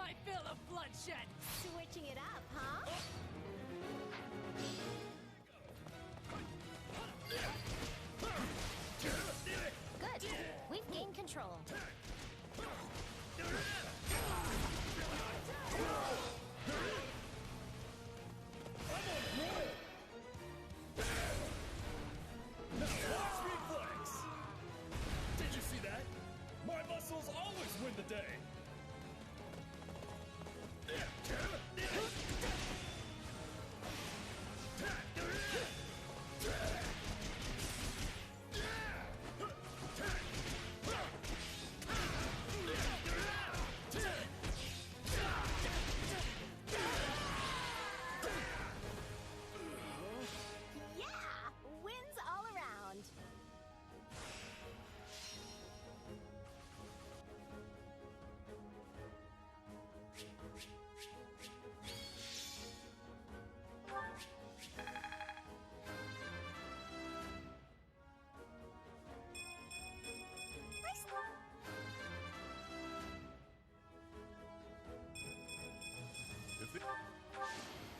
I feel the bloodshed. Switching it up, huh? Good. We've gained control. Reflex! Did you see that? My muscles always win the day. Yeah! Wins all around.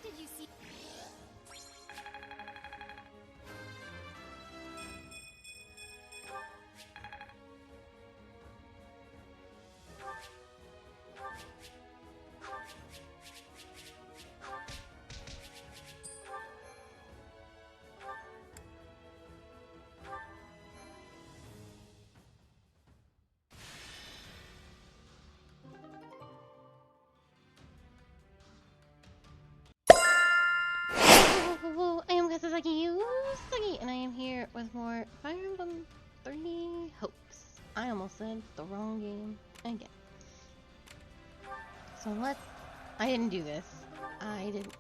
Did you see? Hello, I am Kasasaki, and I am here with more Fire Emblem 3 Hopes. I almost said the wrong game again. So I didn't do this. I didn't.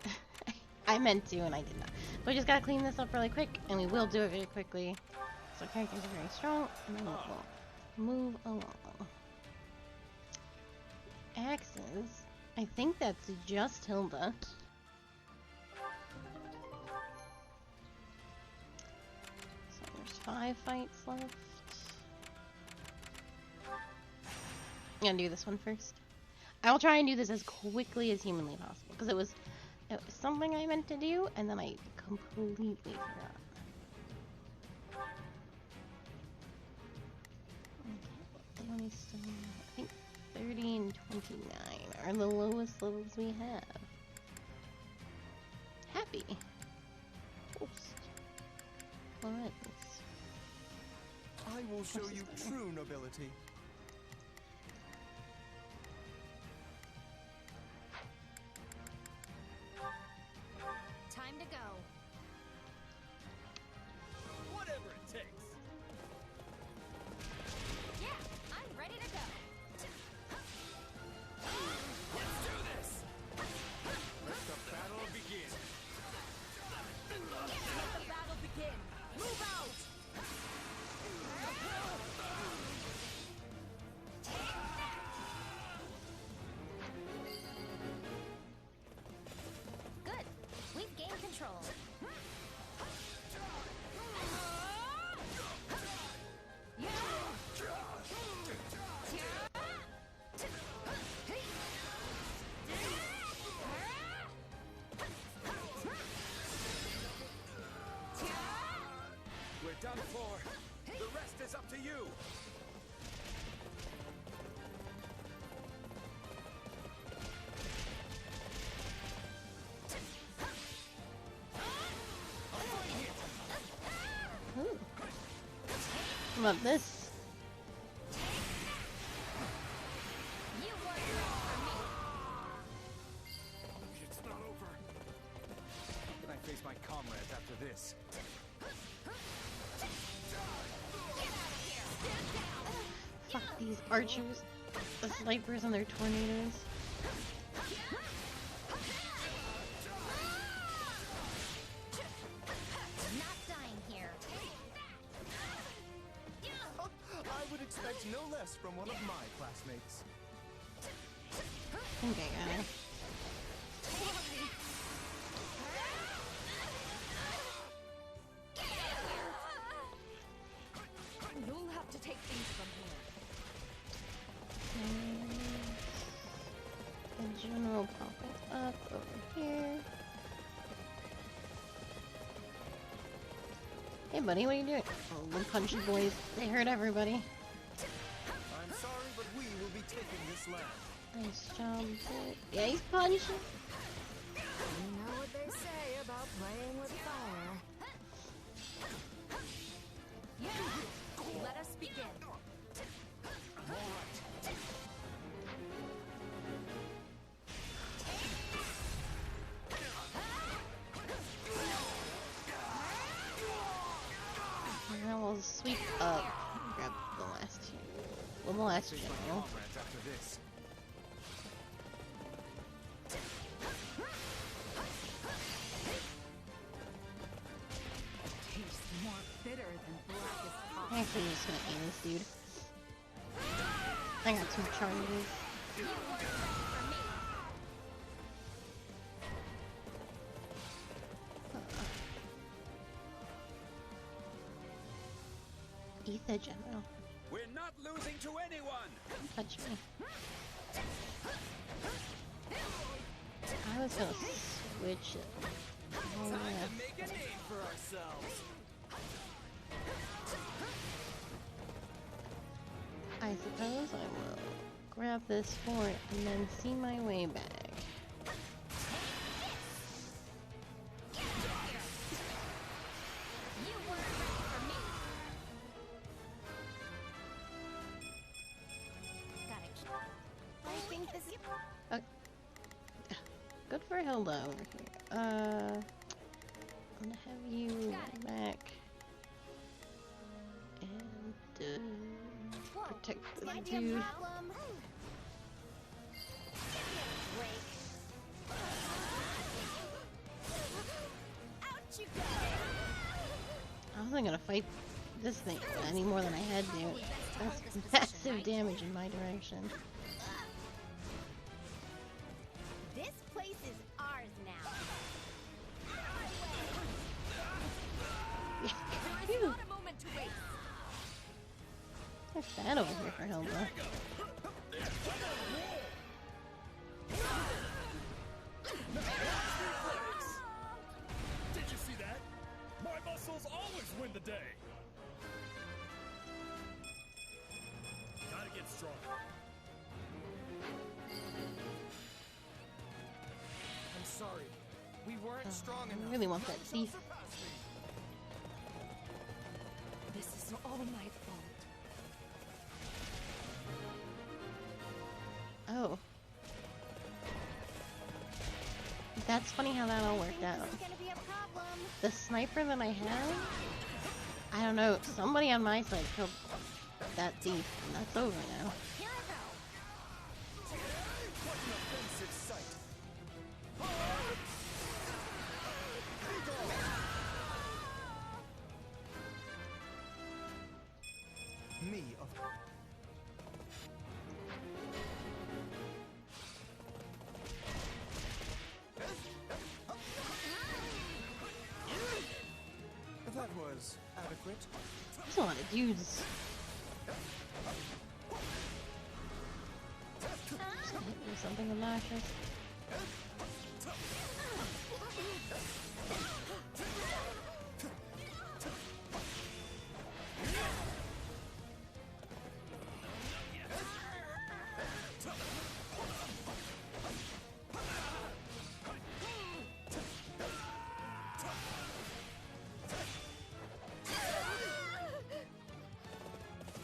I meant to and I did not. So I just gotta clean this up really quick, and we will do it very quickly. So characters are very strong, and then we'll move along. Axes. I think that's just Hilda. So there's 5 fights left. I'm gonna do this one first. I will try and do this as quickly as humanly possible, because it was something I meant to do, and then I completely forgot. Okay, let me still, I think 30 and 29 are the lowest levels we have. Happy. Post. Alright, I will show you true nobility. Time to go. Whatever it takes. Yeah, I'm ready to go. Let's do this. Let the battle begin. Let the battle begin. Move out. Good. We've gained control. We're done for. The rest is up to you. ooh. How about this? You work for me. It's not over. Can I face my comrades after this? Fuck these archers, the snipers and their tornadoes. Not dying here. I would expect no less from one of my classmates. I think I got it. You'll have to take things from here. Hey buddy, what are you doing? Oh, we're punching boys. They hurt everybody. I'm sorry, but we will be taking this land. Nice job, boy. Yeah, he's punching. You know what they say about playing with fire. Let us begin. And then we'll sweep up and grab the last two. Well, the last general. Comrades after this. Tastes more bitter than blackest coffee. I'm actually just gonna aim this dude. I got 2 charges. You work for me. Ether general. We're not losing to anyone! Don't touch me. I was gonna switch it. Oh, Time yeah. to make a name for ourselves! I suppose I will grab this fort and then see my way back. You weren't ready for me. Gotta keep. I think this is. Good for Hilda over here. I'm gonna have you back and Whoa, protect it's this my damn dude. problem. Break. Out you go. I wasn't gonna fight this thing any more than I had to. That's massive damage in my direction. This place is ours now. There is not a moment to waste. There's that over here for Hilda. Did you see that? My muscles always win the day! Gotta get stronger. I'm sorry. We weren't strong I enough. really want that thief. Surpass me. This is all my fault. Oh. That's funny how that all worked out. This is gonna be a problem. The sniper that I had, I don't know, somebody on my side killed that thief, and that's over now. Here I go. What an offensive sight. Me of that was adequate. There's a lot of dudes. Just hit me with something obnoxious.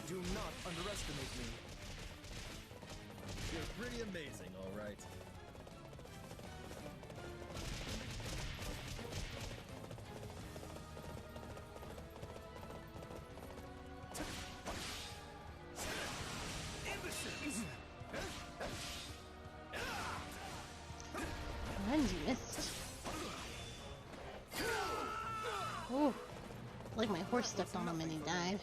Do not underestimate me. You're pretty amazing, alright. One's missed. Ooh. Like my horse stepped on him and he died.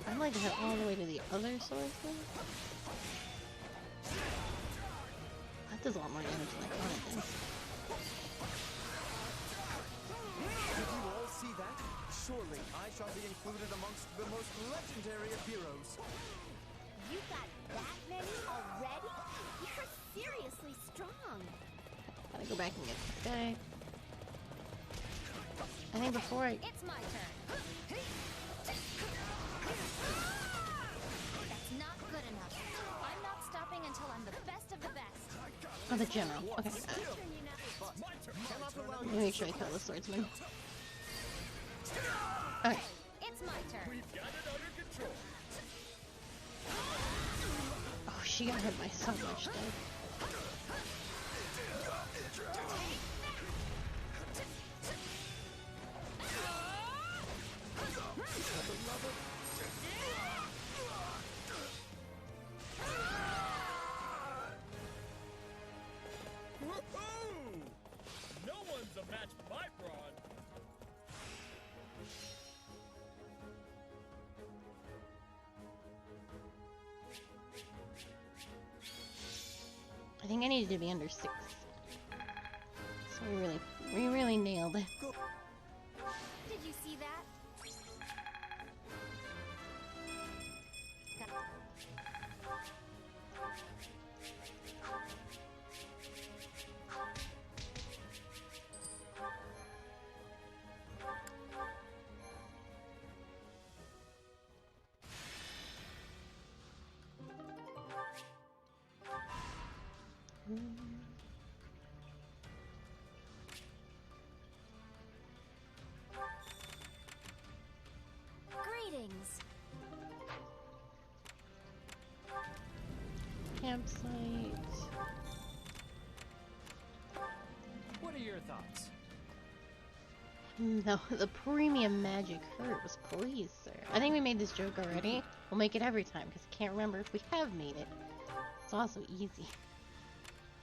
I'd like to head all the way to the other source though. That does a lot more damage than I thought it did. Did you all see that? Surely I shall be included amongst the most legendary of heroes. You got that many already? You're seriously strong. Gotta go back and get this guy. I think before I... It's my turn. That's not good enough. I'm not stopping until I'm the best of the best. Oh, the general. Okay. Let me make sure I kill the swordsman. Okay. It's my turn. We've got it under control. Oh, she got hit by so much, dude. Woohoo! No one's a match for my brawn. I think I needed to be under 6. So we really nailed it. Did you see that? Greetings. Campsite. What are your thoughts? No, the premium magic hurts, please, sir. I think we made this joke already. We'll make it every time, because I can't remember if we have made it. It's also easy.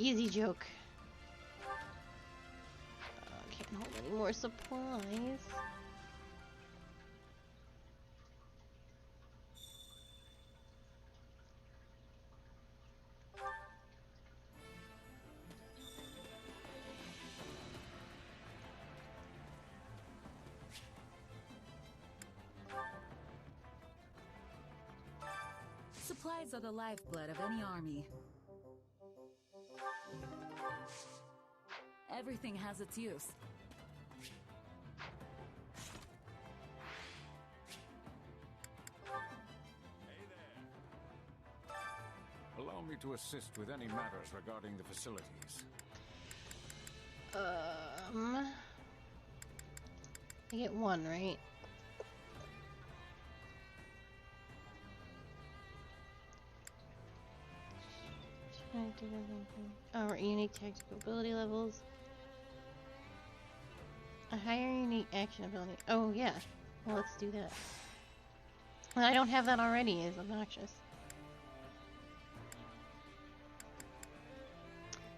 Easy joke. Can't hold any more supplies. Supplies are the lifeblood of any army. Everything has its use. Allow me to assist with any matters regarding the facilities. I get 1, right? Oh, unique tactical ability levels. A higher unique action ability. Oh, yeah. Well, let's do that. Well, I don't have that already. It's obnoxious.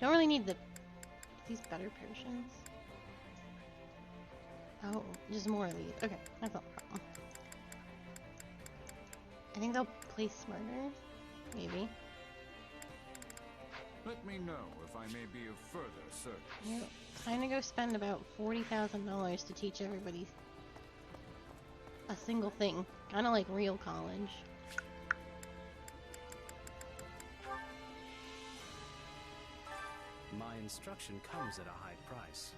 Don't really need these better potions. Oh, just more of these. Okay, that's not a problem. I think they'll play smarter. Maybe. Let me know if I may be of further service. Yep. I'm gonna go spend about $40,000 to teach everybody a single thing. Kind of like real college. My instruction comes at a high price.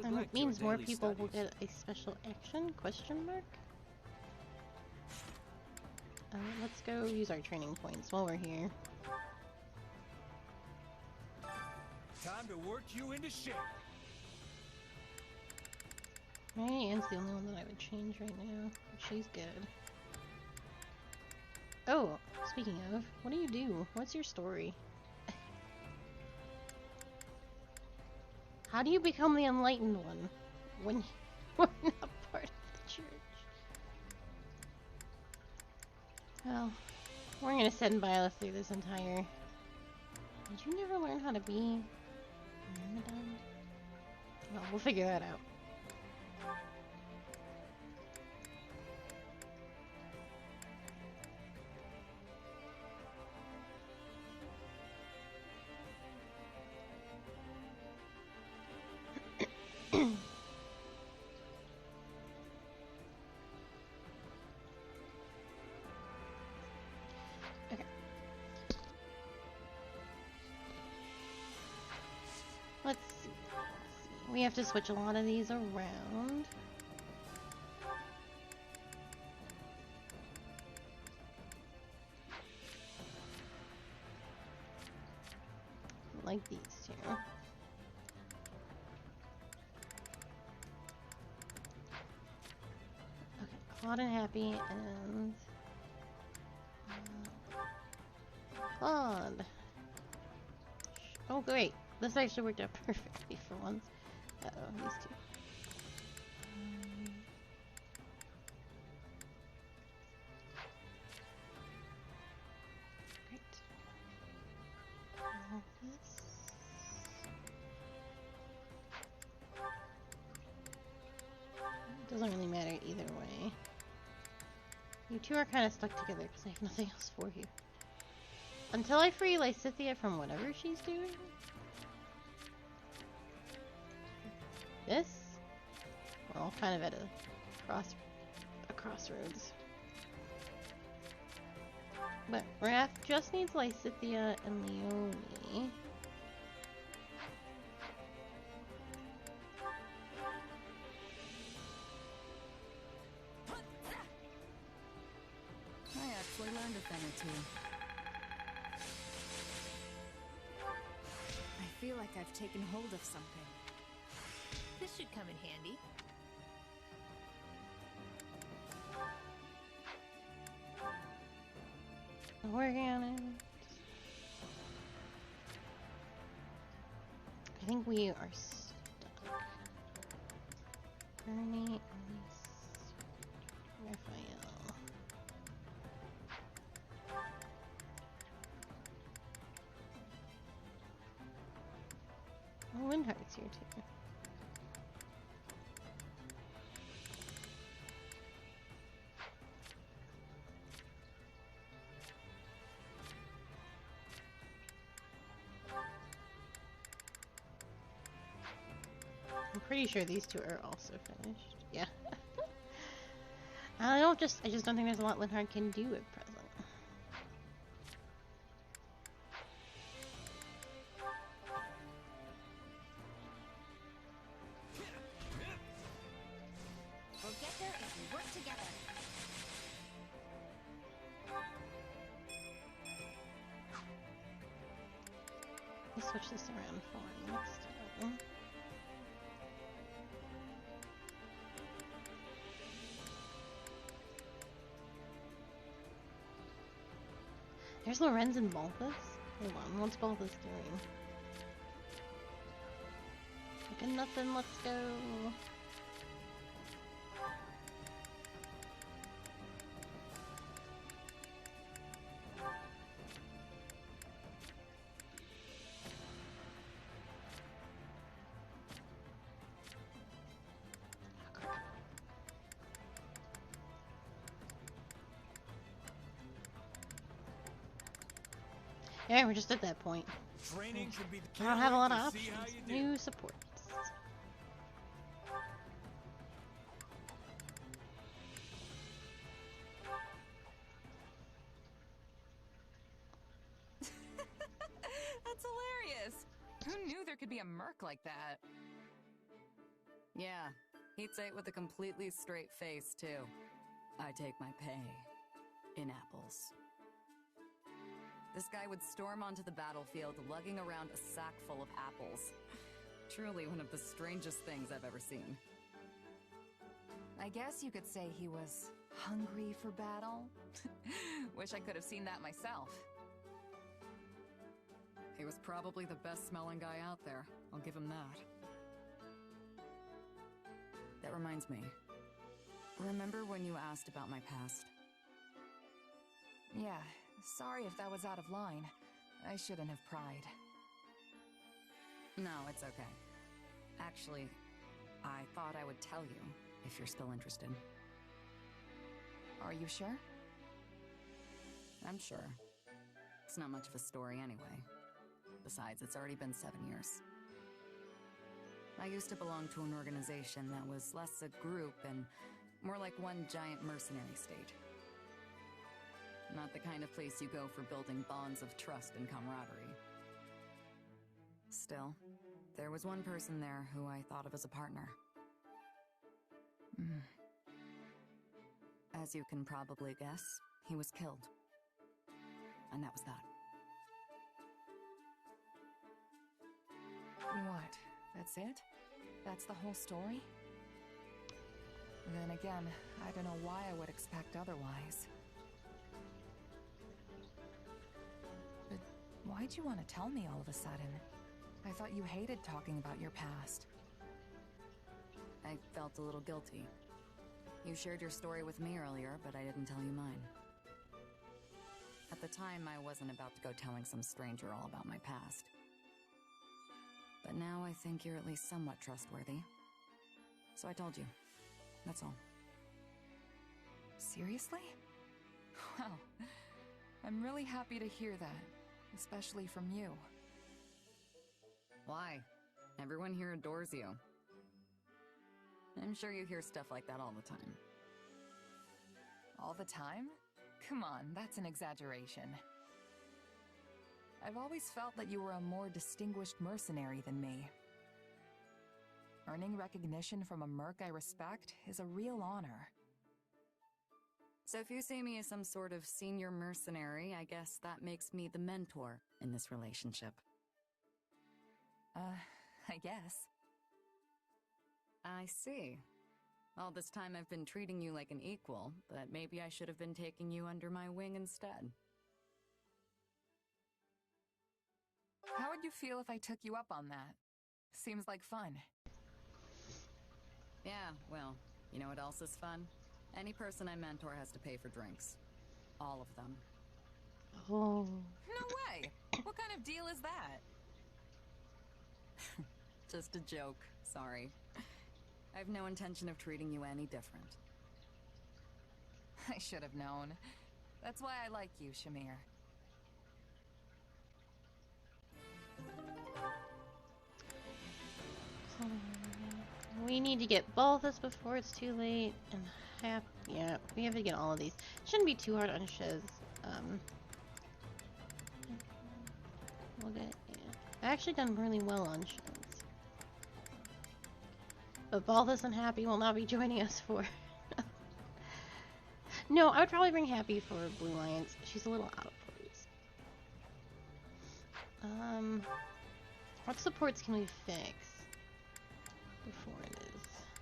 And it means more people will get a special action? Question mark? Let's go use our training points while we're here. Time to work you into shape. Right, Anne's the only one that I would change right now. She's good. Oh, speaking of, what do you do? What's your story? How do you become the enlightened one when you're not part of the church? Well, we're gonna send Viola through this entire... Did you never learn how to be Myrmidon? Well, we'll figure that out. let's see. We have to switch a lot of these around. Like these two. Okay, Claude and Happy and Claude. Oh great, this actually worked out perfectly for once. Uh-oh, these two. Great. This. Doesn't really matter either way. You two are kind of stuck together because I have nothing else for you. Until I free Lysithea from whatever she's doing. This? We're all kind of at a crossroads. But Raph just needs Lysithea and Leonie. I actually learned a thing or two. I feel like I've taken hold of something. This should come in handy. Working on it. I think we are stuck. Bernie, Raphael. Oh, Windhart's here too. I'm pretty sure these two are also finished. Yeah. I just don't think there's a lot Linhart can do at present. We'll get there if we work together. Let's switch this around for next time. There's Lorenz and Balthus? Hold on, what's Balthus doing? Fucking nothing, let's go. Yeah, we're just at that point. Training should be the I don't have a lot of options. New supports. That's hilarious. Who knew there could be a merc like that? Yeah, he'd say it with a completely straight face, too. I take my pay in apples. This guy would storm onto the battlefield lugging around a sack full of apples. Truly one of the strangest things I've ever seen. I guess you could say he was hungry for battle. Wish I could have seen that myself. He was probably the best smelling guy out there. I'll give him that. That reminds me. Remember when you asked about my past? Yeah. Sorry if that was out of line. I shouldn't have pried. No, it's okay. Actually, I thought I would tell you, if you're still interested. Are you sure? I'm sure. It's not much of a story anyway. Besides, it's already been 7 years. I used to belong to an organization that was less a group and more like one giant mercenary state. Not the kind of place you go for building bonds of trust and camaraderie. Still, there was one person there who I thought of as a partner. As you can probably guess, he was killed. And that was that. What? That's it? That's the whole story? Then again, I don't know why I would expect otherwise. But why'd you want to tell me all of a sudden? I thought you hated talking about your past. I felt a little guilty. You shared your story with me earlier, but I didn't tell you mine. At the time, I wasn't about to go telling some stranger all about my past. But now I think you're at least somewhat trustworthy. So I told you. That's all. Seriously? Well, I'm really happy to hear that, especially from you. Why? Everyone here adores you. I'm sure you hear stuff like that all the time. All the time? Come on, that's an exaggeration. I've always felt that you were a more distinguished mercenary than me. Earning recognition from a merc I respect is a real honor. So if you see me as some sort of senior mercenary, I guess that makes me the mentor in this relationship. I guess. I see. All this time I've been treating you like an equal, but maybe I should have been taking you under my wing instead. How would you feel if I took you up on that? Seems like fun. Yeah, well, you know what else is fun? Any person I mentor has to pay for drinks. All of them. Oh. No way! What kind of deal is that? Just a joke, sorry. I have no intention of treating you any different. I should have known. That's why I like you, Shamir. We need to get Balthus before it's too late, and yeah, we have to get all of these. Shouldn't be too hard on Shiz. We'll get, yeah. I've actually done really well on Shiz. But Balthus and Happy will not be joining us for... No, I would probably bring Happy for Blue Lions. She's a little out of place. What supports can we fix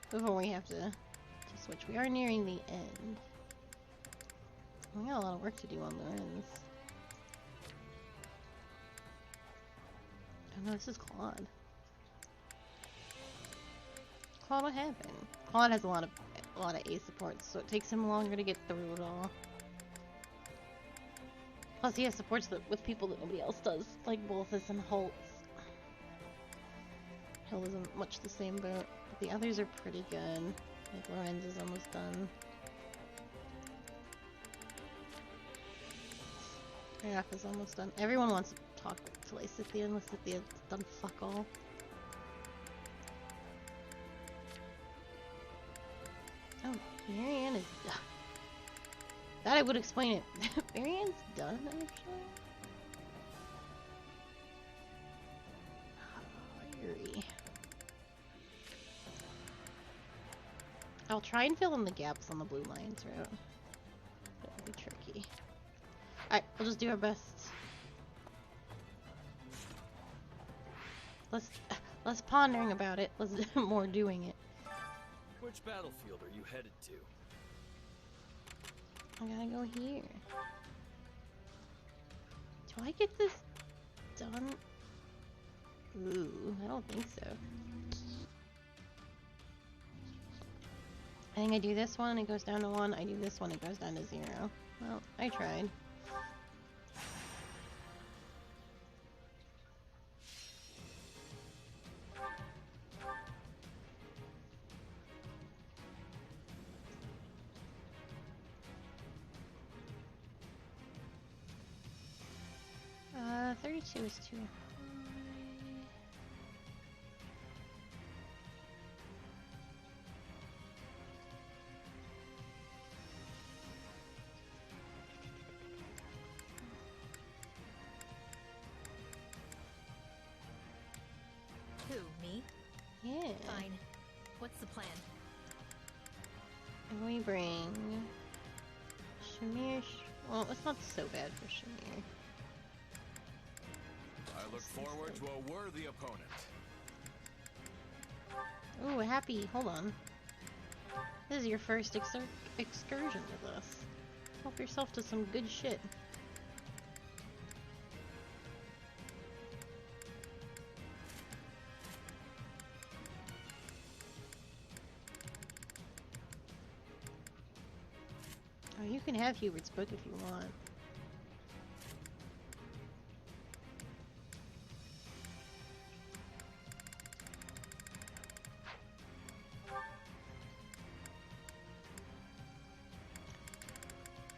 before we have to switch? We are nearing the end. We got a lot of work to do on the ends. Oh no, this is Claude. Claude, what happened? Claude has a lot of A supports, so it takes him longer to get through it all. Plus, he has supports with people that nobody else does, like Bolthus and Holtz. Hill isn't much the same boat, but the others are pretty good. Like Lorenz is almost done. Raph is almost done. Everyone wants to talk to Lysithia, unless Lysithea's done fuck all. Oh, Marianne is done. That I would explain it. Marianne's done, actually? Oh, Yuri. I'll try and fill in the gaps on the Blue Lions route. That'll be tricky. Alright, we'll just do our best. Less pondering about it, let's do more doing it. Which battlefield are you headed to? I gotta go here. Do I get this done? Ooh, I don't think so. I think I do this one, it goes down to 1. I do this one, it goes down to 0. Well, I tried. Uh, 32 is too high. Who, me? Yeah. Fine. What's the plan? And we bring Shamir. Well, it's not so bad for Shamir. I look forward to a worthy opponent. Ooh, happy. Hold on. This is your first excursion with us. Help yourself to some good shit. Oh, you can have Hubert's book if you want.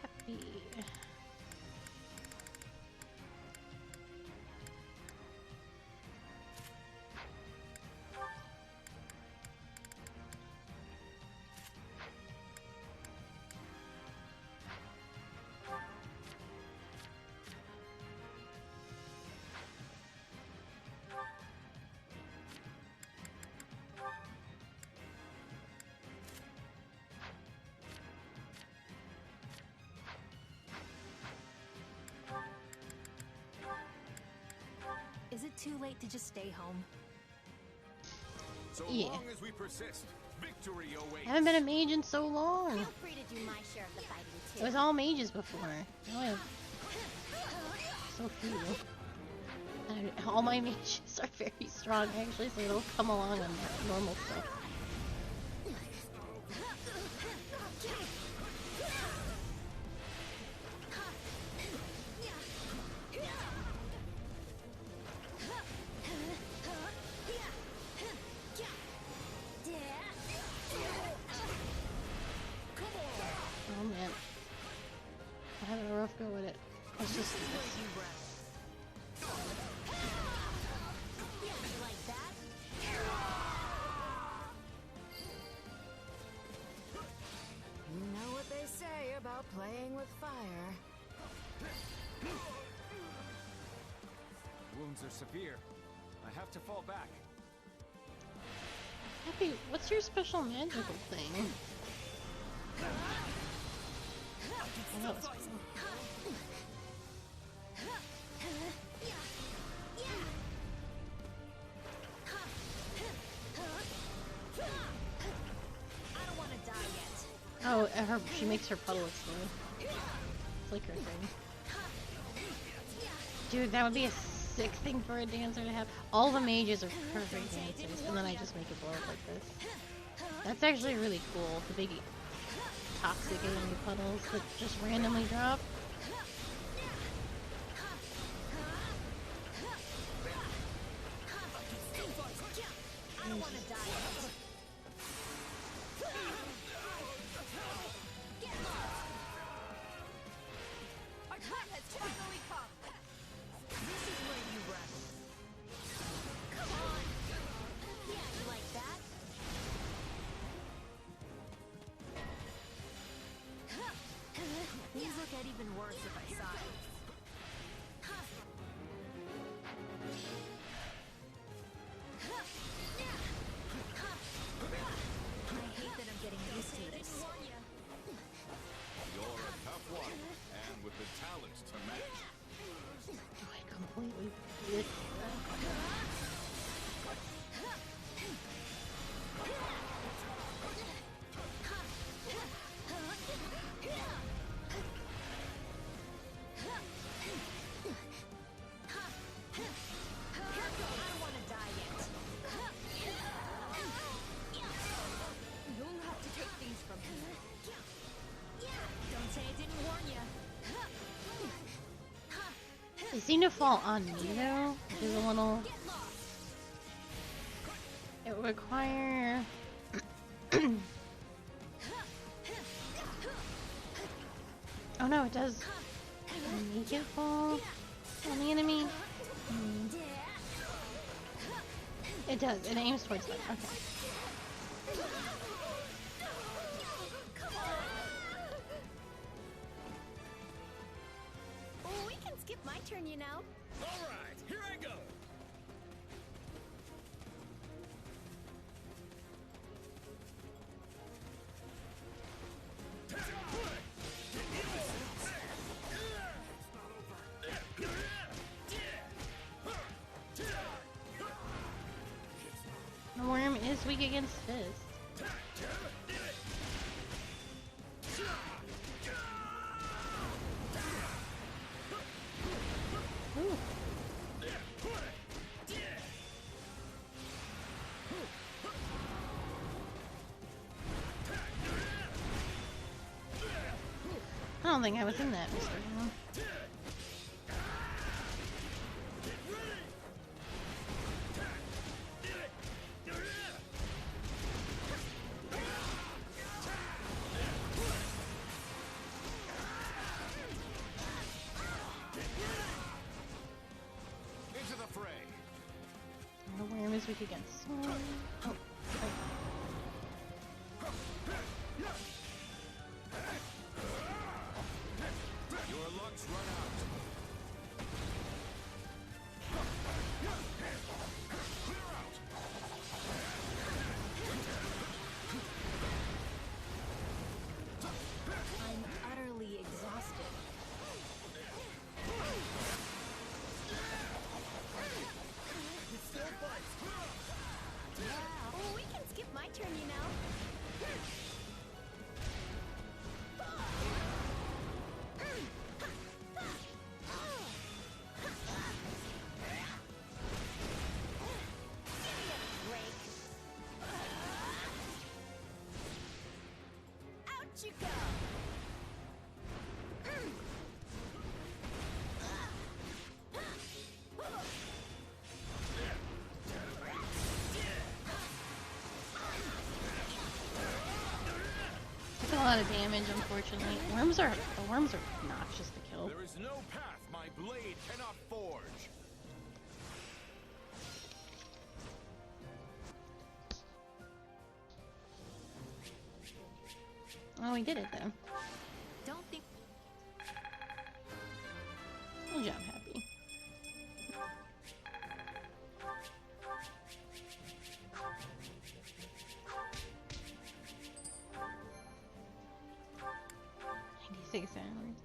Happy. Is it too late to just stay home? So Yeah. long as we persist, victory awaits. I haven't been a mage in so long. Feel free to do my share of the fighting too. It was all mages before. Now I have so few. And all my mages are very strong actually, so it'll come along on normal stuff. Oh man. I'm having a rough go with it. It's just You know what they say about playing with fire. Wounds are severe. I have to fall back. Happy, what's your special magical thing? Oh, that was cool. Oh, she makes her puddle explode. It's like her thing. Dude, that would be a sick thing for a dancer to have. All the mages are perfect dancers, and then I just make it blow up like this. That's actually really cool. The big toxic enemy puddles that just randomly drop. These would get even worse if I saw it. I hate that I'm getting used to this. You're a tough one, and with the talent to match. I completely forget that. They seem to fall on me though, which is a little... It would require... Oh no, it does make it fall on the enemy. It does, it aims towards them, okay. We can skip my turn, you know. All right, here I go. It's weak against fist. Ooh. I don't think I was in that, Mr. Brown. Into the fray. The worm is weak against sword. Oh. Your luck's run out. Clear out. I'm utterly exhausted. Wow, we can skip my turn, you know. Out you go! That's a lot of damage, unfortunately. The worms are obnoxious to kill. There is no path my blade cannot forge. Oh, we did it though. Don't think. Good job, Happy. $96 hours.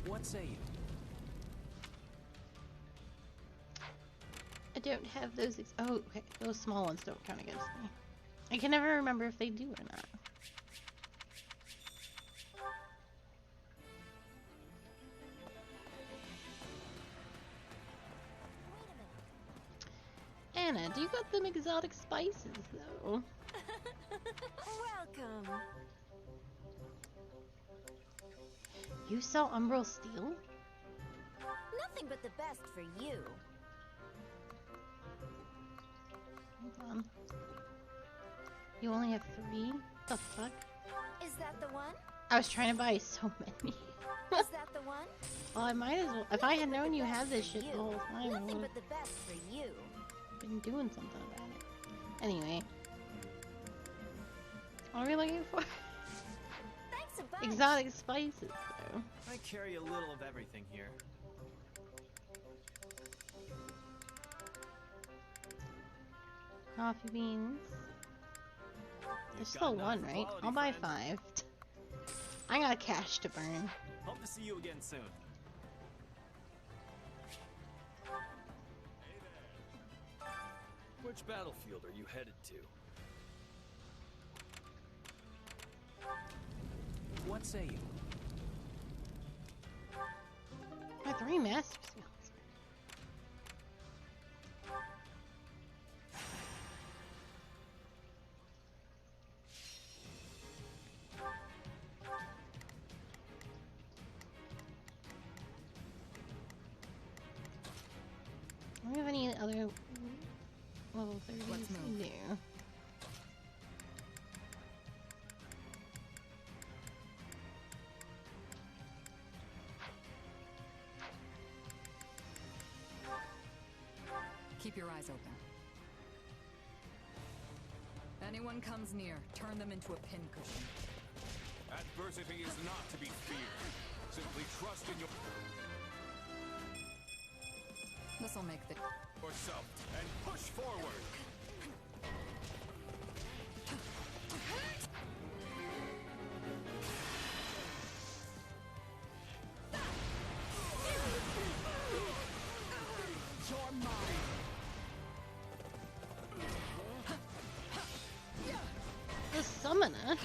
What say you? I don't have those. Oh, okay. Those small ones don't count against me. I can never remember if they do or not. Anna, do you got them exotic spices though? Welcome. You sell umbral steel? Nothing but the best for you. Hold on. You only have 3? The fuck? Is that the one? I was trying to buy so many. Is that the one? Well, I might as well. If I had known you had this shit the whole time, I Nothing would but the best for you. have been doing something about it. Anyway. What are we looking for? Thanks a bunch. Exotic spices, though. I carry a little of everything here. Coffee beans. There's You've still got one, enough right? quality, I'll buy friend. 5. I got cash to burn. Hope to see you again soon. Which battlefield are you headed to? What say you? My 3 master skills. Do we have any other level 30s? Let's move. We do. Keep your eyes open. Anyone comes near, turn them into a pincushion. Adversity is not to be feared. Simply trust in This'll make the... yourself and push forward. summoner.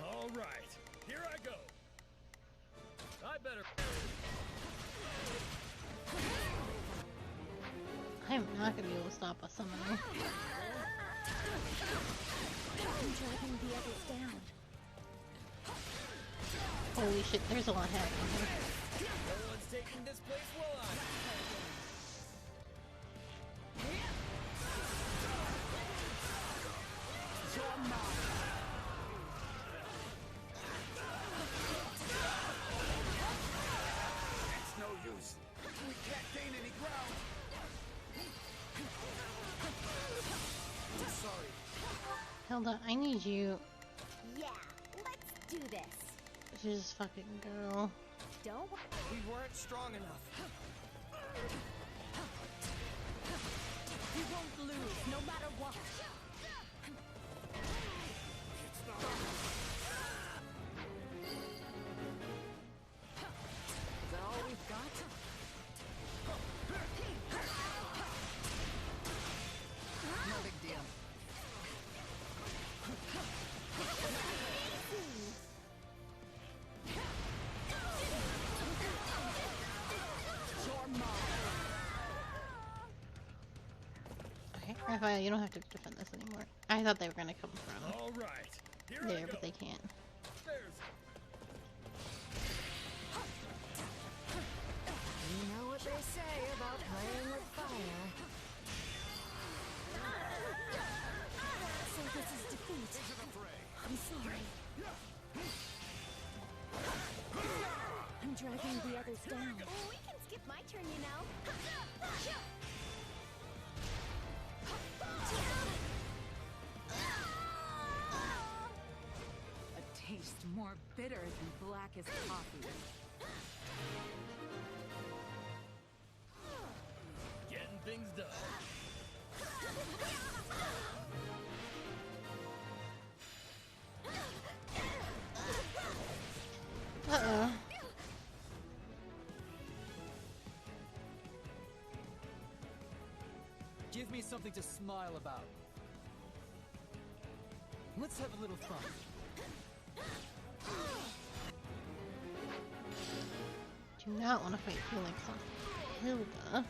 All right, here I go. I better. I'm not gonna be able to stop a summoner. I'm dragging the others down. Holy shit, there's a lot happening here. No one's taking this place will I. It's no use. We can't gain any ground. Sorry. Hilda, I need you Yeah, let's do this. to just fucking go. Don't We weren't strong enough. You won't lose, no matter what. Is that all we've got? No big deal. Okay, Raphael, you don't have to defend this anymore. I thought they were gonna come from All right, here I there, go. but they can't. There's You know what they say about playing with fire. So this is defeat. I'm sorry. I'm dragging the others down. We can skip my turn, you know. A taste more bitter than blackest coffee. getting things done. Uh-oh. Give me something to smile about. Let's have a little fun. Do not want to fight Felix on Hilda.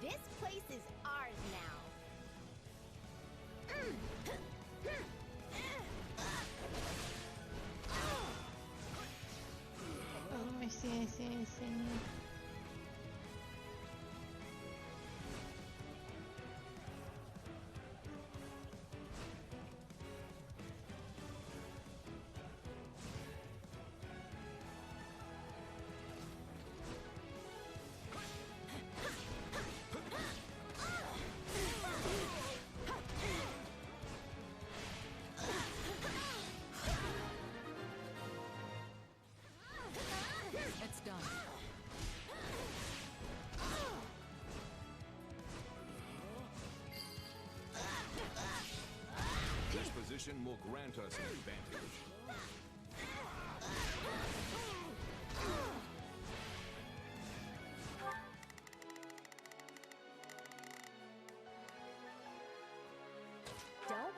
This place is ours now. Oh, I see, I see, I see. It's done. This position will grant us an advantage. Don't.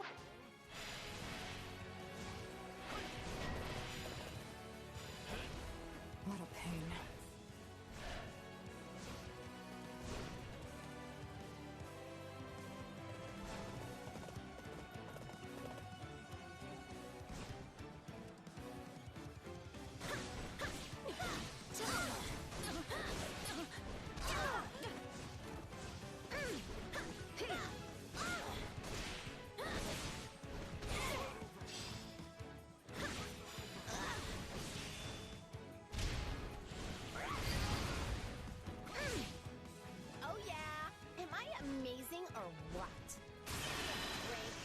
What a pain. Oh yeah. Am I amazing or what? Break.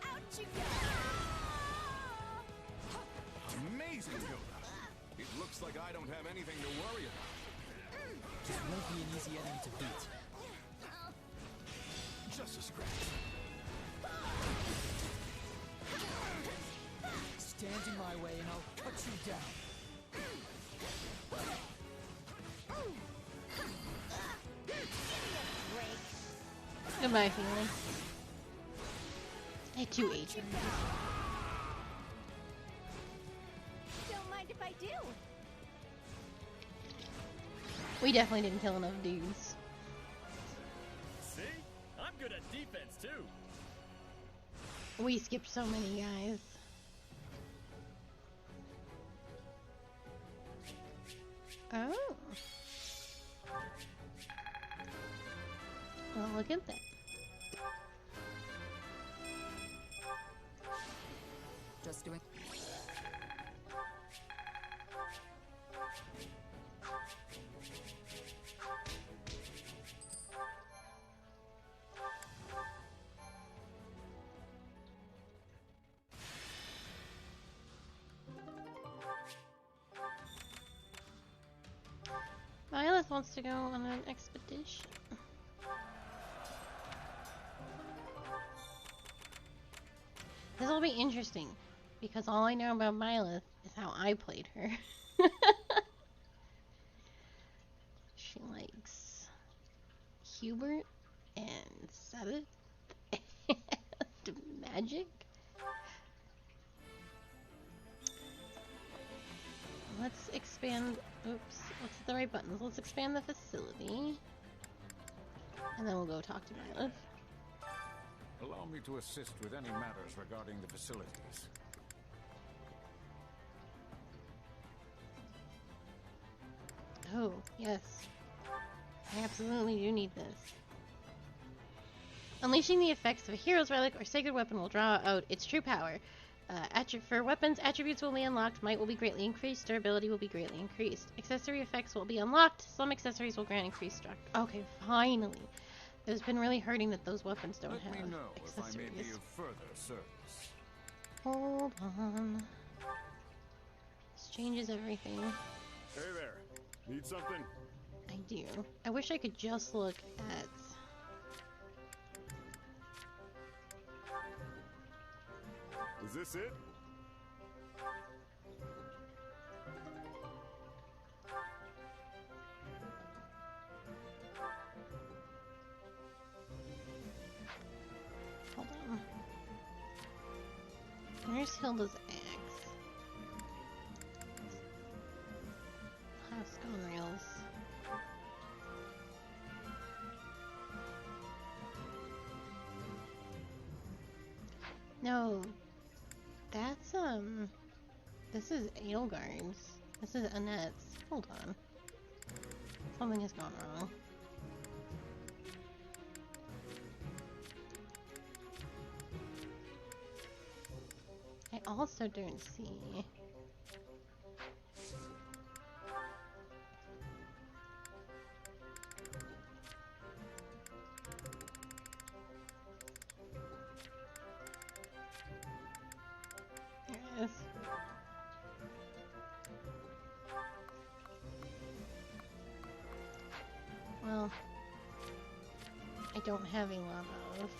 Out you go. Amazing, Hilda. It looks like I don't have anything to worry about. Just won't be an easy enemy to beat. Just a scratch. stand in my way and I'll cut you down. Goodbye, feeling. I had 2 H. Don't mind if I do. We definitely didn't kill enough dudes. See? I'm good at defense too. We skipped so many guys. Oh. Well, look at that. Just doing. Violet wants to go on an expedition. This will be interesting, because all I know about Violet is how I played her. She likes Hubert and Sabbath and magic. Let's expand. Oops, what's the right buttons? Let's expand the facility. And then we'll go talk to Violet. Allow me to assist with any matters regarding the facilities. Oh, yes. I absolutely do need this. Unleashing the effects of a hero's relic or sacred weapon will draw out its true power. For weapons, attributes will be unlocked, might will be greatly increased, durability will be greatly increased. Accessory effects will be unlocked, some accessories will grant increased struct. Okay, finally. It's been really hurting that those weapons don't have Let me know accessories. if I may be of further service. Hold on. This changes everything. Hey there. Need something? I do. I wish I could just look at... Is this it? Hold on. Where's Hilda's axe? House gone rails. No. That's, this is Edelgard's. This is Annette's. Hold on. Something has gone wrong. I also don't see... There it is. Well, I don't have a lot of...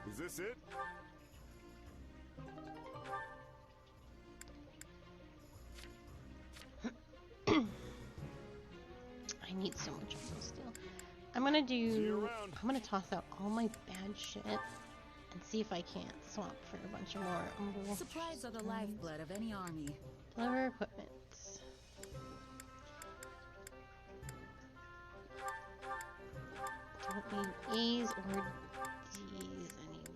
Is this it? I need so much of those steel. I'm gonna do... I'm gonna toss out all my bad shit and see if I can't swap for a bunch of more umbrella. Supplies are the lifeblood of any army. Deliver equipment. Don't need A's or D's anymore.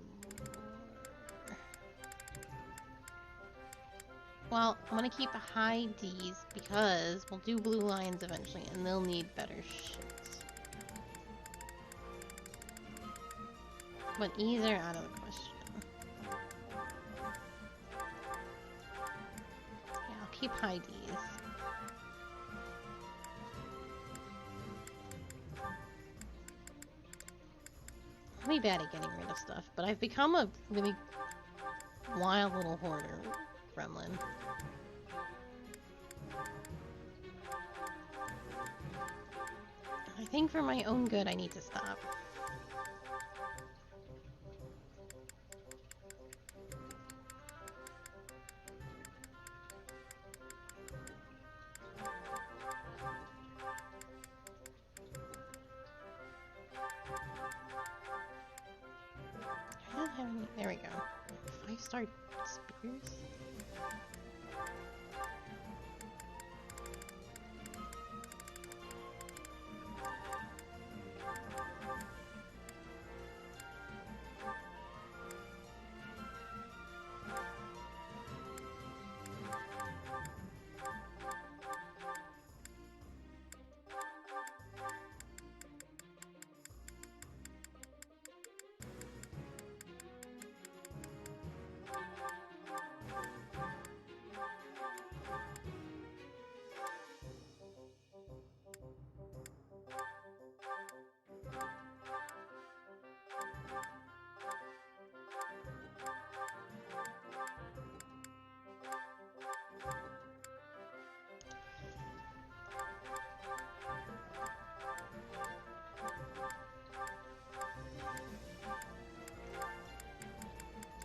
Well, I'm gonna keep high D's because we'll do blue lions eventually and they'll need better shit. But E's are out of the question. Yeah, I'll keep high D's. I'm really bad at getting rid of stuff, but I've become a really wild little hoarder gremlin. think for my own good I need to stop. I don't have any. There we go. 5-star spears?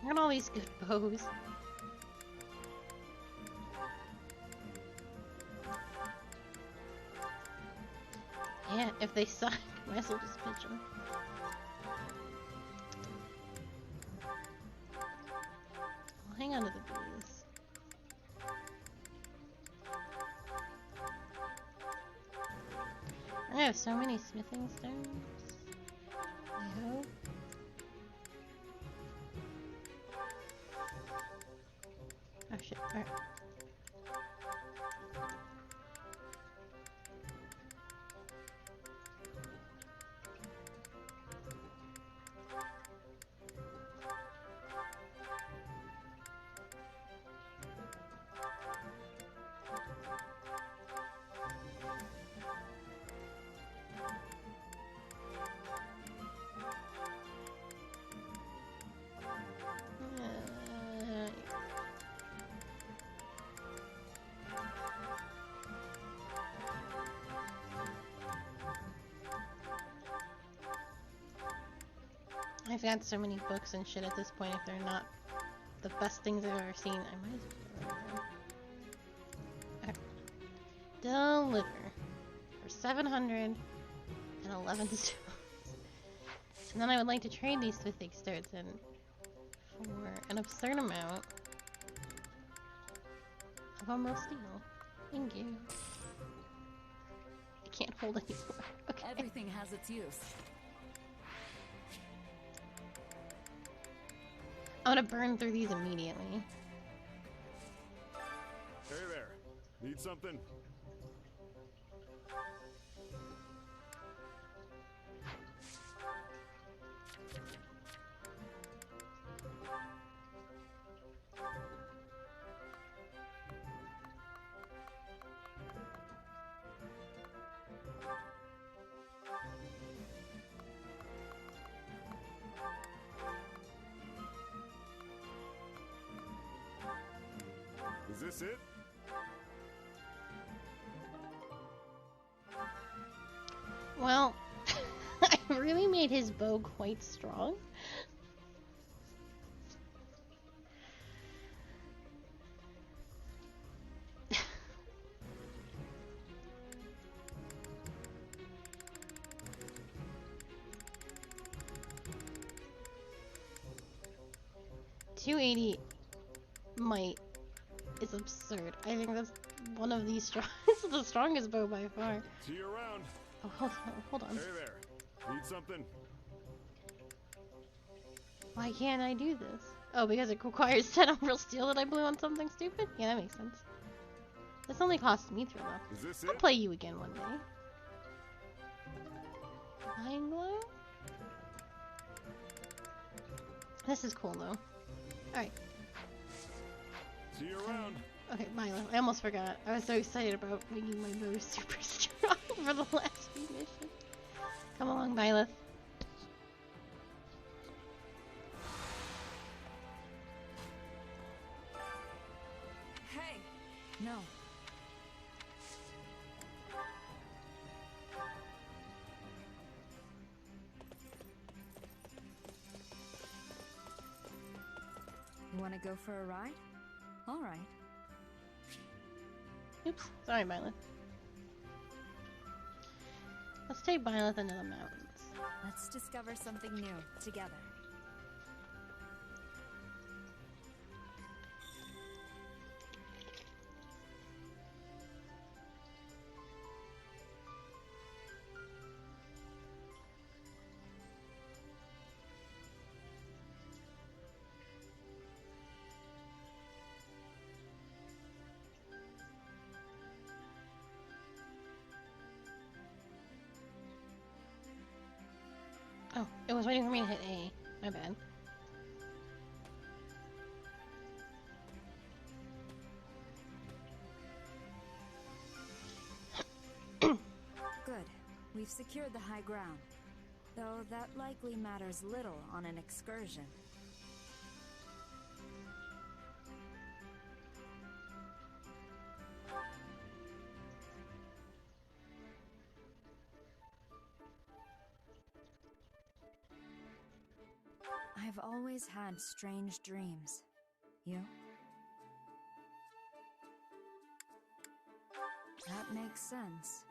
I got all these good bows. Yeah, if they suck, might as well just pitch them. I'll hang on to the bees. I have so many smithing stones. I hope. Oh shit, alright. I've got so many books and shit at this point. If they're not the best things I've ever seen, I might as well get rid of them. Okay. Deliver for 711 stones. And then I would like to trade these smithing stones in for an absurd amount of almost steel. Thank you. I can't hold anymore. Okay. Everything has its use. I'm gonna burn through these immediately. Hey there. Need something? Is this it? Well, I really made his bow quite strong. $280 might is absurd. I think that's one of the strongest, the strongest bow by far. See you around. Oh, hold on. Hey there. Need something? Why can't I do this? Oh, because it requires 10 overall steel that I blew on something stupid? Yeah, that makes sense. This only costs me 3 left. Is this I'll it? play you again one day. Mind glow? This is cool though. Alright. See you around. Okay, Milo. I almost forgot. I was so excited about making my bow super strong for the last few missions. Come along, Byleth. Hey! No. Want to go for a ride? All right. Oops, sorry, Byleth. Let's take Byleth into the mountains. Let's discover something new together. Oh, it was waiting for me to hit A. My bad. Good. We've secured the high ground. Though that likely matters little on an excursion. I've always had strange dreams. You? That makes sense.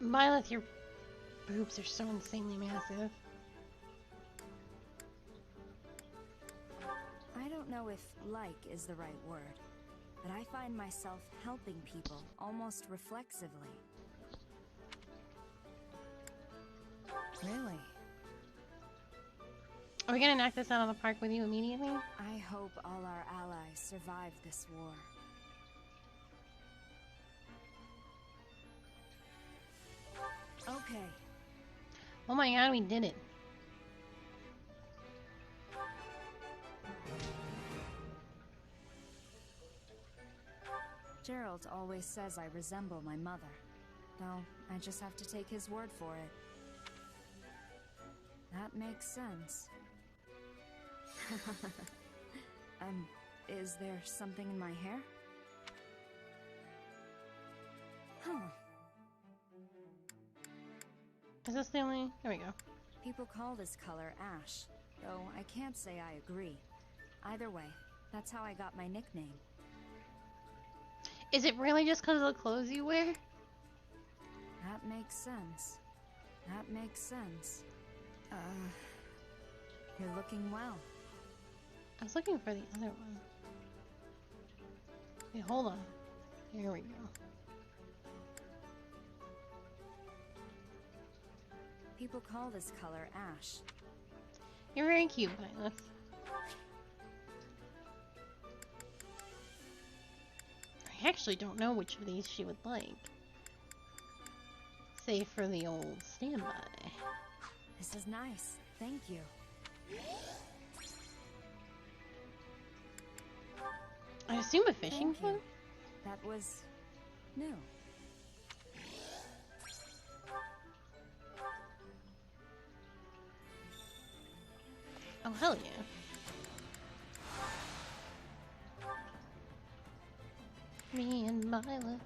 Byleth, your boobs are so insanely massive. I don't know if like is the right word, but I find myself helping people almost reflexively. Really? Are we gonna knock this out of the park with you immediately? I hope all our allies survive this war. Okay. Oh my god, we did it. Gerald always says I resemble my mother. Though, I just have to take his word for it. That makes sense. Is there something in my hair? Huh. Is this the only... There we go. People call this color ash, though I can't say I agree. Either way, that's how I got my nickname. Is it really just because of the clothes you wear? That makes sense. That makes sense. You're looking well. I was looking for the other one. Wait, hold on. Here we go. People call this color ash. You're very cute, Byleth. I actually don't know which of these she would like. Save for the old standby. This is nice. Thank you. I assume a fishing pole? That was new. Oh, hell yeah. Me and Milo.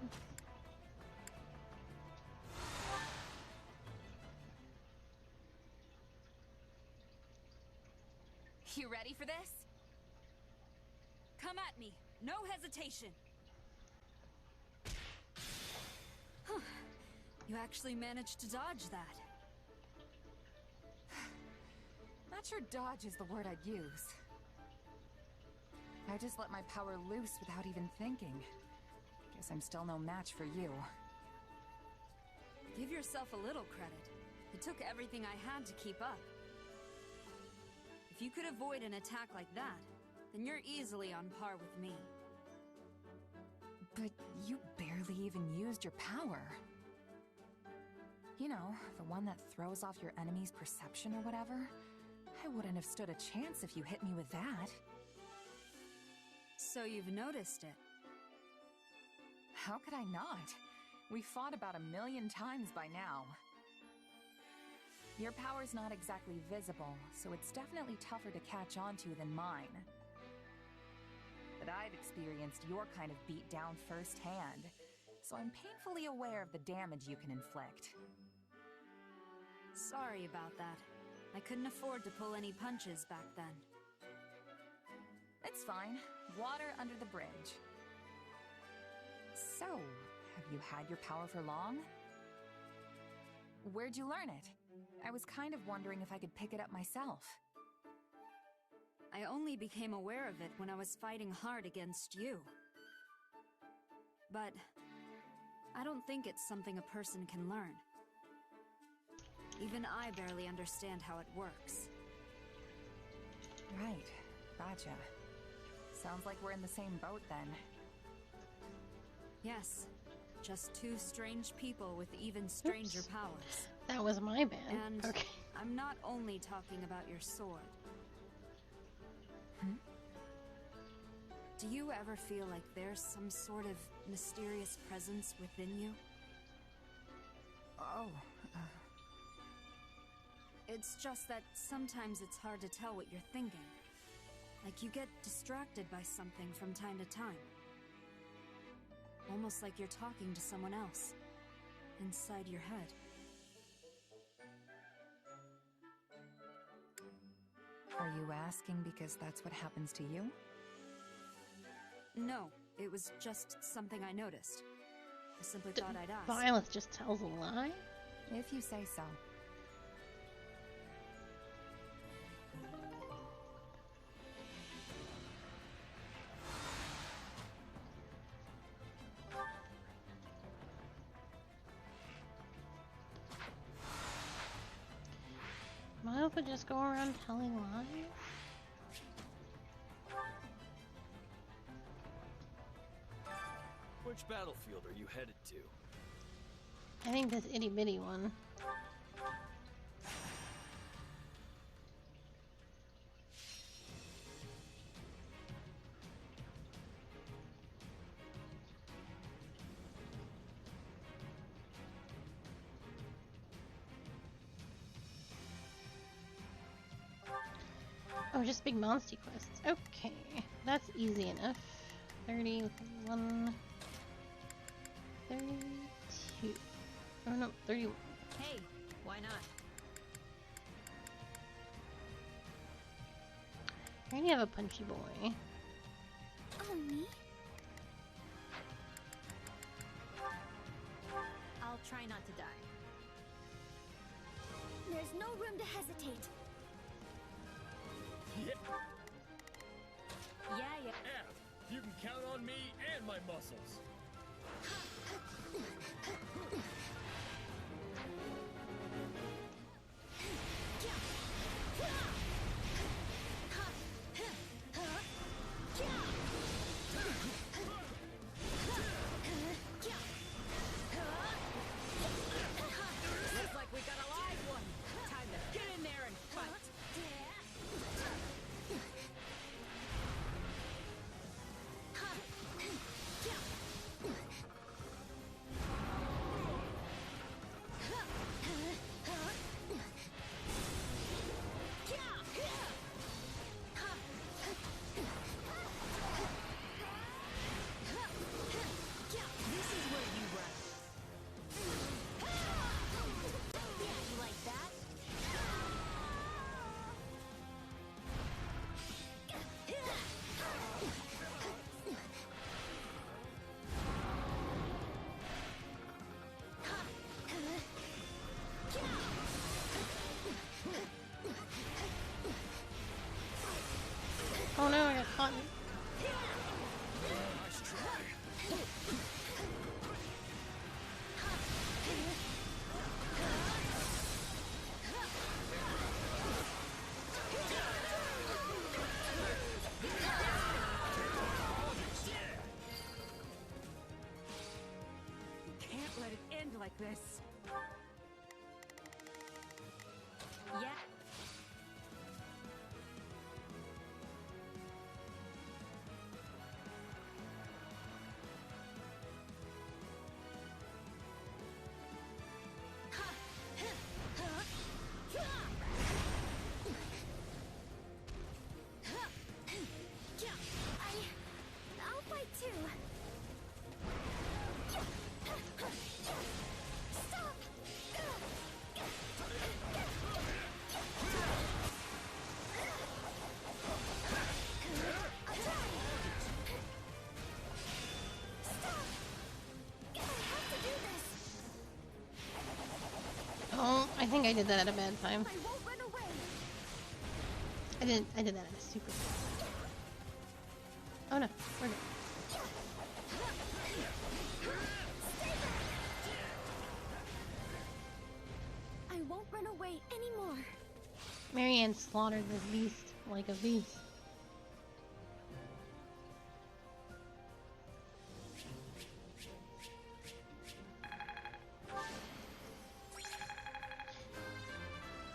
You ready for this? Come at me. No hesitation. You actually managed to dodge that. Not sure dodge is the word I'd use. I just let my power loose without even thinking. Guess I'm still no match for you. Give yourself a little credit. It took everything I had to keep up. If you could avoid an attack like that, then you're easily on par with me. But you barely even used your power. You know, the one that throws off your enemy's perception or whatever? I wouldn't have stood a chance if you hit me with that. So you've noticed it. How could I not? We fought about 1,000,000 times by now. Your power's not exactly visible, so it's definitely tougher to catch on to than mine. But I've experienced your kind of beatdown firsthand, so I'm painfully aware of the damage you can inflict. Sorry about that. I couldn't afford to pull any punches back then. It's fine. Water under the bridge. So, have you had your power for long? Where'd you learn it? I was kind of wondering if I could pick it up myself. I only became aware of it when I was fighting hard against you. But I don't think it's something a person can learn. Even I barely understand how it works. Right. Gotcha. Sounds like we're in the same boat then. Yes. Just two strange people with even stranger powers. That was my bad. And okay. I'm not only talking about your sword. Do you ever feel like there's some sort of mysterious presence within you? Oh, It's just that sometimes it's hard to tell what you're thinking. Like you get distracted by something from time to time. Almost like you're talking to someone else. Inside your head. Are you asking because that's what happens to you? No, it was just something I noticed. I simply thought I'd ask. Violet just tells a lie? If you say so. Violet would just go around telling lies? Which battlefield are you headed to? I think this itty bitty one. Oh, just big monster quests. Okay, that's easy enough. 30, 31, 32. Oh no, 31. Hey, why not? I already have a punchy boy. Oh, me? I'll try not to die. There's no room to hesitate. Yeah. Yeah. F, you can count on me and my muscles. Looks like we got a live one. Time to get in there and fight. Oh no, I got caught. Nice try. Can't let it end like this. Yeah. I'll fight too. Stop! think I did that at a bad time. I won't run away. I did that at a super bad time. Oh no, we're good. I won't run away anymore. Marianne slaughtered this beast like a beast.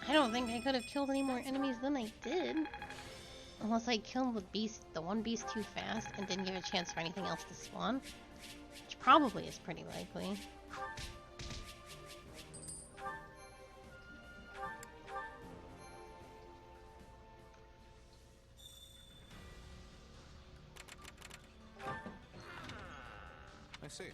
I don't think I could have killed any more enemies than I did. Unless I killed the one beast too fast and didn't give a chance for anything else to spawn. Which probably is pretty likely. I see.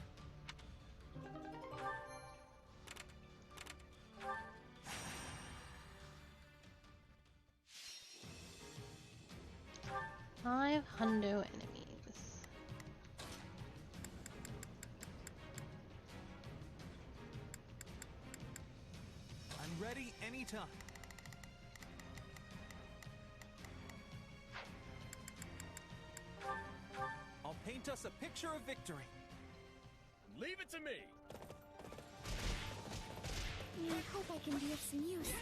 Five hundo enemies. I'm ready anytime. I'll paint us a picture of victory. Leave it to me. I hope I can be of some use.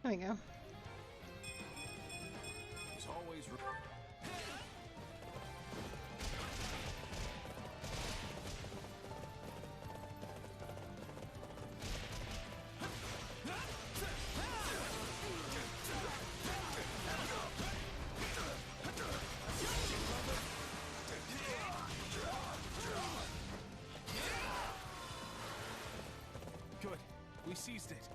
There we go. It's always. Good. We seized it.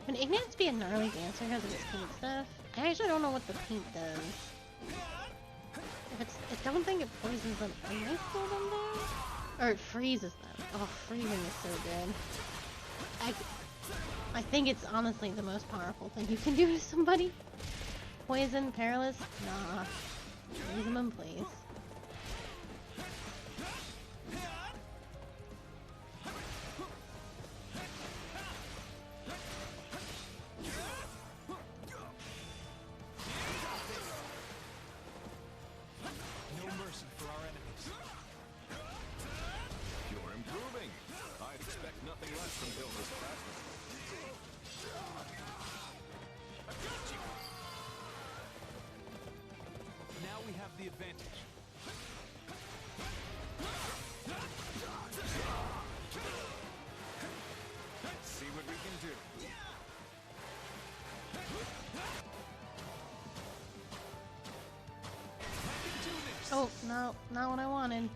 Would Ignatz be a gnarly dancer because of his paint stuff? I actually don't know what the paint does. If it's, I don't think it poisons them when they pull them down? Or it freezes them. Oh, freezing is so good. I think it's honestly the most powerful thing you can do to somebody. Poison, paralysis? Nah. Freeze them in place. The advantage. Let's see what we can do. Oh, no, not what I wanted.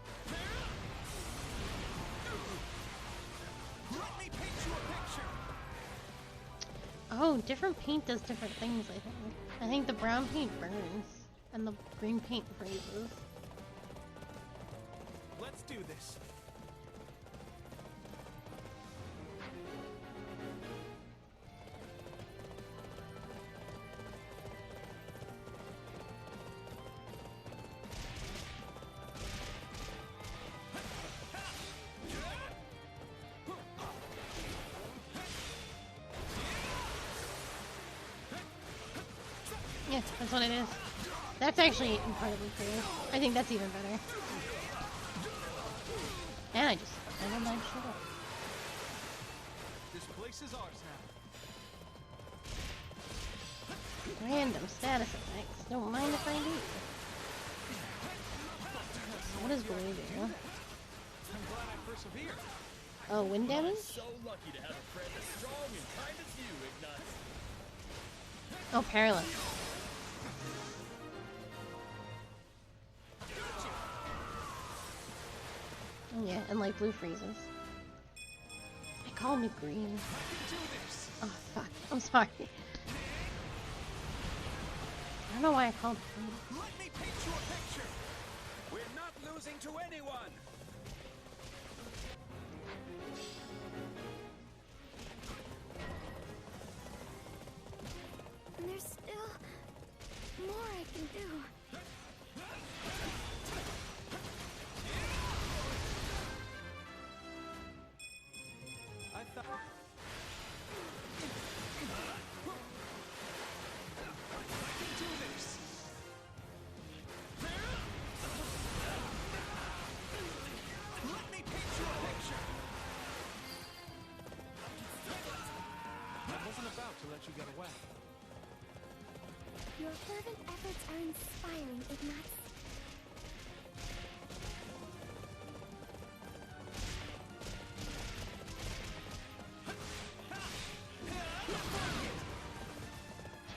Let me paint you a picture. Oh, different paint does different things, I think. I think the brown paint burns. And the green paint freezes. Let's do this. Yeah, that's what it is. That's actually incredibly cool. I think that's even better. And I just leveled my shit up. This place is ours now. Random status effects. Don't mind if I do. What does Blue do? I'm glad I persevered. Oh, wind damage? So lucky to have a friend as strong and kind as you, Ignatz. Oh, paralysis. Oh, yeah, and like blue freezes. I called me green. Oh, fuck. I'm sorry. I don't know why I called it green. Let me paint you a picture. We're not losing to anyone. There's still more I can do. I thought. Let me paint you a picture. I wasn't about to let you get away. Your fervent efforts are inspiring, Ignatz.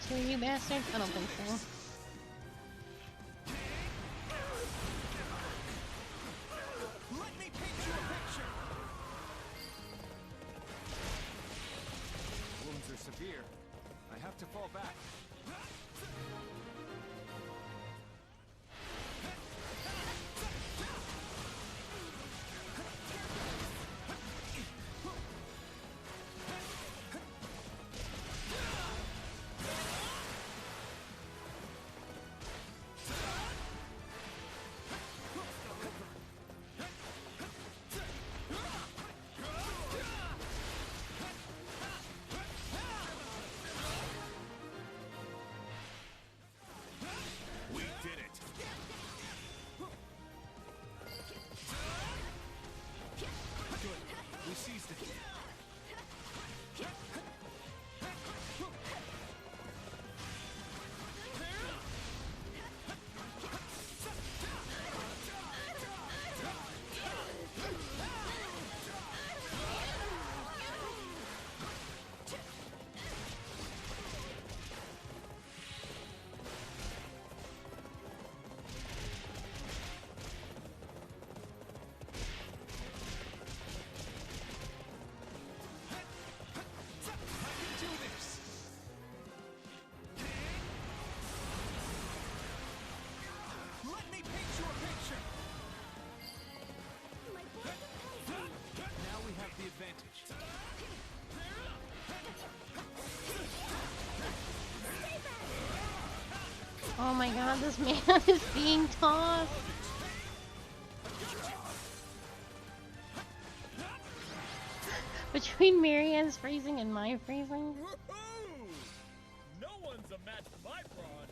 Two of you bastards? I don't think so. Let me paint you a picture. Wounds are severe. I have to fall back. Oh my god, this man is being tossed. Between Marianne's freezing and my freezing. Woohoo! No one's a match for my prawn.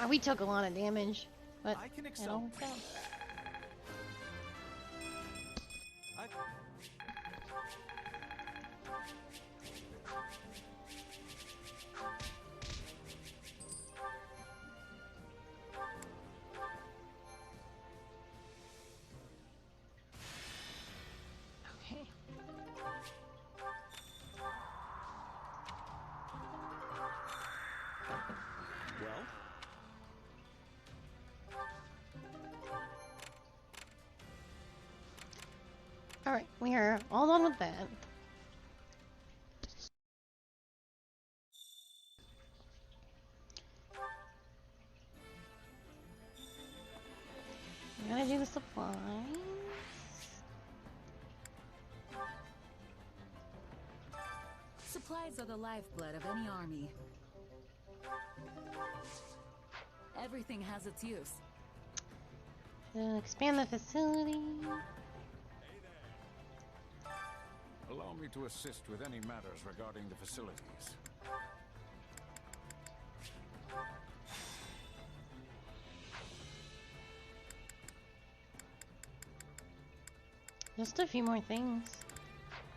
We took a lot of damage, but I can it excel. all worked out. Okay. Well, Alright, we are all done with that. We gotta do the supplies. Supplies are the lifeblood of any army. Everything has its use. Expand the facility. Allow me to assist with any matters regarding the facilities. Just a few more things.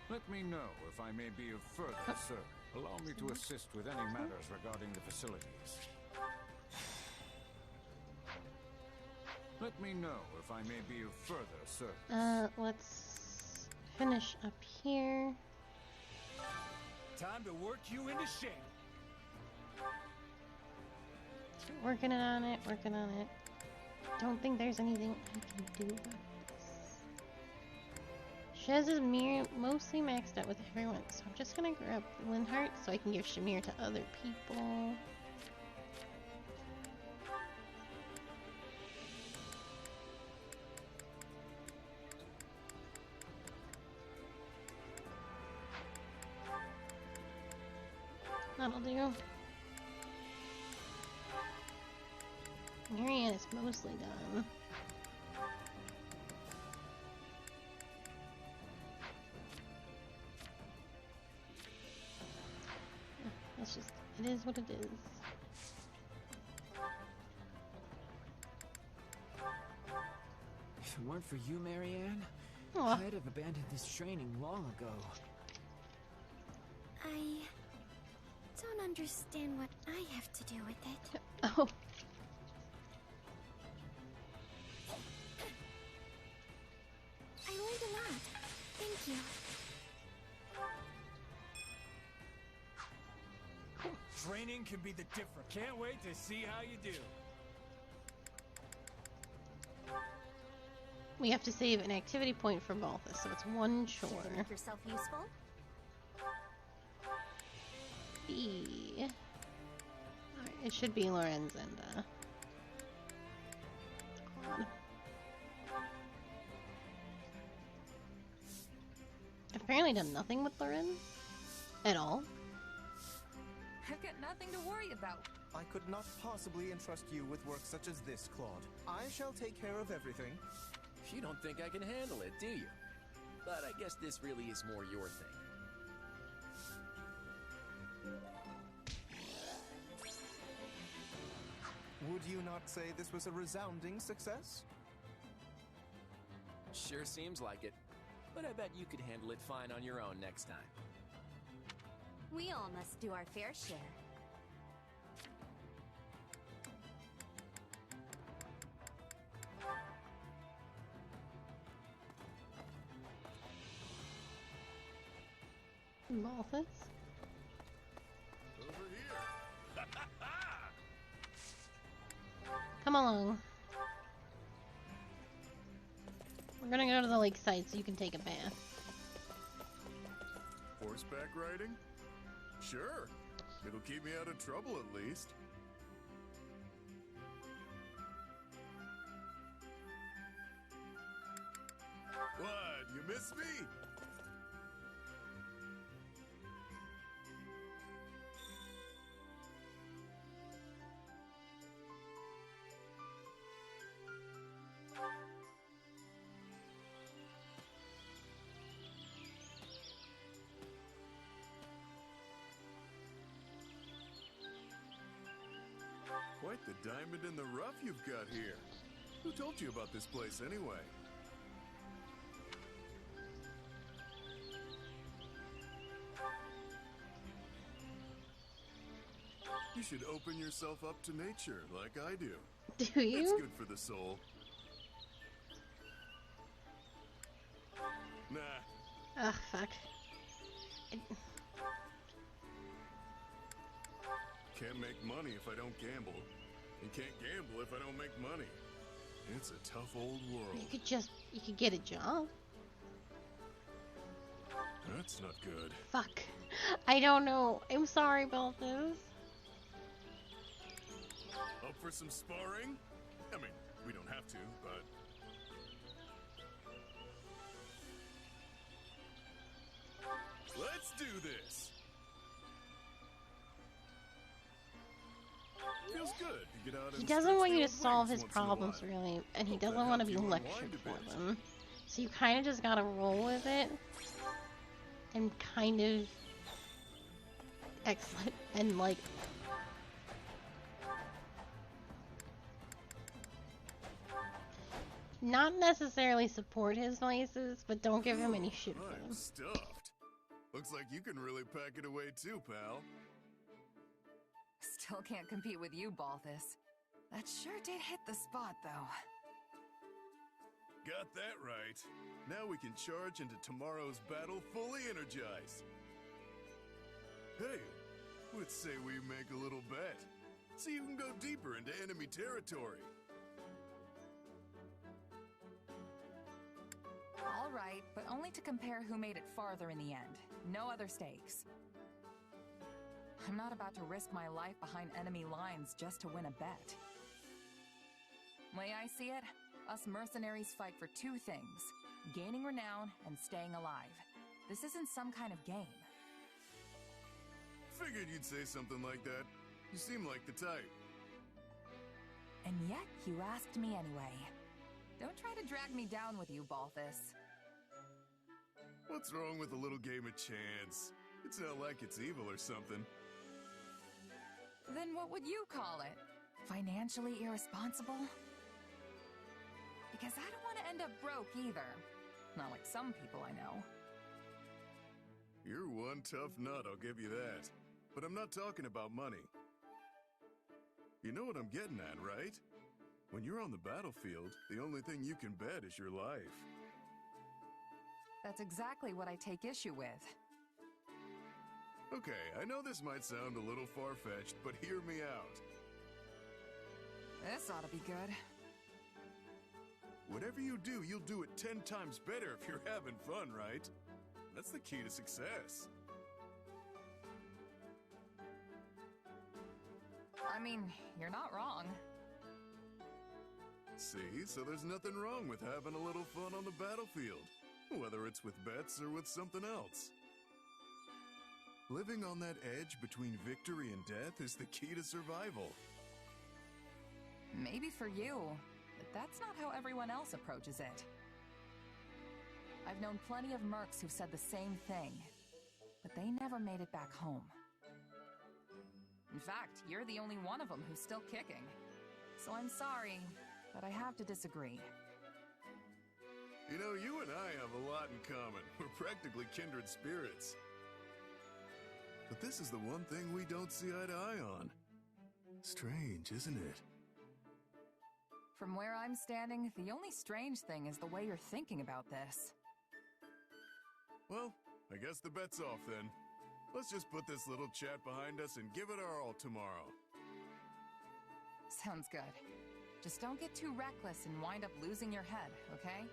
Let me know if I may be of further service. Allow me to assist with any matters regarding the facilities. Let me know if I may be of further service. Let's finish up here. Time to work you into shape. Working on it, working on it. Don't think there's anything I can do about this. Shez is mostly maxed out with everyone, so I'm just gonna grab Linhart so I can give Shamir to other people. That'll do. Marianne is mostly done. It's just, it is what it is. If it weren't for you, Marianne, Aw. I'd have abandoned this training long ago. I don't understand what I have to do with it. Oh. I learned a lot. Thank you. Training can be the difference. Can't wait to see how you do. We have to save an activity point for Balthus, so it's one chore. Should you make yourself useful? Alright, it should be Lorenz and Quan. I've apparently done nothing with Lorenz at all. I've got nothing to worry about. I could not possibly entrust you with work such as this, Claude. I shall take care of everything. You don't think I can handle it, do you? But I guess this really is more your thing. Would you not say this was a resounding success? Sure seems like it. But I bet you could handle it fine on your own next time. We all must do our fair share. Balthus? Over here. Come along. We're gonna go to the lakeside so you can take a bath. Horseback riding? Sure. It'll keep me out of trouble at least. What? You miss me? Quite the diamond in the rough you've got here. Who told you about this place anyway? You should open yourself up to nature like I do. Do you? It's good for the soul. Nah. Ugh, fuck. Can't make money if I don't gamble. And can't gamble if I don't make money. It's a tough old world. You could get a job. That's not good. Fuck. I don't know. I'm sorry about this. Up for some sparring? I mean, we don't have to, but... Let's do this! Feels good to get out He and doesn't stretch want the you to old solve legs his once in a problems, while. really, and he Hope that doesn't want to helped be you unwind lectured a for bit. them. So you kind of just gotta roll with it. And kind of... Excellent. And, like... not necessarily support his vices, but don't give him any shit for I'm them. stuffed. Looks like you can really pack it away too, pal. Still can't compete with you, Balthus. That sure did hit the spot, though. Got that right. Now we can charge into tomorrow's battle fully energized. Hey, let's say we make a little bet. See who can go deeper into enemy territory. All right, but only to compare who made it farther in the end. No other stakes. I'm not about to risk my life behind enemy lines just to win a bet. Way I see it, us mercenaries fight for two things: gaining renown and staying alive. This isn't some kind of game. Figured you'd say something like that. You seem like the type. And yet, you asked me anyway. Don't try to drag me down with you, Balthus. What's wrong with a little game of chance? It's not like it's evil or something. Then what would you call it? Financially irresponsible? Because I don't want to end up broke either. Not like some people I know. You're one tough nut, I'll give you that. But I'm not talking about money. You know what I'm getting at, right? When you're on the battlefield, the only thing you can bet is your life. That's exactly what I take issue with. Okay, I know this might sound a little far-fetched, but hear me out. This ought to be good. Whatever you do, you'll do it 10 times better if you're having fun, right? That's the key to success. I mean, you're not wrong. See, so there's nothing wrong with having a little fun on the battlefield, whether it's with bets or with something else. Living on that edge between victory and death is the key to survival. Maybe for you, but that's not how everyone else approaches it. I've known plenty of mercs who've said the same thing, but they never made it back home. In fact, you're the only one of them who's still kicking. So I'm sorry, but I have to disagree. You know, you and I have a lot in common. We're practically kindred spirits. But this is the one thing we don't see eye to eye on. Strange, isn't it? From where I'm standing, the only strange thing is the way you're thinking about this. Well, I guess the bet's off then. Let's just put this little chat behind us and give it our all tomorrow. Sounds good. Just don't get too reckless and wind up losing your head, okay?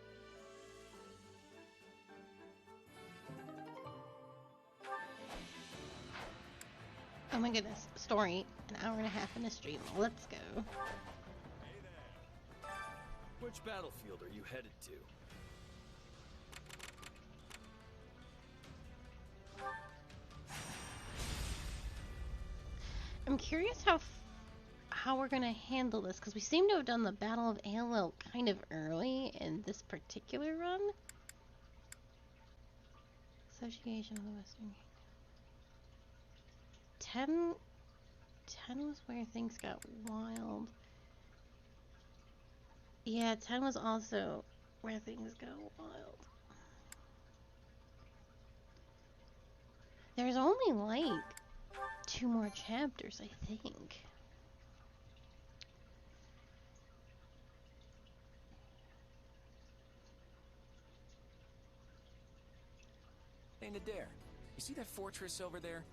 Oh my goodness, story, an hour and a half in a stream. Let's go. Hey there. Which battlefield are you headed to? I'm curious how we're gonna handle this, because we seem to have done the Battle of Aelil kind of early in this particular run. Association of the Western. 10 was where things got wild. Yeah, 10 was also where things got wild. There's only like 2 more chapters, I think. Hey, Nadir, you see that fortress over there?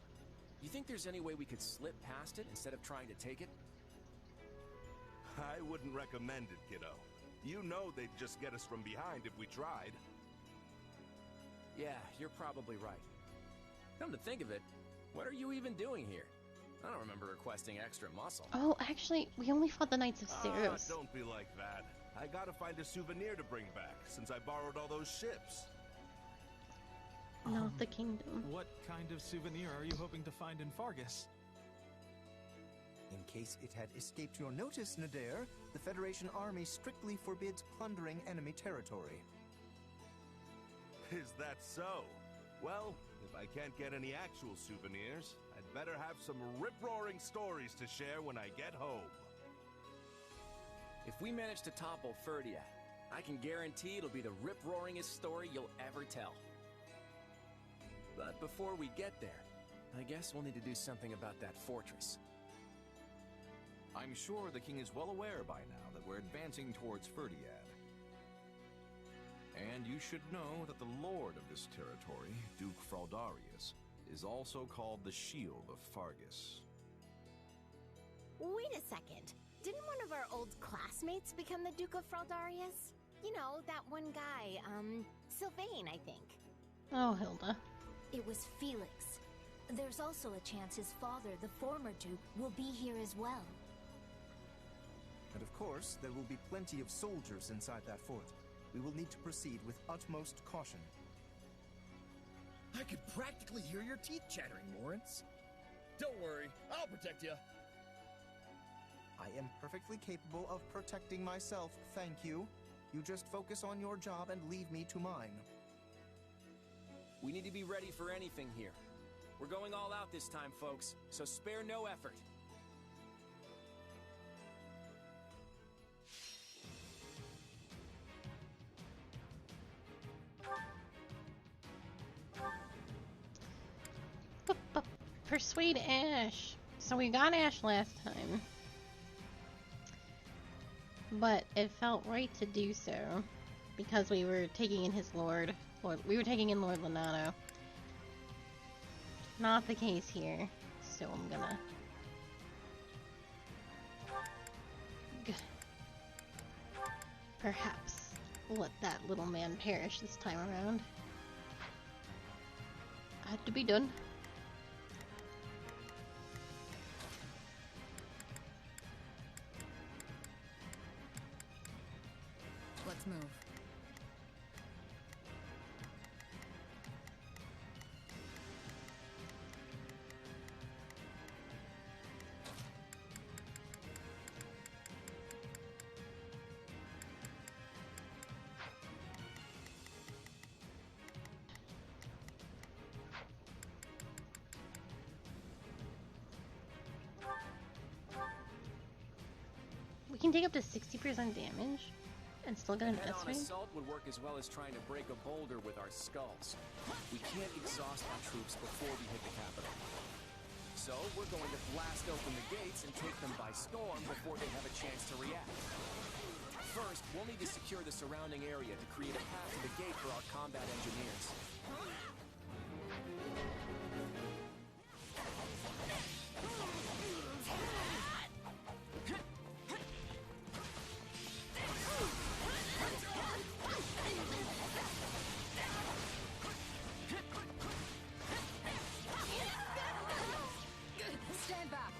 You think there's any way we could slip past it instead of trying to take it? I wouldn't recommend it, kiddo. You know they'd just get us from behind if we tried. Yeah, you're probably right. Come to think of it, what are you even doing here? I don't remember requesting extra muscle. Oh, actually, we only fought the Knights of Ceros. Don't be like that. I gotta find a souvenir to bring back, since I borrowed all those ships. Not the kingdom. What kind of souvenir are you hoping to find in Fargus? In case it had escaped your notice, Nadir, the Federation army strictly forbids plundering enemy territory. Is that so? Well, if I can't get any actual souvenirs, I'd better have some rip-roaring stories to share when I get home. If we manage to topple Ferdia, I can guarantee it'll be the rip-roaringest story you'll ever tell. But before we get there, I guess we'll need to do something about that fortress. I'm sure the king is well aware by now that we're advancing towards Ferdiad. And you should know that the lord of this territory, Duke Fraldarius, is also called the Shield of Fargus. Wait a second. Didn't one of our old classmates become the Duke of Fraldarius? You know, that one guy, Sylvain, I think. Oh, Hilda. It was Felix. There's also a chance his father, the former Duke, will be here as well. And of course, there will be plenty of soldiers inside that fort. We will need to proceed with utmost caution. I could practically hear your teeth chattering, Lawrence. Don't worry, I'll protect you. I am perfectly capable of protecting myself, thank you. You just focus on your job and leave me to mine. We need to be ready for anything here. We're going all out this time, folks, so spare no effort. Persuade Ash. So we got Ash last time, but it felt right to do so because we were taking in his Lord. We were taking in Lord Lonato. Not the case here, so I'm gonna. Perhaps let that little man perish this time around. Had to be done. Let's move. We can take up to 60% damage and still get an Head-on S-ring? assault would work as well as trying to break a boulder with our skulls. We can't exhaust our troops before we hit the capital. So we're going to blast open the gates and take them by storm before they have a chance to react. First, we'll need to secure the surrounding area to create a path to the gate for our combat engineers. Stand back.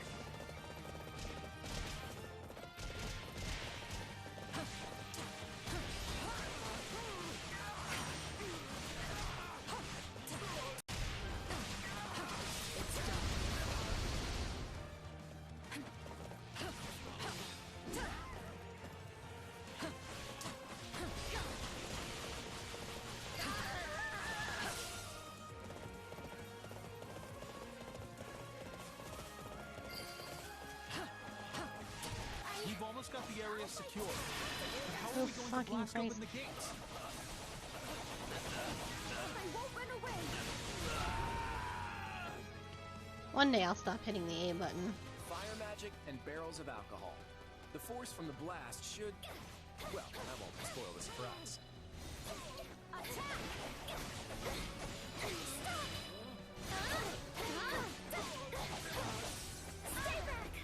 We've almost got the area secure. But how Oh, are we going to fucking blast Christ. open the gates? I won't run away! One day I'll stop hitting the A button. Fire magic and barrels of alcohol. The force from the blast should... well, that won't spoil the surprise. Stay back!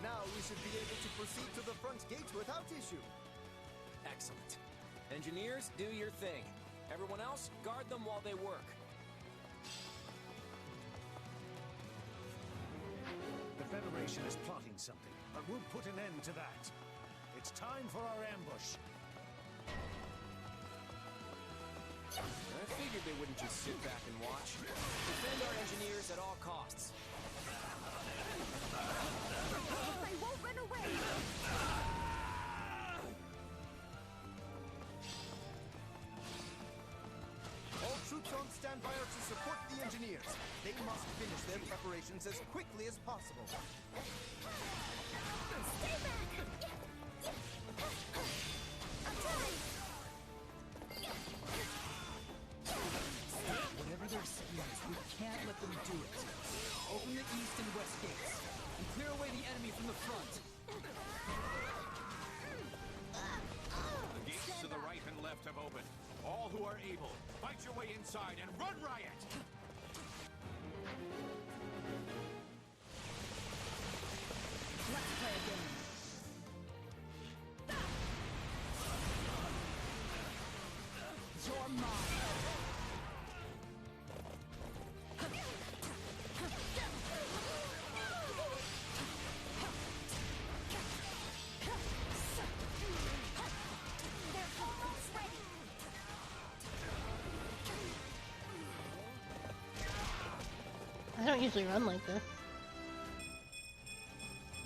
Now we should be able to proceed to the front gate without issue. Excellent. Engineers, do your thing. Everyone else, guard them while they work. The Federation is plotting something, but we'll put an end to that. It's time for our ambush. I figured they wouldn't just sit back and watch. Defend our engineers at all costs. I won't run away! All troops on standby are to support the engineers. They must finish their preparations as quickly as possible. Stay back! I'm trying! Whatever their schemes, we can't let them do it. Open the east and west gates, and clear away the enemy from the front. The gates to the right and left have opened. All who are able, fight your way inside and run riot! Let's play a game. You're mine. I don't usually run like this.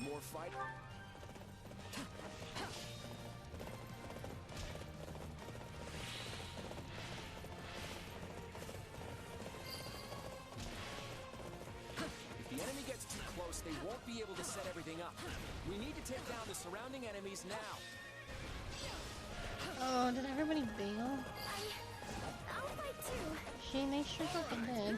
More fight. If the enemy gets too close, they won't be able to set everything up. We need to take down the surrounding enemies now. Oh, did everybody bail? I'll fight too. Shane, they sure fucking did.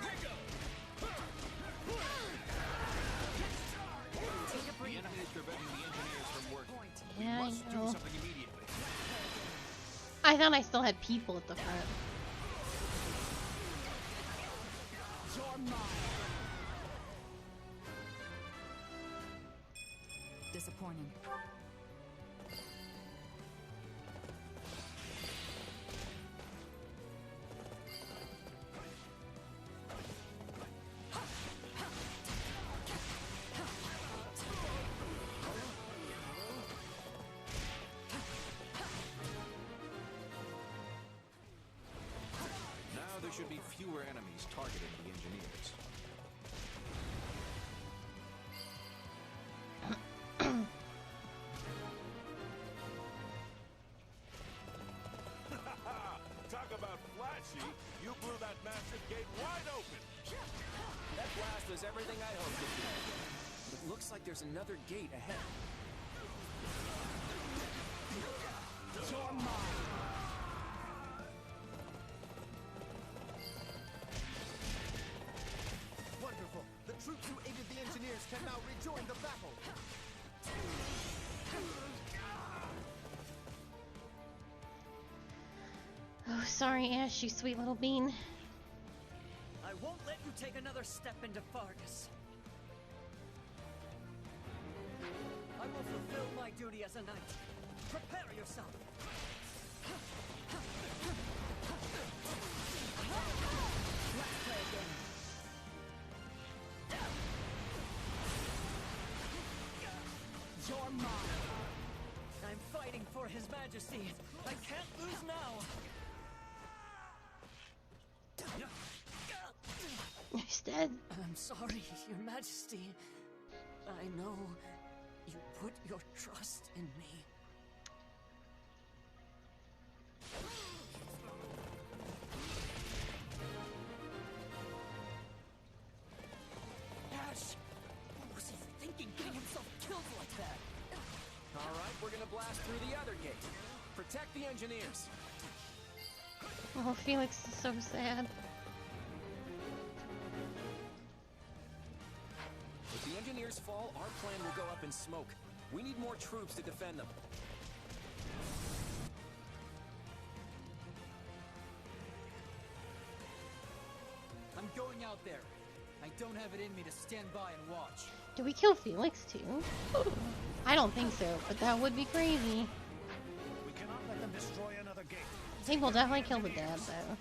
The enemy is preventing the engineers from working. Yeah, We must I do know. something immediately. I thought I still had people at the front. You're mine. Disappointing. Now there should be fewer enemies targeting the engineers. Talk about flashy! You blew that massive gate wide open! That blast was everything I'd hoped it would be. But it looks like there's another gate ahead. You're mine. Wonderful. The troops who aided the engineers can now rejoin the battle. Oh, sorry, Ash, you sweet little bean. I won't let you take another step into Fargus. I will fulfill my duty as a knight. Prepare yourself. Let's play a game. You're mine. I'm fighting for His Majesty. I can't lose now. He's dead. I'm sorry, Your Majesty. I know you put your trust in me. Ash! What was he thinking, getting himself killed like that? All right, we're gonna blast through the other gate. Protect the engineers. Oh, Felix is so sad. If the engineers fall, our plan will go up in smoke. We need more troops to defend them. I'm going out there. I don't have it in me to stand by and watch. Did we kill Felix too? I don't think so, but that would be crazy. We cannot let them destroy another gate. I think we'll definitely kill the dad though.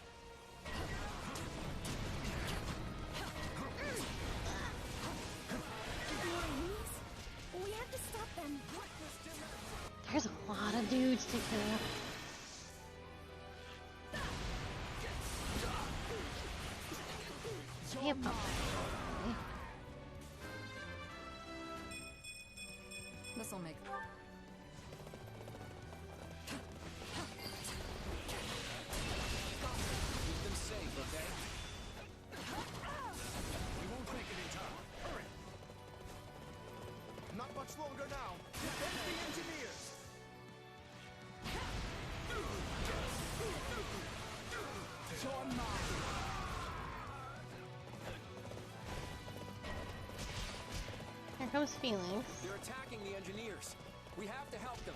We have to stop them. There's a lot of dudes to kill. Can't pop that. This'll make... Keep them safe, okay? longer now. Defend the engineers. You're mine. Here comes Felix. They're attacking the engineers. We have to help them.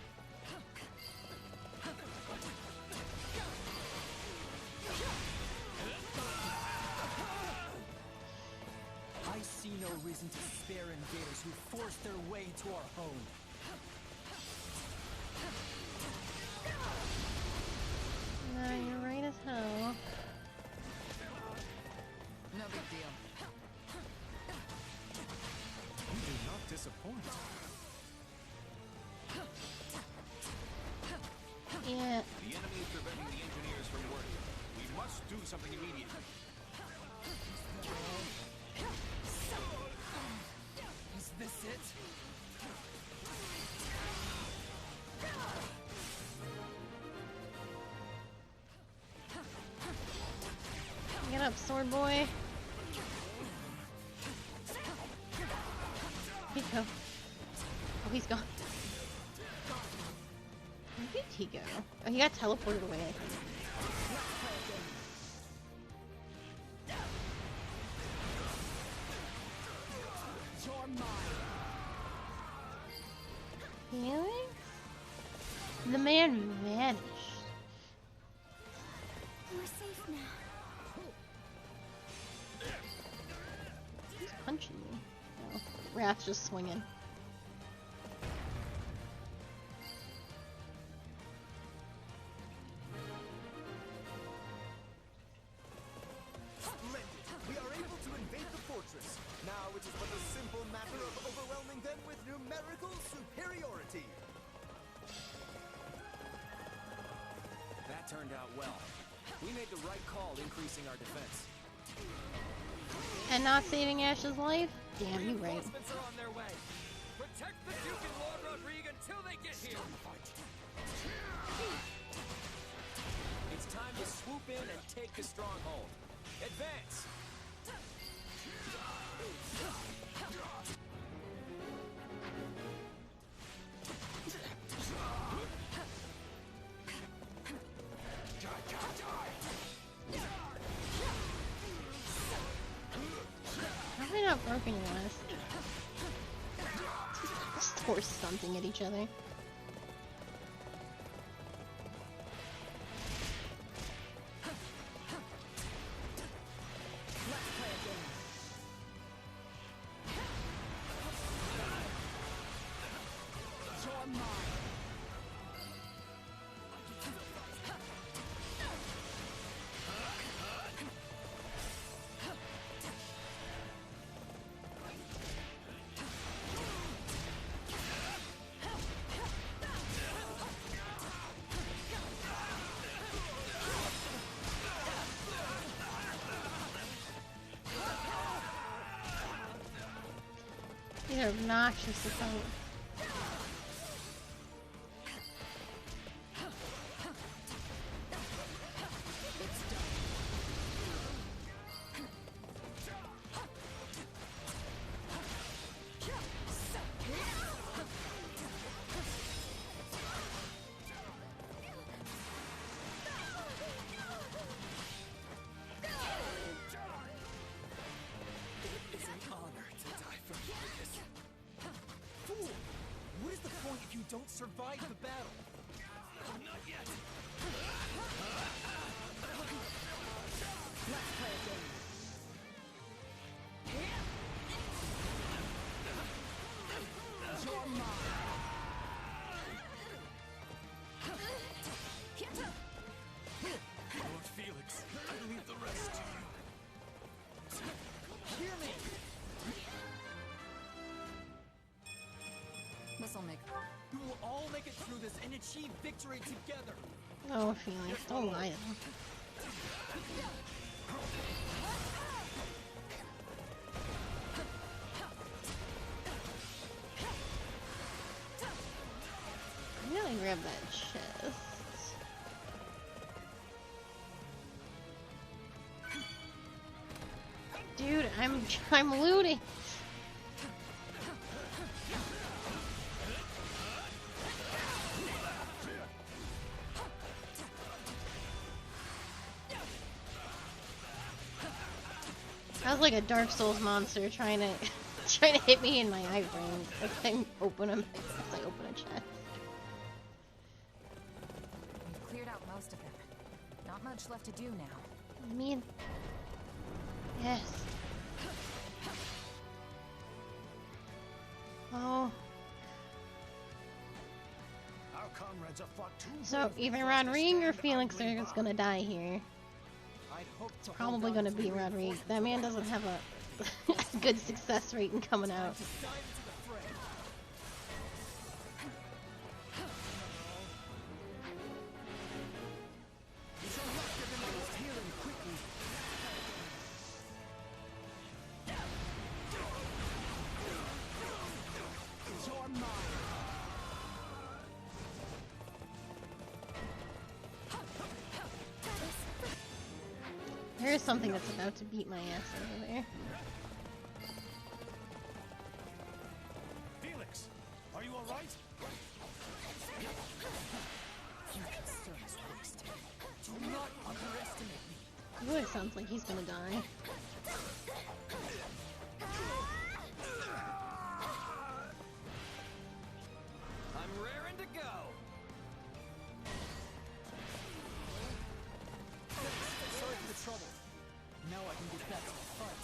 I see no reason to spare invaders who force their way into our home. No, you're right as hell. No big deal. You do not disappoint. Yeah. The enemy is preventing the engineers from working. We must do something immediately. Is this it? Get up, sword boy. Here you go. Oh, he's gone. Where did he go? Oh, he got teleported away, I think. You're mine. Felix? The man vanished. We're safe now. He's punching me. Oh, Wrath's just swinging. Splendid. We are able to invade the fortress. Now it is but a simple matter of overwhelming them with numerical superiority. That turned out well. We made the right call increasing our defense. And not saving Ash's life? Damn, you right. Reinforcements are on their way. Protect the Duke and Lord Rodrigue until they get here. It's time to swoop in and take the stronghold. Advance! How are they not broken your ass? Just horse stomping at each other. These are obnoxious to fight. It's an honor to die for this. Fool! What is the point if you don't survive the battle? Not yet. Let's play a game. You're mine. Lord Felix, I leave the rest to you. Hear me. This'll make. We will all make it through this and achieve victory together. Oh, Felix, don't lie to them. I'm gonna grab that chest. Dude, I'm looting. That was like a Dark Souls monster trying to hit me in my eye ring as I open a chest. We've cleared out most of them. Not much left to do now. I mean, yes. Oh. Our comrades have fought too So either Rodrigue or Felix are just gonna die here. It's probably gonna be Rodrigue. That man doesn't have a good success rate in coming out. There is something that's about to beat my ass over there. Felix, are you alright? Do not underestimate me. Ooh, it sounds like he's gonna die. I'm raring to go. Sorry for the trouble. Now I can get back to the fight.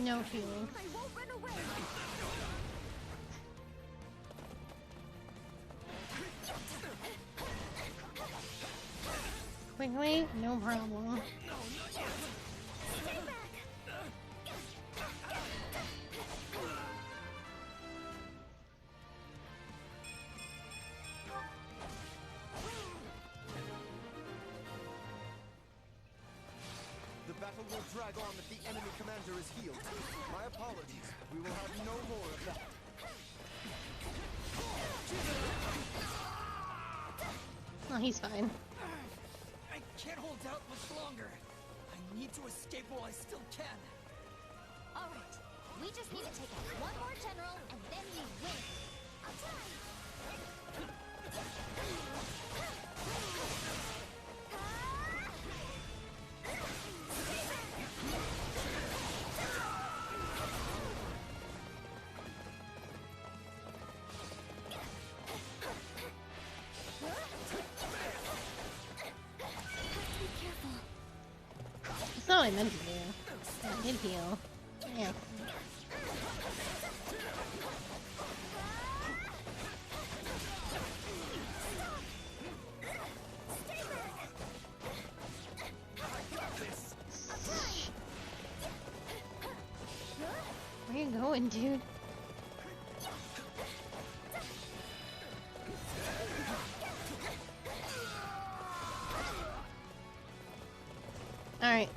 No feelings. I won't run away. Quickly, no problem. The battle will drag on if the enemy commander is healed. My apologies. We will have no more of that. Oh, he's fine. I can't hold out much longer. I need to escape while I still can. Alright, we just need to take out one more general, and then we win. I'll try. That's not what I meant to do. I did heal. Yeah. Where you going, dude? Alright,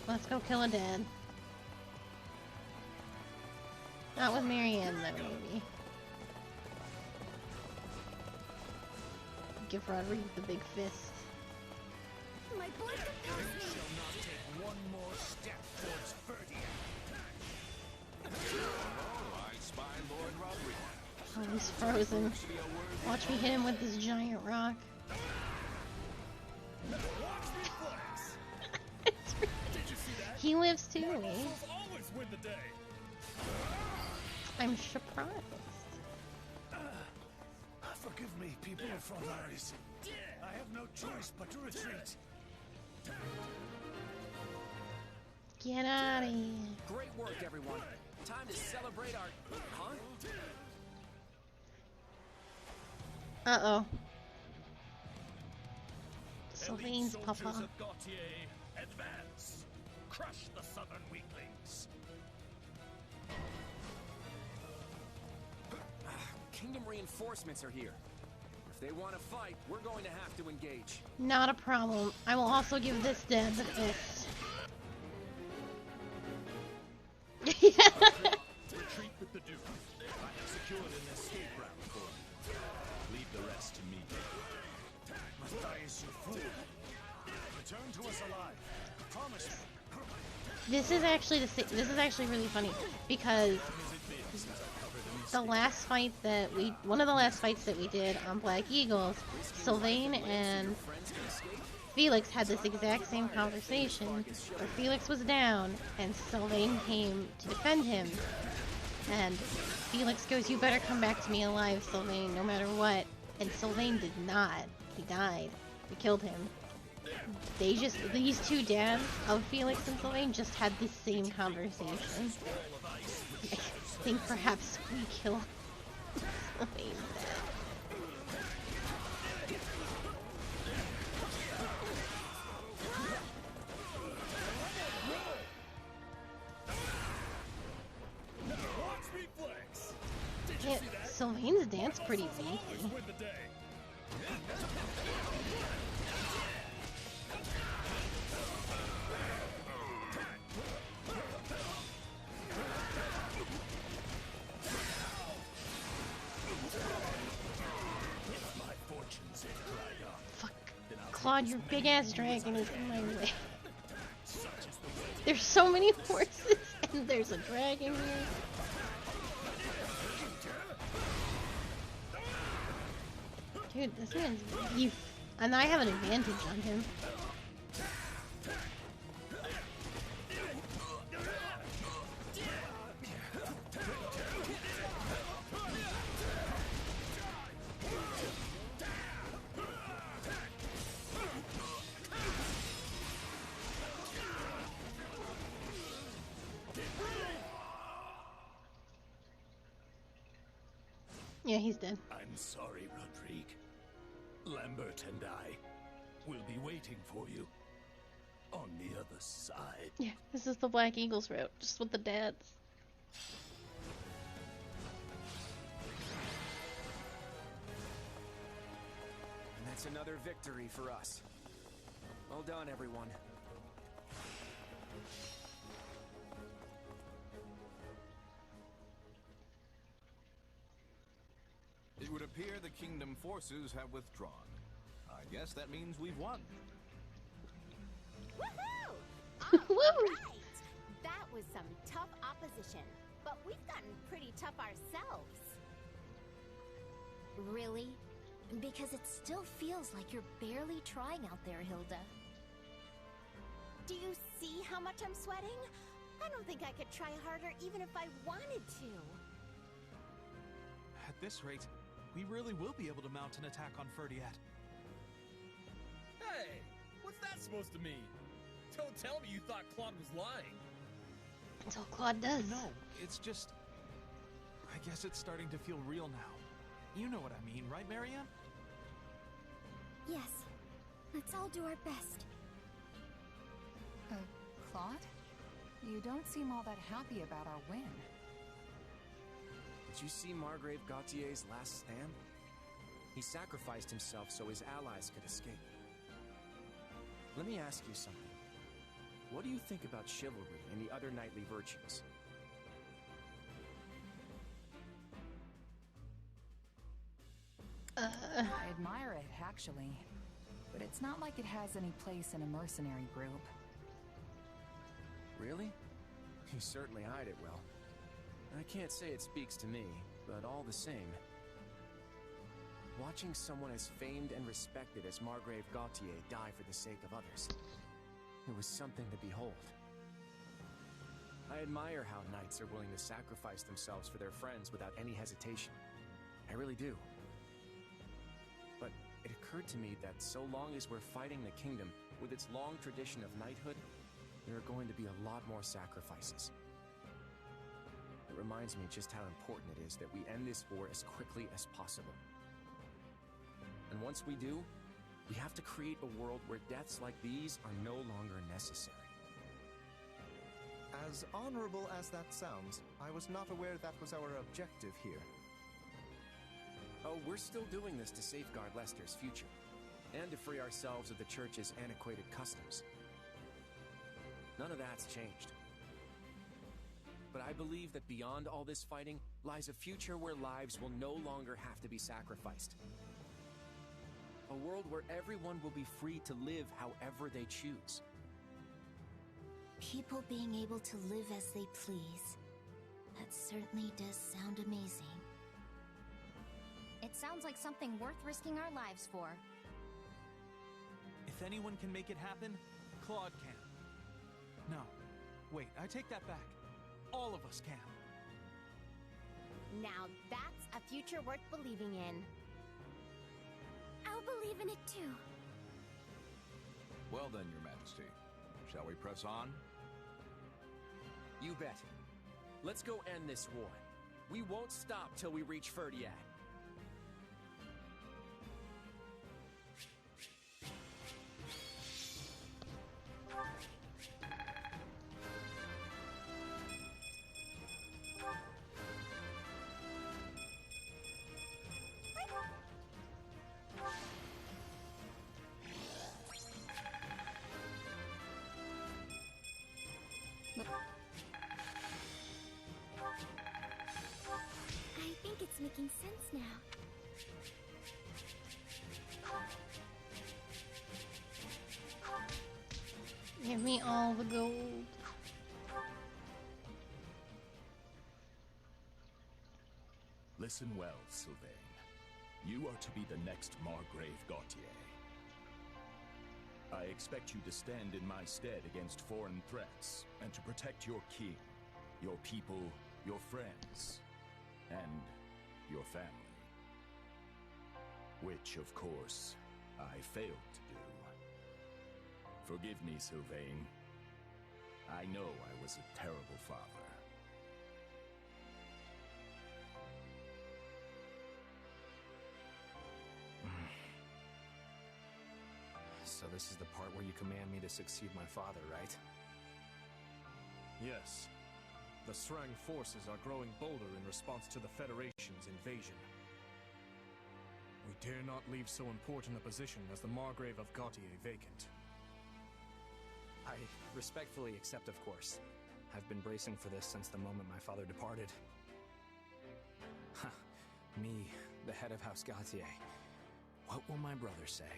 let's go kill a dad. Not with Marianne, though, maybe. Give Rodrigue the big fist. My boy You shall not take one more step towards Verdia. Oh, I spy Lord Rodrigue. Oh, he's frozen. Watch me hit him with this giant rock. He lives too. Always win the day. I'm surprised. Forgive me, people of Frolaris. I have no choice but to retreat. Get out of here. Great work, everyone. Time to celebrate our... Huh? Uh-oh. Sylvain's papa. Soldiers of Gautier, advance. Crush the southern weaklings. Kingdom reinforcements are here. If they want to fight, we're going to have to engage. Not a problem. I will also give this dad the fist. Retreat with the Duke. I have secured an escape route for him. Leave the rest to me. Matthias, you fool. Return to us alive. Promise me. This is actually really funny because one of the last fights that we did on Black Eagles, Sylvain and Felix had this exact same conversation where Felix was down and Sylvain came to defend him. And Felix goes, "You better come back to me alive, Sylvain, no matter what." And Sylvain did not. He died. We killed him. These two dads of Felix and Sylvain just had the same conversation. I think perhaps we kill Sylvain's dad. Yeah, Sylvain's dance pretty weak. Fuck. Claude, your big ass dragon is in my way. There's so many horses and there's a dragon here. Dude, this man's beef. And I have an advantage on him. Yeah, he's dead. I'm sorry, Rodrigue. Lambert and I will be waiting for you on the other side. Yeah, this is the Black Eagles route, just with the dads. And that's another victory for us. Well done, everyone. It would appear the Kingdom forces have withdrawn. I guess that means we've won. Woohoo! Alright! That was some tough opposition, but we've gotten pretty tough ourselves. Really? Because it still feels like you're barely trying out there, Hilda. Do you see how much I'm sweating? I don't think I could try harder even if I wanted to. At this rate, we really will be able to mount an attack on Ferdiat. Hey, what's that supposed to mean? Don't tell me you thought Claude was lying. That's all Claude does. No, it's just... I guess it's starting to feel real now. You know what I mean, right, Marianne? Yes. Let's all do our best. Claude? You don't seem all that happy about our win. Did you see Margrave Gautier's last stand? He sacrificed himself so his allies could escape. Let me ask you something. What do you think about chivalry and the other knightly virtues? I admire it, actually. But it's not like it has any place in a mercenary group. Really? You certainly hide it well. I can't say it speaks to me, but all the same. Watching someone as famed and respected as Margrave Gautier die for the sake of others, it was something to behold. I admire how knights are willing to sacrifice themselves for their friends without any hesitation. I really do. But it occurred to me that so long as we're fighting the kingdom with its long tradition of knighthood, there are going to be a lot more sacrifices. It reminds me just how important it is that we end this war as quickly as possible. And once we do, we have to create a world where deaths like these are no longer necessary. As honorable as that sounds, I was not aware that was our objective here. Oh, we're still doing this to safeguard Leicester's future, and to free ourselves of the Church's antiquated customs. None of that's changed. But I believe that beyond all this fighting lies a future where lives will no longer have to be sacrificed. A world where everyone will be free to live however they choose. People being able to live as they please. That certainly does sound amazing. It sounds like something worth risking our lives for. If If anyone can make it happen, Claude can. No. Wait, I take that back. All of us can. Now that's a future worth believing in. I'll believe in it too. Well then, Your Majesty. Shall we press on? You bet. Let's go end this war. We won't stop till we reach Ferdiad. I think it's making sense now. Give me all the gold. Listen well, Sylvain. You are to be the next Margrave Gautier. I expect you to stand in my stead against foreign threats, and to protect your king, your people, your friends, and your family. Which, of course, I failed to do. Forgive me, Sylvain. I know I was a terrible father. So this is the part where you command me to succeed my father, right? Yes. The Srang forces are growing bolder in response to the Federation's invasion. We dare not leave so important a position as the Margrave of Gautier vacant. I respectfully accept, of course. I've been bracing for this since the moment my father departed. Me, the head of House Gautier. What will my brother say?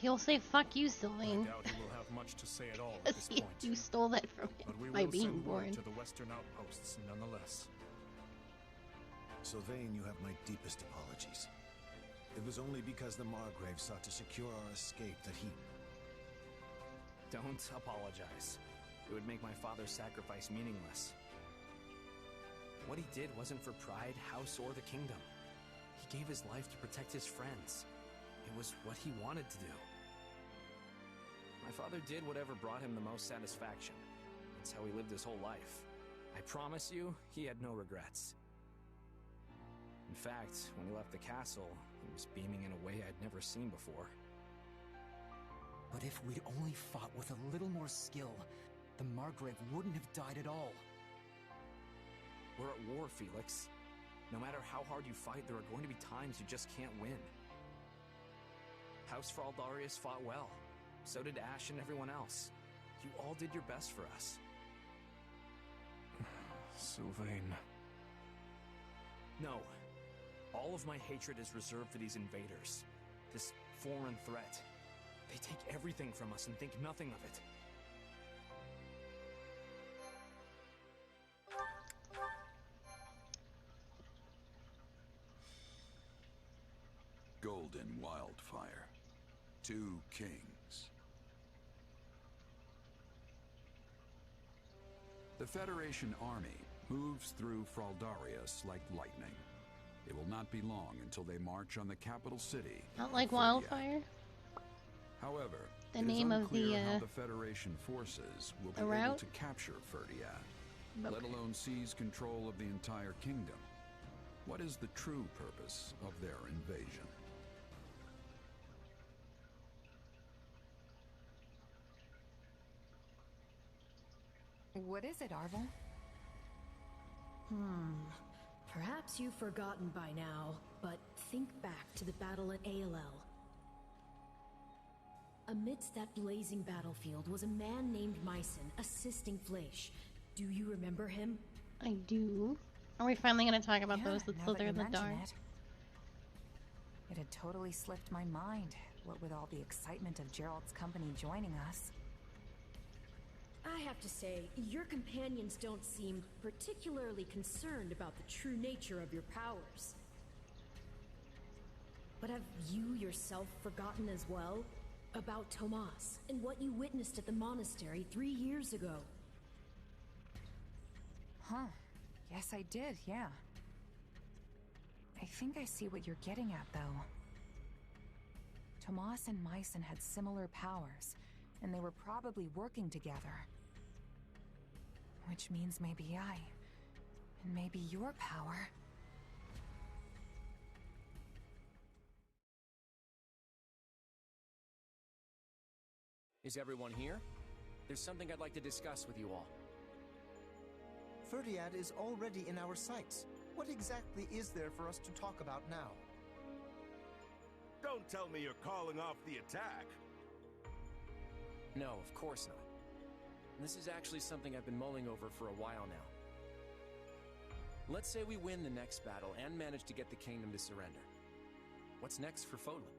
He'll say fuck you, Sylvain. I doubt he will have much to say at all at this point. You stole that from him But we by will being send born. word to the western outposts nonetheless. Sylvain, you have my deepest apologies. It was only because the Margrave sought to secure our escape that he... Don't apologize. It would make my father's sacrifice meaningless. What he did wasn't for pride, house, or the kingdom. He gave his life to protect his friends. It was what he wanted to do. My father did whatever brought him the most satisfaction. That's how he lived his whole life. I promise you, he had no regrets. In fact, when he left the castle, he was beaming in a way I'd never seen before. But if we'd only fought with a little more skill, the Margrave wouldn't have died at all. We're at war, Felix. No matter how hard you fight, there are going to be times you just can't win. House Fraldarius fought well. So did Ash and everyone else. You all did your best for us. Sylvain. No. All of my hatred is reserved for these invaders. This foreign threat. They take everything from us and think nothing of it. Golden Wildfire. 2 kings. The Federation army moves through Fraldarius like lightning. It will not be long until they march on the capital city. Not like wildfire? However, The name of the, how the Federation forces will be able to capture Ferdiad, let alone seize control of the entire kingdom. What is the true purpose of their invasion? What is it, Arvel? Perhaps you've forgotten by now, but think back to the battle at ALL. Amidst that blazing battlefield was a man named Myson, assisting Fleisch. Do you remember him? I do. Are we finally going to talk about those that now slither that in you the mention dark? It had totally slipped my mind, what with all the excitement of Gerald's company joining us. I have to say, your companions don't seem particularly concerned about the true nature of your powers. But have you yourself forgotten as well? About Tomas, and what you witnessed at the monastery 3 years ago. Huh. Yes, I did, yeah. I think I see what you're getting at, though. Tomas and Mycen had similar powers, and they were probably working together. Which means maybe and maybe your power... Is everyone here? There's something I'd like to discuss with you all. Ferdiad is already in our sights. What exactly is there for us to talk about now? Don't tell me you're calling off the attack. No, of course not. This is actually something I've been mulling over for a while now. Let's say we win the next battle and manage to get the kingdom to surrender. What's next for Fodlan?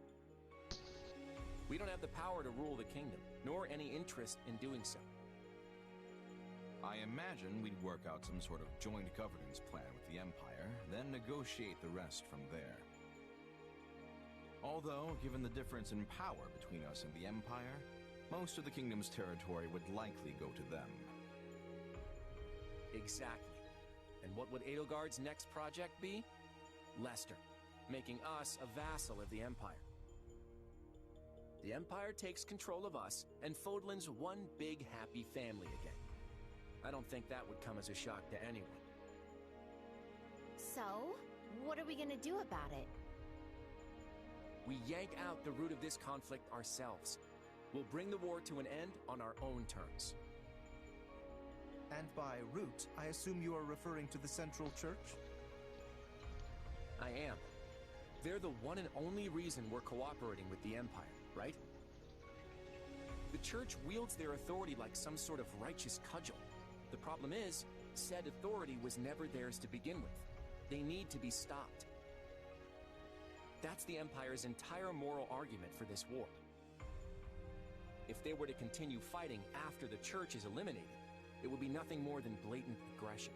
We don't have the power to rule the kingdom, nor any interest in doing so. I imagine we'd work out some sort of joint governance plan with the Empire, then negotiate the rest from there. Although, given the difference in power between us and the Empire, most of the kingdom's territory would likely go to them. Exactly. And what would Edelgard's next project be? Leicester, making us a vassal of the Empire. The Empire takes control of us, and Fodlan's one big happy family again. I don't think that would come as a shock to anyone. So, what are we gonna do about it? We yank out the root of this conflict ourselves. We'll bring the war to an end on our own terms. And by root, I assume you are referring to the Central Church? I am. They're the one and only reason we're cooperating with the Empire, right? The Church wields their authority like some sort of righteous cudgel. The problem is, said authority was never theirs to begin with. They need to be stopped. That's the Empire's entire moral argument for this war. If they were to continue fighting after the Church is eliminated, it would be nothing more than blatant aggression.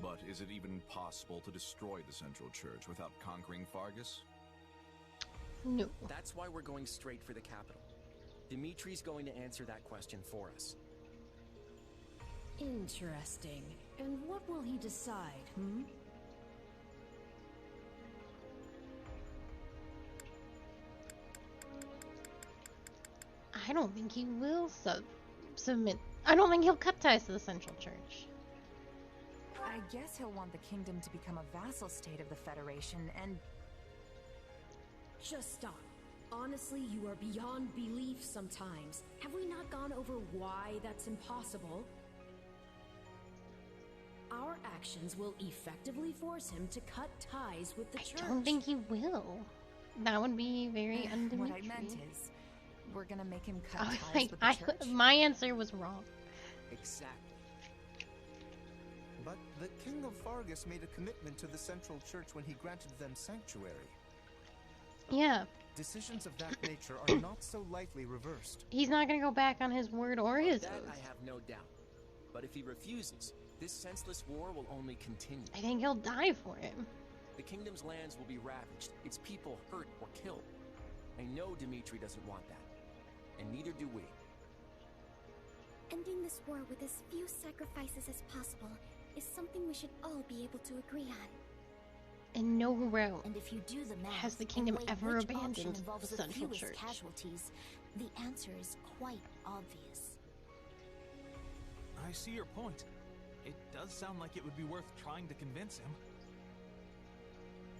But is it even possible to destroy the Central Church without conquering Fargus? No. That's why we're going straight for the capital. Dimitri's going to answer that question for us. Interesting. And what will he decide, I don't think he will submit. I don't think he'll cut ties to the Central Church. I guess he'll want the kingdom to become a vassal state of the Federation and... Just stop. Honestly, you are beyond belief sometimes. Have we not gone over why that's impossible? Our actions will effectively force him to cut ties with the church. I don't think he will. That would be very undemocratic. What I meant is, we're gonna make him cut ties with the church. My answer was wrong. Exactly. But the King of Fargus made a commitment to the Central Church when he granted them sanctuary. Yeah. Decisions of that nature are not so lightly reversed. He's not going to go back on his word or his That oath. I have no doubt. But if he refuses, this senseless war will only continue. I think he'll die for it. The kingdom's lands will be ravaged, its people hurt or killed. I know Dimitri doesn't want that, and neither do we. Ending this war with as few sacrifices as possible is something we should all be able to agree on. And no realm And if you do the math, has the kingdom and weigh ever which abandoned option involves the the Central fewest Church. casualties, the answer is quite obvious. I see your point. It does sound like it would be worth trying to convince him.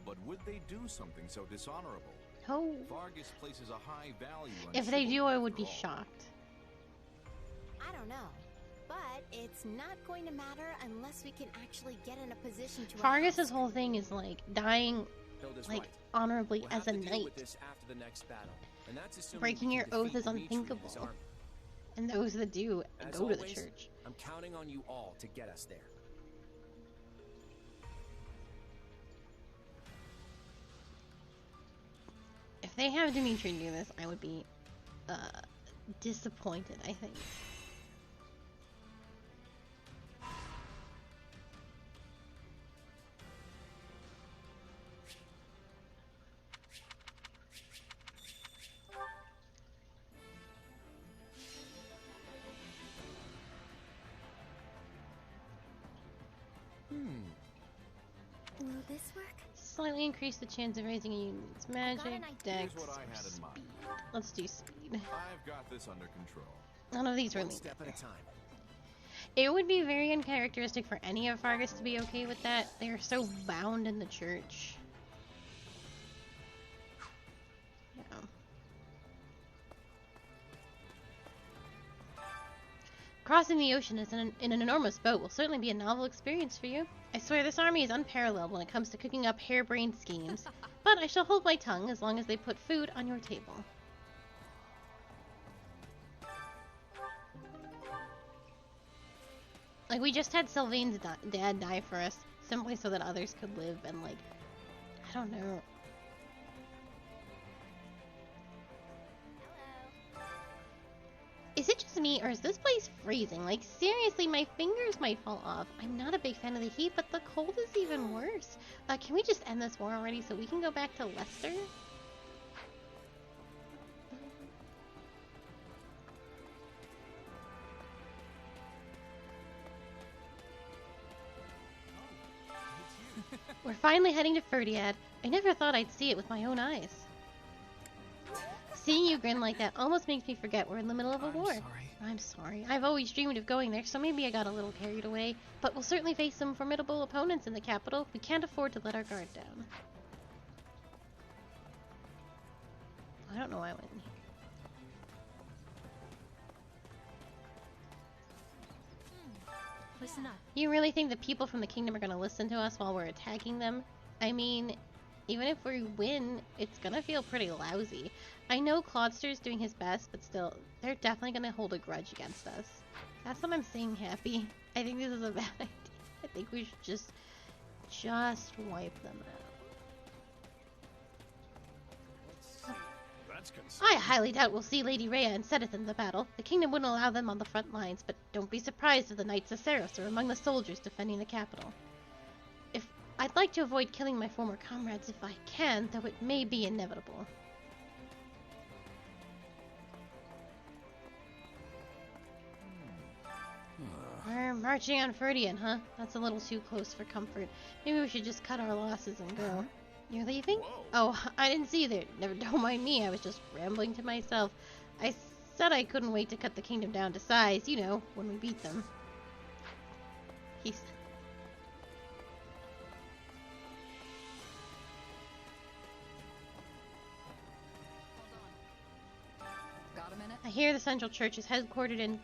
But would they do something so dishonorable? Oh. Fargus places a high value on If they do, I would be after all. shocked. I don't know. But it's not going to matter unless we can actually get in a position to... Fargus's whole thing is like dying Hilda's like right. honorably We'll as have a to deal knight. with this after the next battle, and that's assuming Breaking we your can oath defeat is Dimitri and his unthinkable. army. And those that do As go to the always, church. I'm counting on you all to get us there. If they have Dimitri do this, I would be disappointed, I think. work? Slightly increase the chance of raising a unit's magic, dex, Here's what I had in speed. mind. Let's do speed. I've got this under control. None of these One really step at matter. a time. It would be very uncharacteristic for any of Fargus to be okay with that. They are so bound in the church. Yeah. Crossing the ocean in an enormous boat will certainly be a novel experience for you. I swear this army is unparalleled when it comes to cooking up harebrained schemes. But I shall hold my tongue as long as they put food on your table. Like, we just had Sylvain's dad die for us, simply so that others could live, and like, I don't know. Is it just me, or is this place freezing? Like, seriously, my fingers might fall off. I'm not a big fan of the heat, but the cold is even worse. Can we just end this war already so we can go back to Leicester? We're finally heading to Ferdiad. I never thought I'd see it with my own eyes. Seeing you grin like that almost makes me forget we're in the middle of a war. I'm sorry. I've always dreamed of going there, so maybe I got a little carried away. But we'll certainly face some formidable opponents in the capital. We can't afford to let our guard down. I don't know why I went in here. Listen up. You really think the people from the kingdom are going to listen to us while we're attacking them? I mean, even if we win, it's going to feel pretty lousy. I know Clodster's doing his best, but still, they're definitely going to hold a grudge against us. That's what I'm saying, Happy. I think this is a bad idea. I think we should just wipe them out. I highly doubt we'll see Lady Rhea and Sedith in the battle. The kingdom wouldn't allow them on the front lines, but don't be surprised if the Knights of Saros are among the soldiers defending the capital. I'd like to avoid killing my former comrades if I can, though it may be inevitable. We're marching on Ferdian, huh? That's a little too close for comfort. Maybe we should just cut our losses and go. You're leaving? Oh, I didn't see you there. Don't mind me, I was just rambling to myself. I said I couldn't wait to cut the kingdom down to size, you know, when we beat them. He's... I hear the central church is headquartered in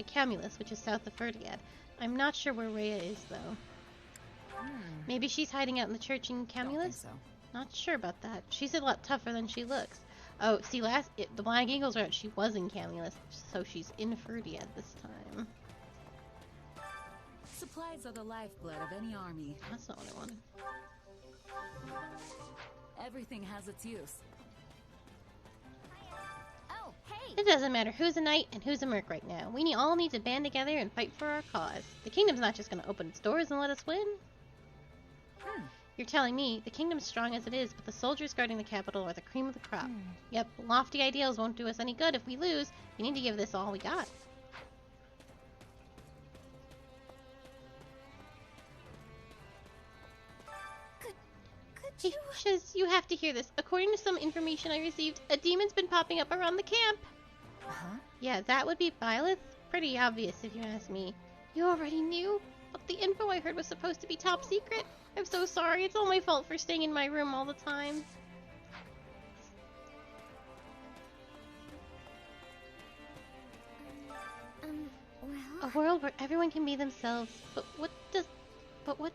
Camulus, which is south of Ferdiad. I'm not sure where Rhea is, though. Maybe she's hiding out in the church in Camulus? So. Not sure about that. She's a lot tougher than she looks. Oh, see, the Black Eagles are out. She was in Camulus, so she's in Ferdiad this time. Supplies are the lifeblood of any army. That's not what I wanted. Everything has its use. Oh, hey! It doesn't matter who's a knight and who's a merc right now. We all need to band together and fight for our cause. The kingdom's not just going to open its doors and let us win. You're telling me the kingdom's strong as it is, but the soldiers guarding the capital are the cream of the crop. Yep, lofty ideals won't do us any good if we lose. We need to give this all we got. Hey, Shiz, you have to hear this. According to some information I received, a demon's been popping up around the camp. Huh? Yeah, that would be Byleth. Pretty obvious if you ask me. You already knew? But the info I heard was supposed to be top secret. I'm so sorry. It's all my fault for staying in my room all the time. Well... A world where everyone can be themselves. But what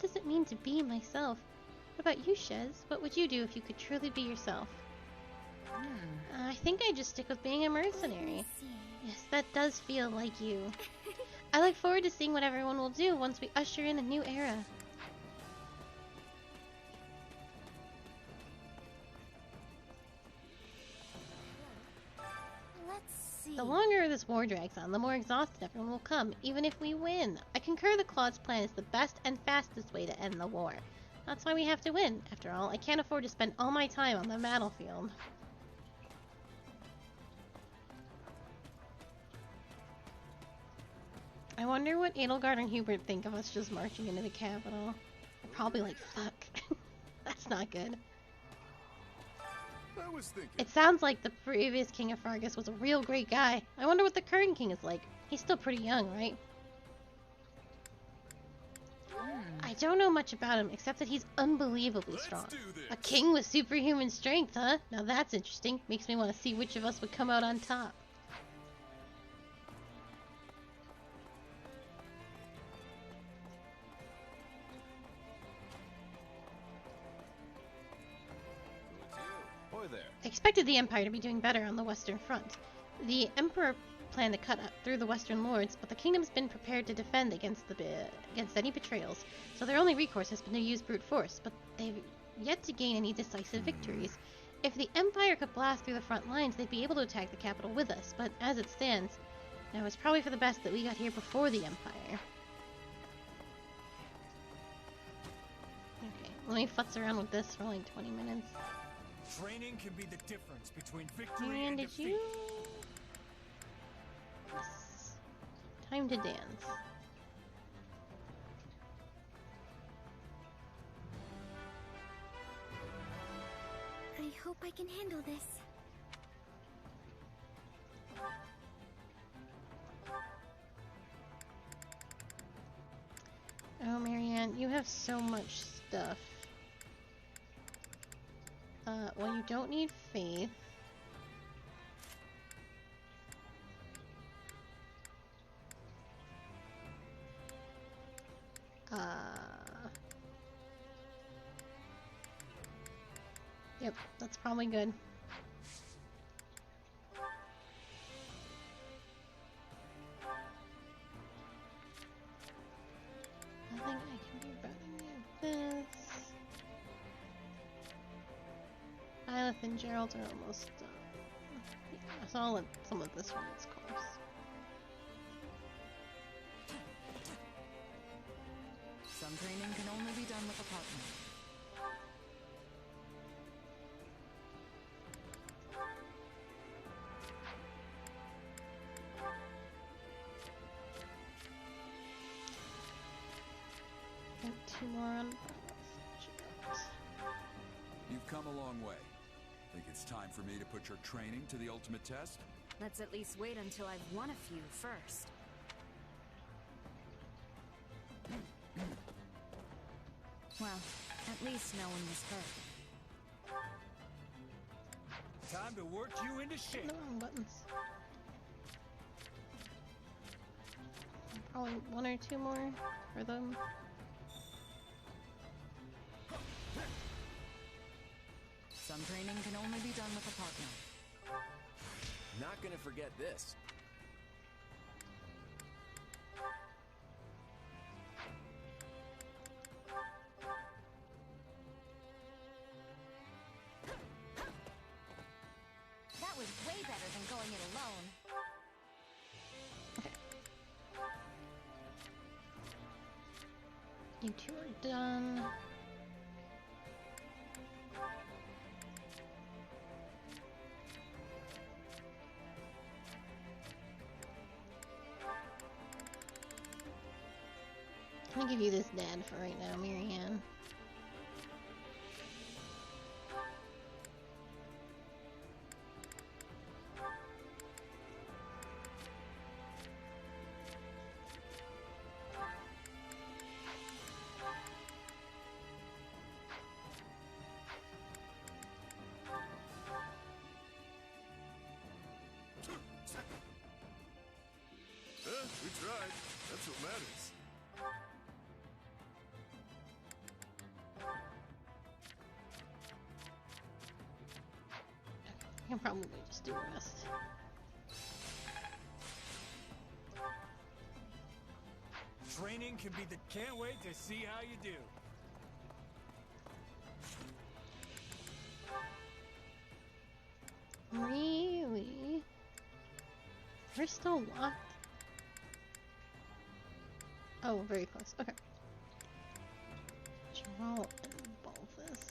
does it mean to be myself? What about you, Shez? What would you do if you could truly be yourself? I think I'd just stick with being a mercenary. Yes, that does feel like you. I look forward to seeing what everyone will do once we usher in a new era. Let's see. The longer this war drags on, the more exhausted everyone will come, even if we win. I concur the Claude's plan is the best and fastest way to end the war. That's why we have to win. After all, I can't afford to spend all my time on the battlefield. I wonder what Edelgard and Hubert think of us just marching into the capital. They're probably like, fuck. not good. I was thinking. It sounds like the previous King of Fargus was a real great guy. I wonder what the current king is like. He's still pretty young, right? I don't know much about him, except that he's unbelievably strong. A king with superhuman strength, huh? Now that's interesting. Makes me want to see which of us would come out on top. I expected the Empire to be doing better on the Western Front. The Emperor planned to cut up through the Western Lords, but the kingdom's been prepared to defend against any betrayals, so their only recourse has been to use brute force, but they've yet to gain any decisive victories. If the Empire could blast through the front lines, they'd be able to attack the capital with us, but as it stands, now it's probably for the best that we got here before the Empire. Okay, let me futz around with this for like 20 minutes. Training can be the difference between victory And and did defeat. you? Yes. Time to dance. I hope I can handle this. Oh, Marianne, you have so much stuff. Well, you don't need faith. Yep, that's probably good. I think I can do better than this. Byleth and Gerald are almost done. Yeah, so I'll let some of this run its course. Some training can only be done with a partner. Got 2 more on. You've come a long way. Think it's time for me to put your training to the ultimate test? Let's at least wait until I've won a few first. Well, at least no one was hurt. Time to work you into shape. The wrong buttons. Probably 1 or 2 more for them. Some training can only be done with a partner. Not gonna forget this. That was way better than going it alone. You 2 are done. I'm gonna give you this dad for right now, Marianne. We tried. That's what matters. I can probably just do the rest. Training can be the... Can't wait to see how you do. Really? We're still locked? Oh, very close. Okay. Draw and Balthus.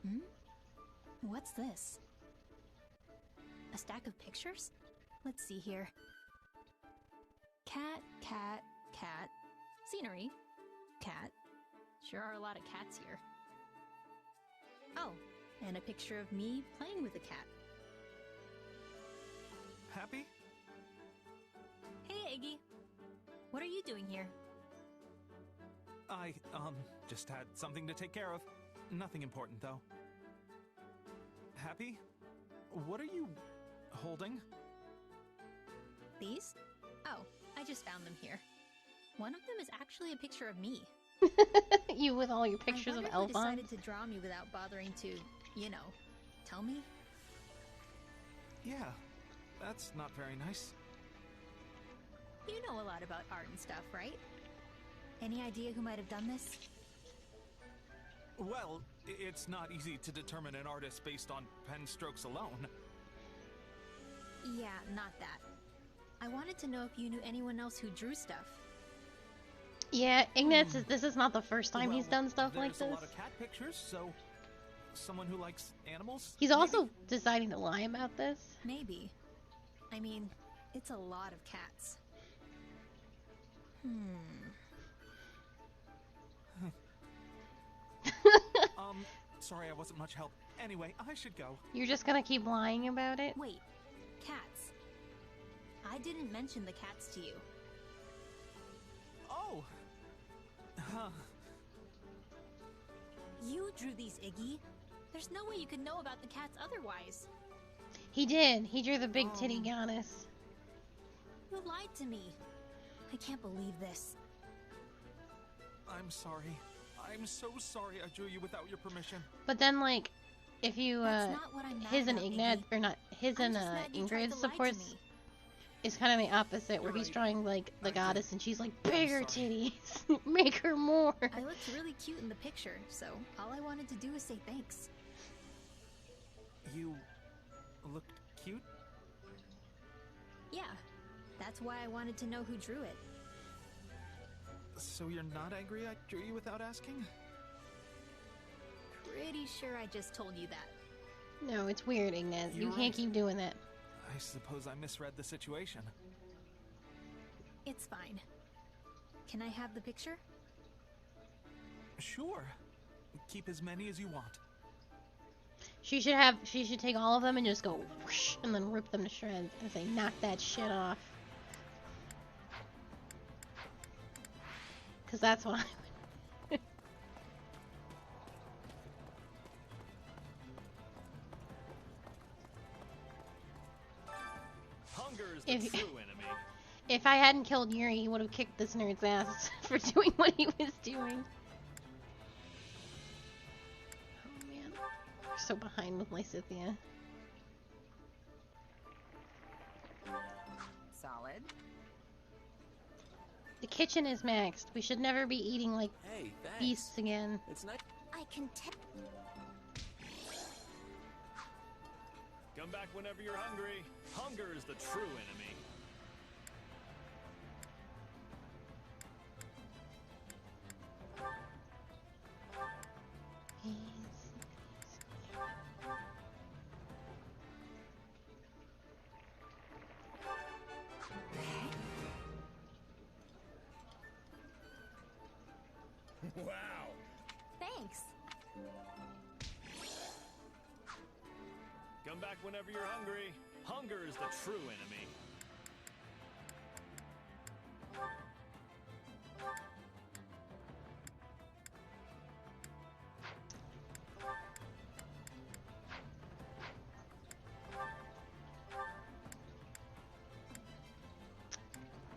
Hmm? What's this? A stack of pictures? Let's see here. Cat, cat, cat. Scenery. Cat. Sure are a lot of cats here. Oh, and a picture of me playing with a cat. Happy? Hey, Iggy. What are you doing here? I, just had something to take care of. Nothing important, though. Happy? What are you holding? These? Oh, I just found them here. One of them is actually a picture of me. You with all your pictures of elf on? Decided to draw me without bothering to, you know, tell me? Yeah, that's not very nice. You know a lot about art and stuff, right? Any idea who might have done this? Well, it's not easy to determine an artist based on pen strokes alone. Yeah, not that. I wanted to know if you knew anyone else who drew stuff. Yeah, Ignatz says this is not the first time he's done stuff like this. There's a lot of cat pictures, so someone who likes animals? He's also deciding to lie about this. Maybe. I mean, it's a lot of cats. Sorry I wasn't much help. Anyway, I should go. You're just gonna keep lying about it? Wait, cats. I didn't mention the cats to you. Oh! You drew these, Iggy. There's no way you could know about the cats otherwise. He did. He drew the big titty goddess. You lied to me. I can't believe this. I'm sorry. I'm so sorry I drew you without your permission. But then, like, if you, That's not what I'm mad his and about, Ignatz, or not, his and Ingrid supports is kind of the opposite, where he's drawing, like, the goddess and she's like, bigger titties! Make her more! I looked really cute in the picture, so all I wanted to do was say thanks. You looked cute? Yeah, that's why I wanted to know who drew it. So you're not angry I drew you without asking? Pretty sure I just told you that. No, it's weird, Ignatz. You can't keep doing that. I suppose I misread the situation. It's fine. Can I have the picture? Sure. Keep as many as you want. She should take all of them and just go whoosh, and then rip them to shreds and say, knock that shit off. Because that's what I would. Hunger's the true enemy. If I hadn't killed Yuri, he would have kicked this nerd's ass for doing what he was doing. Oh man, we're so behind with Lysithia. Solid. The kitchen is maxed. We should never be eating like beasts again. It's nice. I can tell. Come back whenever you're hungry. Hunger is the true enemy. Wow. Thanks. Come back whenever you're hungry. Hunger is the true enemy.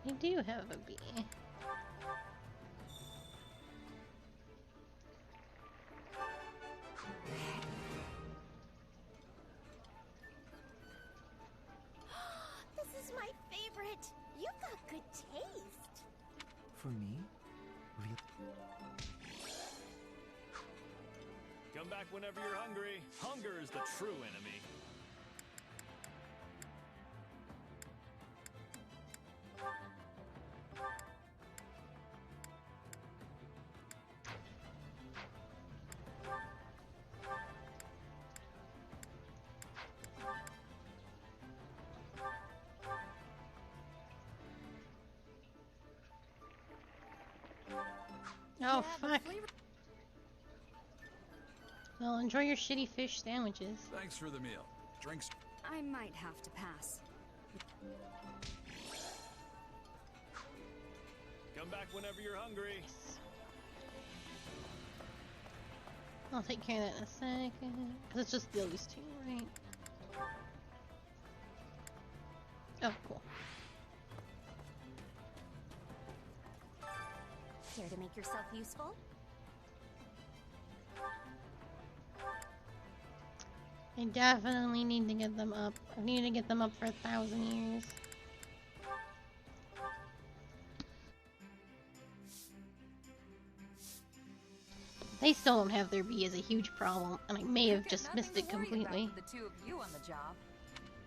I do have a bee. This is my favorite. You've got good taste. For me? Really? Come back whenever you're hungry. Hunger is the true enemy. Oh, fuck. Well, enjoy your shitty fish sandwiches. Thanks for the meal. Drinks. I might have to pass. Come back whenever you're hungry. I'll take care of that in a second. Because it's just those two, right? Oh, cool. Care to make yourself useful? I definitely need to get them up. I need to get them up for 1,000 years. They still don't have their bee as a huge problem, and I may have just missed it completely. The two of you on the job.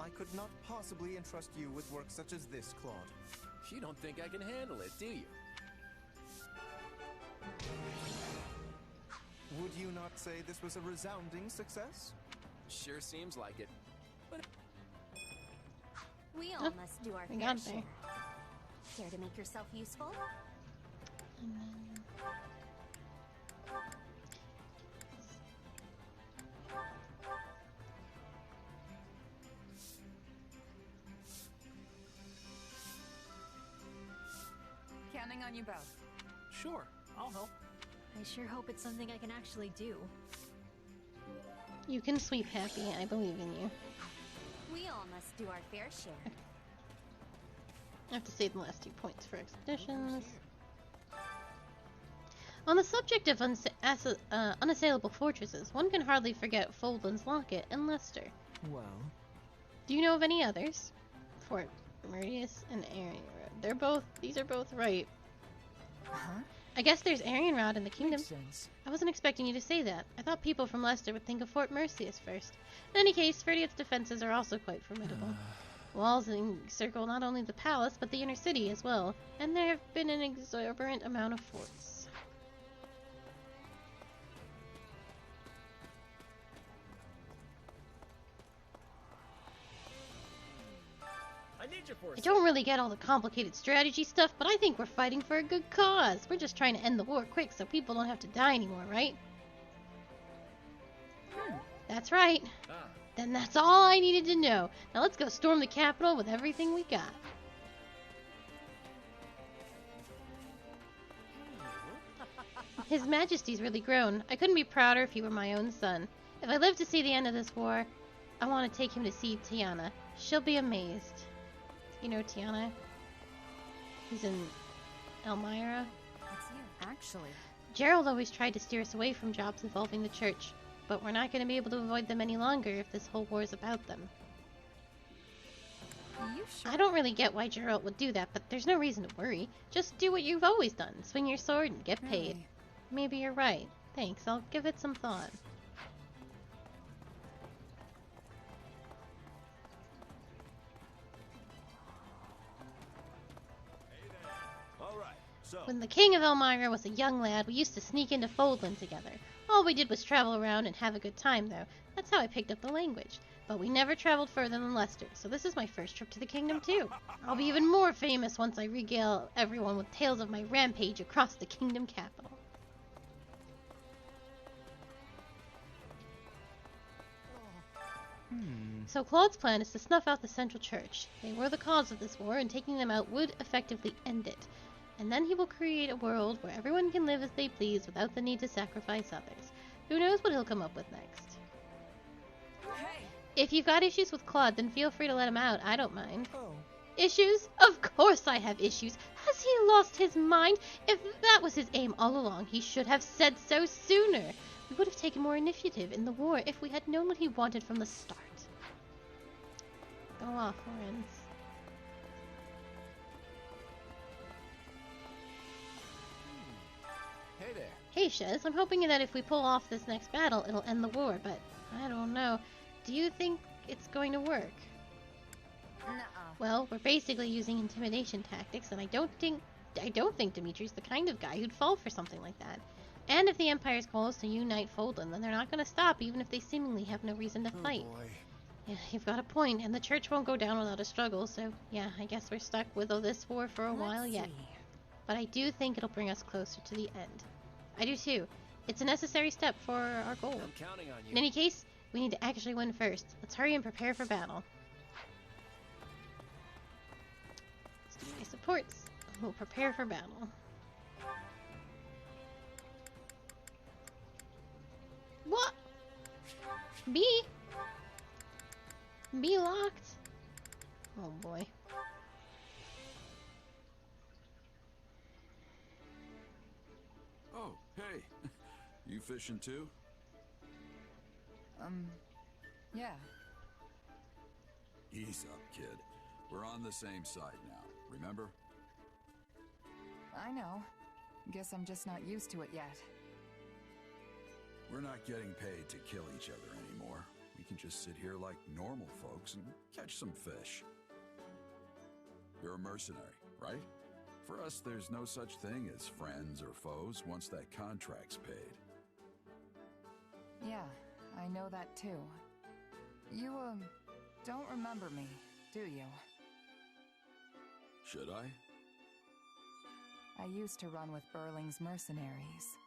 I could not possibly entrust you with work such as this, Claude. You don't think I can handle it, do you? Would you not say this was a resounding success? Sure seems like it. But we all must do our fair share. Care to make yourself useful? Counting on you both. Sure, I'll help. I sure hope it's something I can actually do. You can sweep, Happy. I believe in you. We all must do our fair share. I have to save the last 2 points for expeditions. On the subject of unassailable fortresses, one can hardly forget Foldland's Locket and Leicester. Well, do you know of any others? Fort Meridius and Arianrod. These are both right. Huh? I guess there's Arianrod in the kingdom. Makes sense. I wasn't expecting you to say that. I thought people from Leicester would think of Fort Mercius first. In any case, Ferdiat's defenses are also quite formidable. Walls encircle not only the palace, but the inner city as well, and there have been an exorbitant amount of forts. I don't really get all the complicated strategy stuff, but I think we're fighting for a good cause. We're just trying to end the war quick so people don't have to die anymore, right? That's right. Then that's all I needed to know. Now let's go storm the capital with everything we got. His Majesty's really grown. I couldn't be prouder if he were my own son. If I live to see the end of this war, I want to take him to see Tiana. She'll be amazed. You know Tiana? He's in Elmira. It's you, actually. Gerald always tried to steer us away from jobs involving the church, but we're not going to be able to avoid them any longer if this whole war is about them. Are you sure? I don't really get why Gerald would do that, but there's no reason to worry. Just do what you've always done. Swing your sword and get paid. Really? Maybe you're right. Thanks, I'll give it some thought. When the king of Elmira was a young lad, we used to sneak into Foldland together. All we did was travel around and have a good time, though. That's how I picked up the language. But we never traveled further than Leicester, so this is my first trip to the kingdom, too. I'll be even more famous once I regale everyone with tales of my rampage across the kingdom capital. So Claude's plan is to snuff out the Central Church. They were the cause of this war, and taking them out would effectively end it. And then he will create a world where everyone can live as they please without the need to sacrifice others. Who knows what he'll come up with next? Hey. If you've got issues with Claude, then feel free to let him out. I don't mind. Oh. Issues? Of course I have issues. Has he lost his mind? If that was his aim all along, he should have said so sooner. We would have taken more initiative in the war if we had known what he wanted from the start. Go off, Lorenz. Hey there. Hey, Shez, I'm hoping that if we pull off this next battle, it'll end the war, but I don't know. Do you think it's going to work? Nuh-uh. Well, we're basically using intimidation tactics, and I don't think Dimitri's the kind of guy who'd fall for something like that. And if the Empire's goal is to unite Foldland, then they're not going to stop, even if they seemingly have no reason to fight. Boy. Yeah, you've got a point, and the church won't go down without a struggle, so yeah, I guess we're stuck with this war for a while yet. But I do think it'll bring us closer to the end. I do too. It's a necessary step for our goal. I'm counting on you. In any case, we need to actually win first. Let's hurry and prepare for battle. Let's do my supports. We'll prepare for battle. What? B locked? Oh boy. Oh, hey. You fishing too? Yeah. Ease up, kid. We're on the same side now, remember? I know. Guess I'm just not used to it yet. We're not getting paid to kill each other anymore. We can just sit here like normal folks and catch some fish. You're a mercenary, right? For us, there's no such thing as friends or foes once that contract's paid. Yeah, I know that too. You, don't remember me, do you? Should I? I used to run with Burling's mercenaries.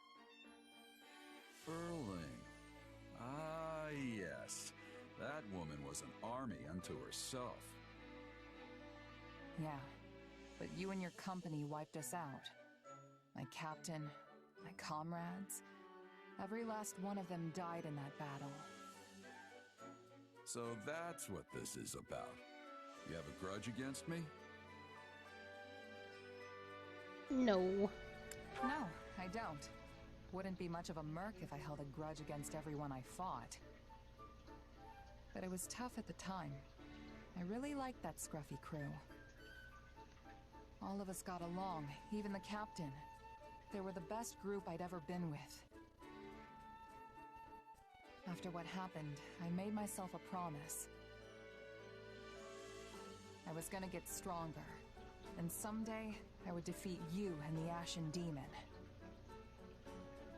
Burling. Ah, yes. That woman was an army unto herself. Yeah, but you and your company wiped us out. My captain, my comrades, every last one of them died in that battle. So that's what this is about. You have a grudge against me? No. No, I don't. Wouldn't be much of a merc if I held a grudge against everyone I fought. But it was tough at the time. I really liked that scruffy crew. All of us got along, even the captain. They were the best group I'd ever been with. After what happened, I made myself a promise. I was gonna get stronger, and someday I would defeat you and the Ashen Demon.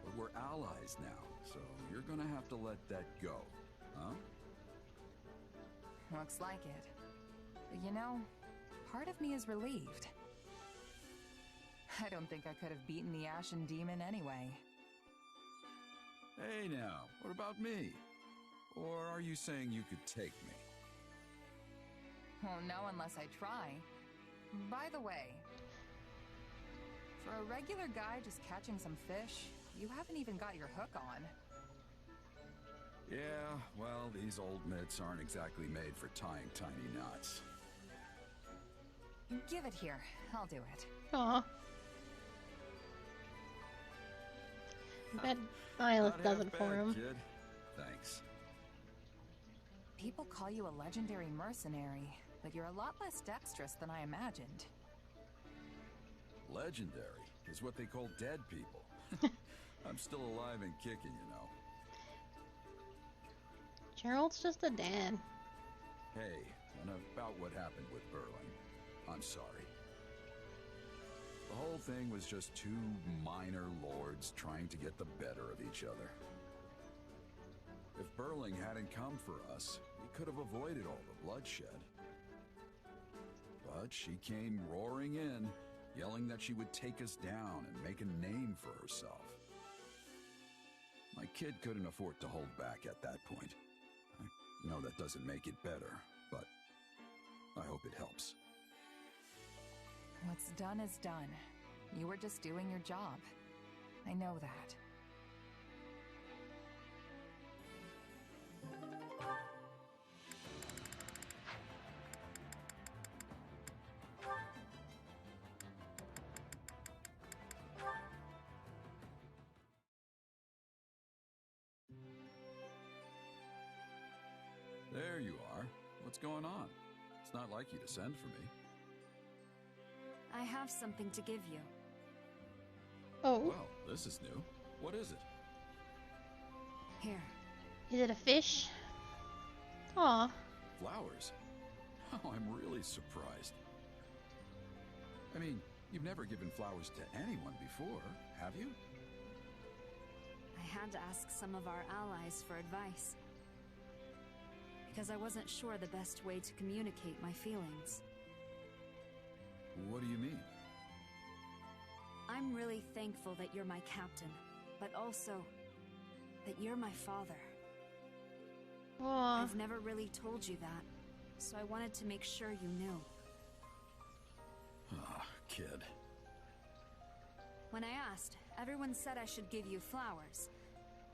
But we're allies now, so you're gonna have to let that go, huh? Looks like it. But you know, part of me is relieved. I don't think I could have beaten the Ashen Demon anyway. Hey now, what about me? Or are you saying you could take me? Oh, no, unless I try. By the way, for a regular guy just catching some fish, you haven't even got your hook on. Yeah, well, these old mitts aren't exactly made for tying tiny knots. Give it here. I'll do it. Aw. I bet Miles does it for him. Kid. Thanks. People call you a legendary mercenary, but you're a lot less dexterous than I imagined. Legendary is what they call dead people. I'm still alive and kicking, you know. Gerald's just a dad. Hey, and about what happened with Burling, I'm sorry. The whole thing was just two minor lords trying to get the better of each other. If Burling hadn't come for us, we could have avoided all the bloodshed. But she came roaring in, yelling that she would take us down and make a name for herself. My kid couldn't afford to hold back at that point. I know that doesn't make it better, but I hope it helps. What's done is done. You were just doing your job. I know that. There you are. What's going on? It's not like you to send for me. I have something to give you. Oh. Well, this is new. What is it? Here. Is it a fish? Aw. Flowers? Oh, I'm really surprised. I mean, you've never given flowers to anyone before, have you? I had to ask some of our allies for advice. Because I wasn't sure the best way to communicate my feelings. What do you mean? I'm really thankful that you're my captain. but also that you're my father. Aww. I've never really told you that, so I wanted to make sure you knew. Ah, kid. When I asked, everyone said I should give you flowers.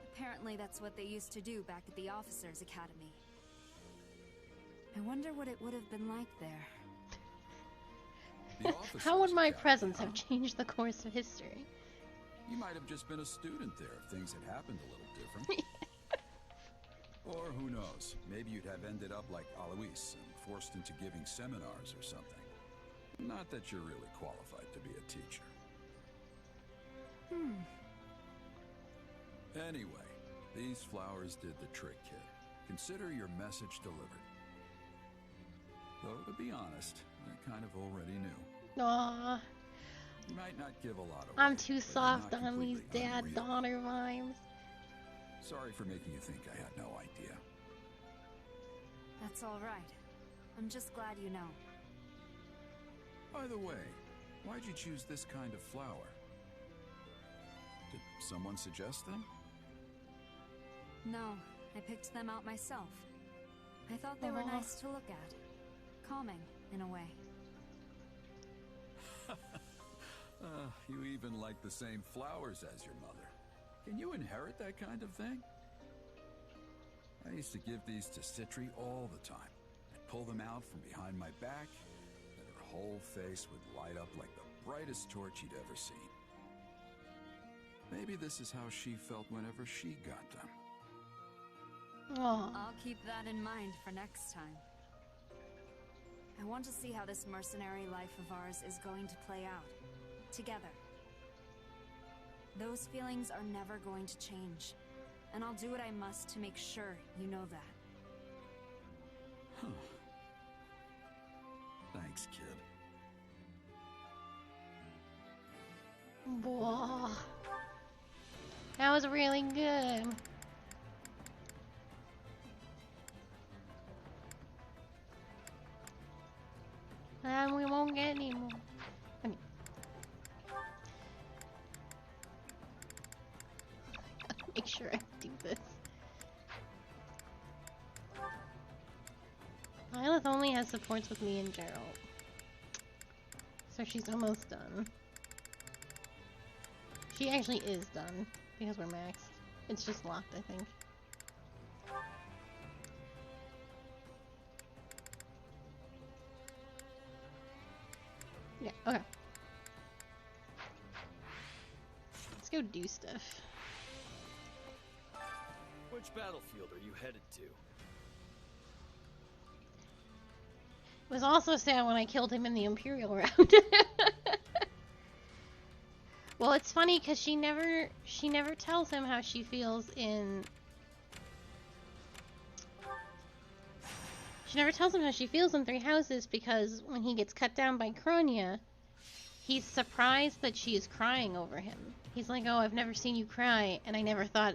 Apparently that's what they used to do back at the Officers' Academy. I wonder what it would have been like there. How would my presence have changed the course of history? You might have just been a student there if things had happened a little different. Or who knows, maybe you'd have ended up like Alois and forced into giving seminars or something. Not that you're really qualified to be a teacher. Anyway, these flowers did the trick, kid. Consider your message delivered. Though, to be honest, I kind of already knew. Aww. You might not give a lot away. I'm too but you're soft not on these completely dad-daughter vibes. Sorry for making you think I had no idea. That's all right. I'm just glad you know. By the way, why'd you choose this kind of flower? Did someone suggest them? No, I picked them out myself. I thought they were nice to look at. Calming, in a way. You even like the same flowers as your mother. Can you inherit that kind of thing? I used to give these to Citri all the time. I'd pull them out from behind my back, and her whole face would light up like the brightest torch you'd ever seen. Maybe this is how she felt whenever she got them. Aww. I'll keep that in mind for next time. I want to see how this mercenary life of ours is going to play out. Together. Those feelings are never going to change. And I'll do what I must to make sure you know that. Huh. Thanks, kid. Whoa. That was really good. And we won't get any more. I mean, make sure I do this. Lilith only has supports with me and Gerald. So she's almost done. She actually is done because we're maxed. It's just locked, I think. Yeah, okay. Let's go do stuff. Which battlefield are you headed to? It was also sad when I killed him in the Imperial round. Well, it's funny because she never tells him how she feels in... She never tells him how she feels in Three Houses because when he gets cut down by Kronia, he's surprised that she is crying over him. He's like, oh, I've never seen you cry, and I never thought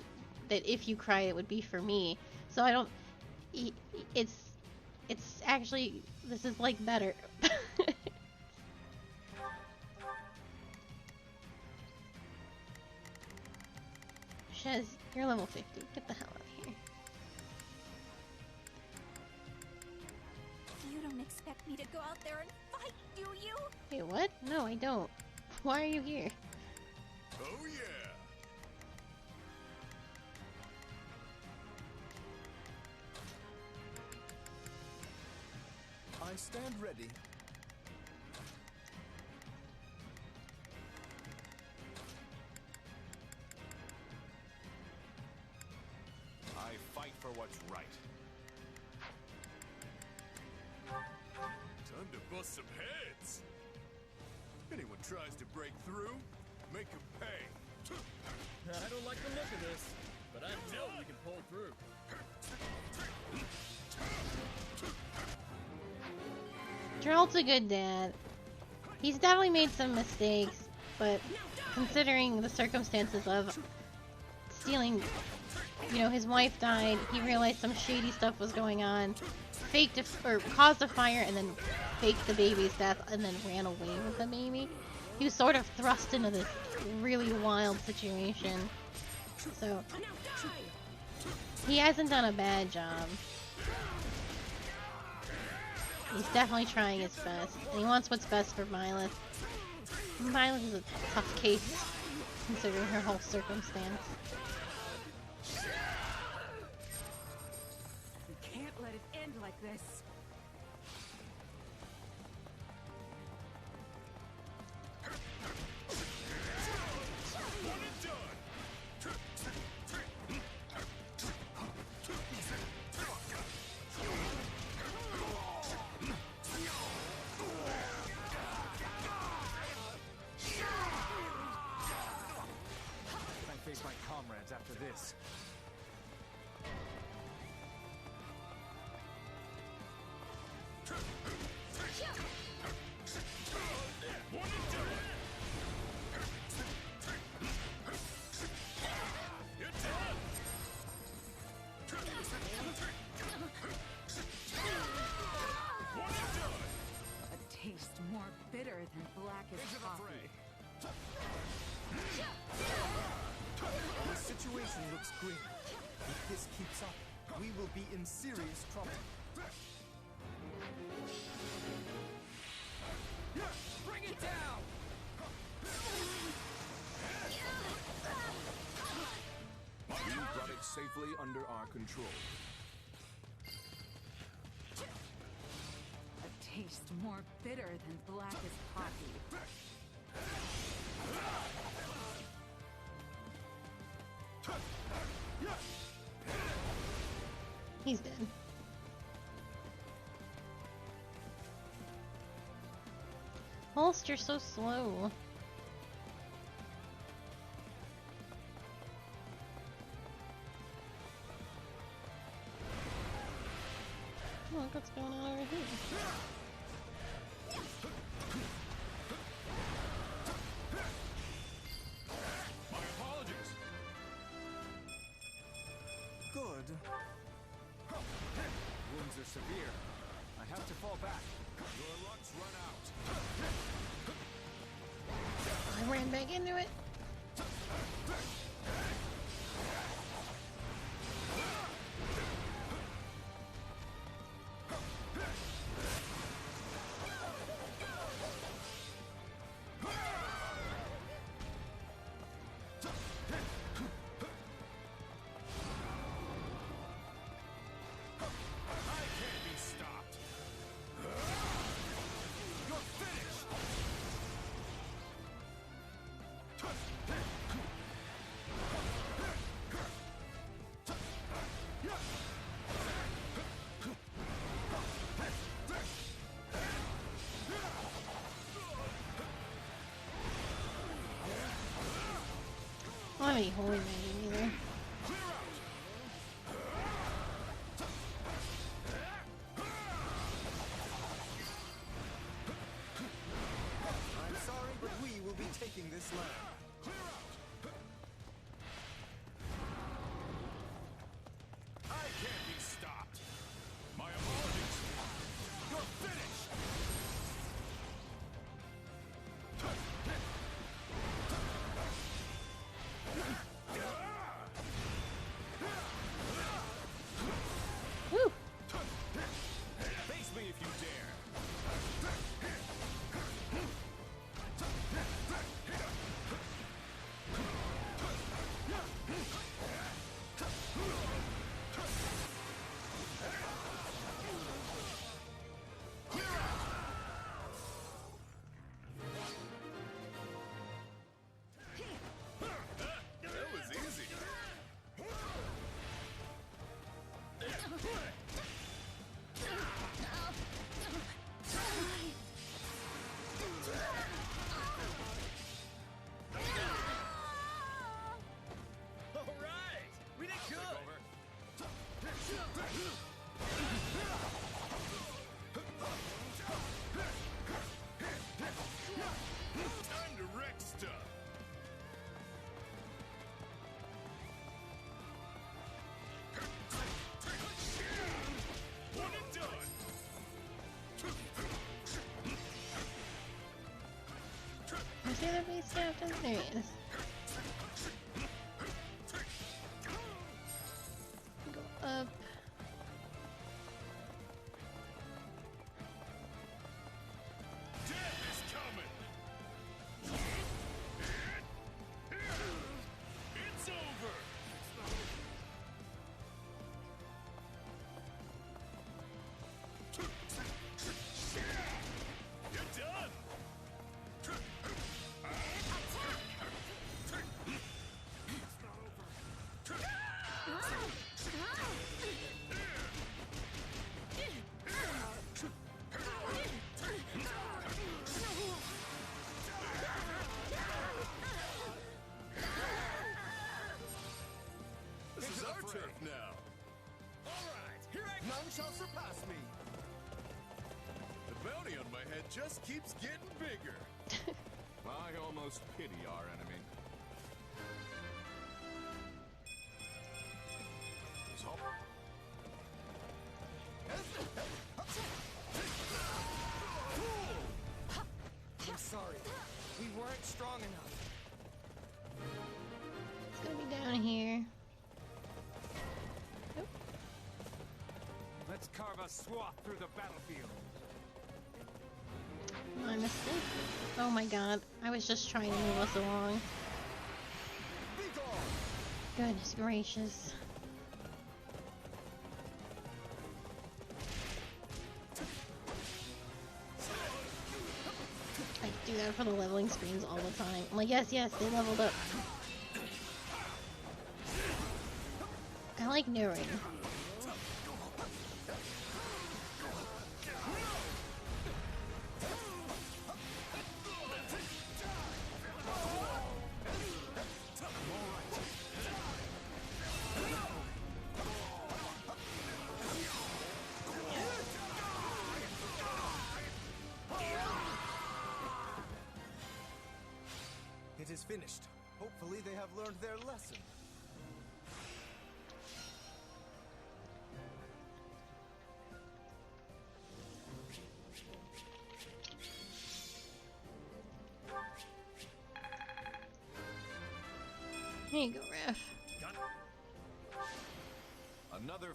that if you cry it would be for me. So I don't... It's actually... This is, like, better. Shez, you're level 50. Get the hell out of here. You don't expect me to go out there and fight, do you? Wait, what? No, I don't. Why are you here? Oh yeah! I stand ready. I fight for what's right. Time to bust some heads! Anyone tries to break through, make them pay. I don't like the look of this, but I know we can pull through. Gerald's a good dad. He's definitely made some mistakes, but considering the circumstances of stealing, you know, his wife died, he realized some shady stuff was going on, caused a fire, and then faked the baby's death, and then ran away with the baby. He was sort of thrust into this really wild situation. So he hasn't done a bad job. He's definitely trying his best. And he wants what's best for Violet. Violet is a tough case, considering her whole circumstance. We can't let it end like this. My comrades after this. A taste more bitter than blackest coffee. The situation looks grim. If this keeps up, we will be in serious trouble. Bring it down! You brought it safely under our control. A taste more bitter than blackest coffee. He's dead. Holst, you're so slow. Look what's going on over here. My apologies. Good. Wounds are severe. I have to fall back. Your luck's run out. I ran back into it. I don't have any holy magic either. I'm sorry, but we will be taking this land. I can't be stopped. My apologies. You're finished. Woo! Face me if you dare. That was easy. All right, we did good. Time to wreck stuff. One and done. Where's the other base captain? There he is. up. Death is coming! It's over! You're done! This is our turf now. Alright, here I go. None shall surpass me. The bounty on my head just keeps getting bigger. I almost pity our enemy. I'm sorry. We weren't strong enough. It's gonna be down here. Nope. Let's carve a swath through the battlefield. My mistake. Oh my god. I was just trying to move us along. Goodness gracious. I do that for the leveling screens all the time. I'm like, yes, they leveled up. I like narrating. It is finished. Hopefully they have learned their lesson. Here you go, Ref. Another.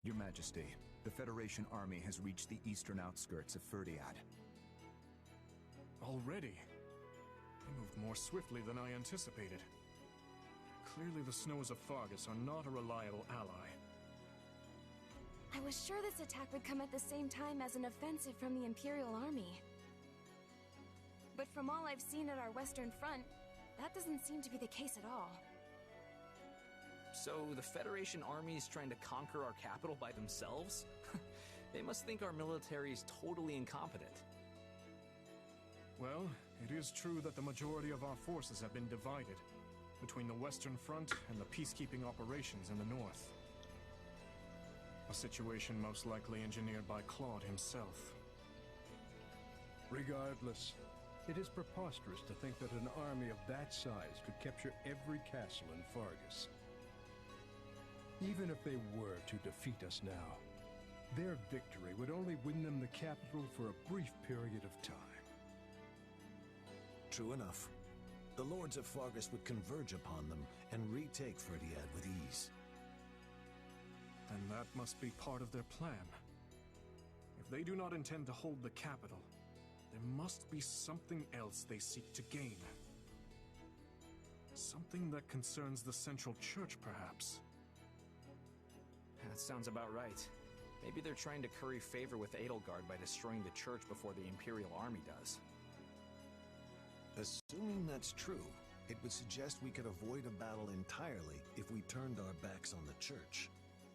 Your Majesty, the Federation army has reached the eastern outskirts of Ferdiad. Already? They moved more swiftly than I anticipated. Clearly the snows of Fargus are not a reliable ally. I was sure this attack would come at the same time as an offensive from the Imperial Army. But from all I've seen at our western front, that doesn't seem to be the case at all. So the Federation army is trying to conquer our capital by themselves? They must think our military is totally incompetent. Well, it is true that the majority of our forces have been divided between the Western Front and the peacekeeping operations in the north. A situation most likely engineered by Claude himself. Regardless, it is preposterous to think that an army of that size could capture every castle in Fargus. Even if they were to defeat us now, their victory would only win them the capital for a brief period of time. True enough. The lords of Fargus would converge upon them and retake Ferdiad with ease. And that must be part of their plan. If they do not intend to hold the capital, there must be something else they seek to gain. Something that concerns the Central Church, perhaps. That sounds about right. Maybe they're trying to curry favor with Edelgard by destroying the church before the Imperial Army does. Assuming that's true, it would suggest we could avoid a battle entirely if we turned our backs on the church.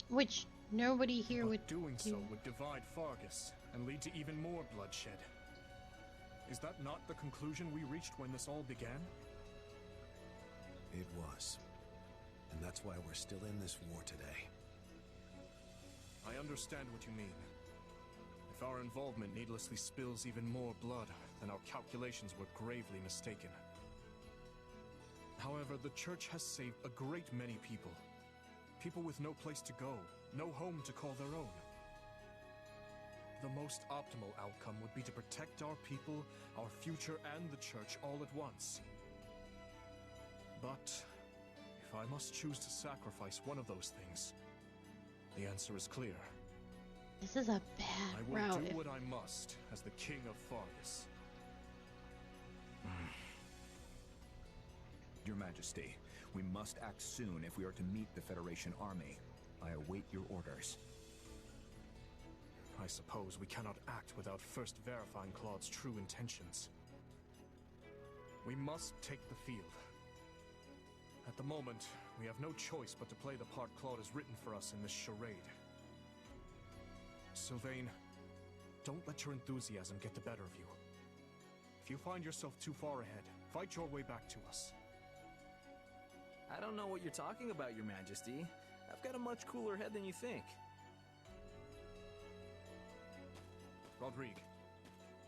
Which nobody here would do. Doing so would divide Fargus and lead to even more bloodshed. Is that not the conclusion we reached when this all began? It was. And that's why we're still in this war today. I understand what you mean. If If our involvement needlessly spills even more blood, then our calculations were gravely mistaken. However, the Church has saved a great many people. People with no place to go, no home to call their own. The most optimal outcome would be to protect our people, our future, and the Church all at once. But if I must choose to sacrifice one of those things, the answer is clear. This is a bad I will route. do what I must as the King of Fargus. Your Majesty, we must act soon if we are to meet the Federation army. I await your orders. I suppose we cannot act without first verifying Claude's true intentions. We must take the field. At the moment, we have no choice but to play the part Claude has written for us in this charade. Sylvain, don't let your enthusiasm get the better of you. If you find yourself too far ahead, fight your way back to us. I don't know what you're talking about, Your Majesty. I've got a much cooler head than you think. Rodrigue,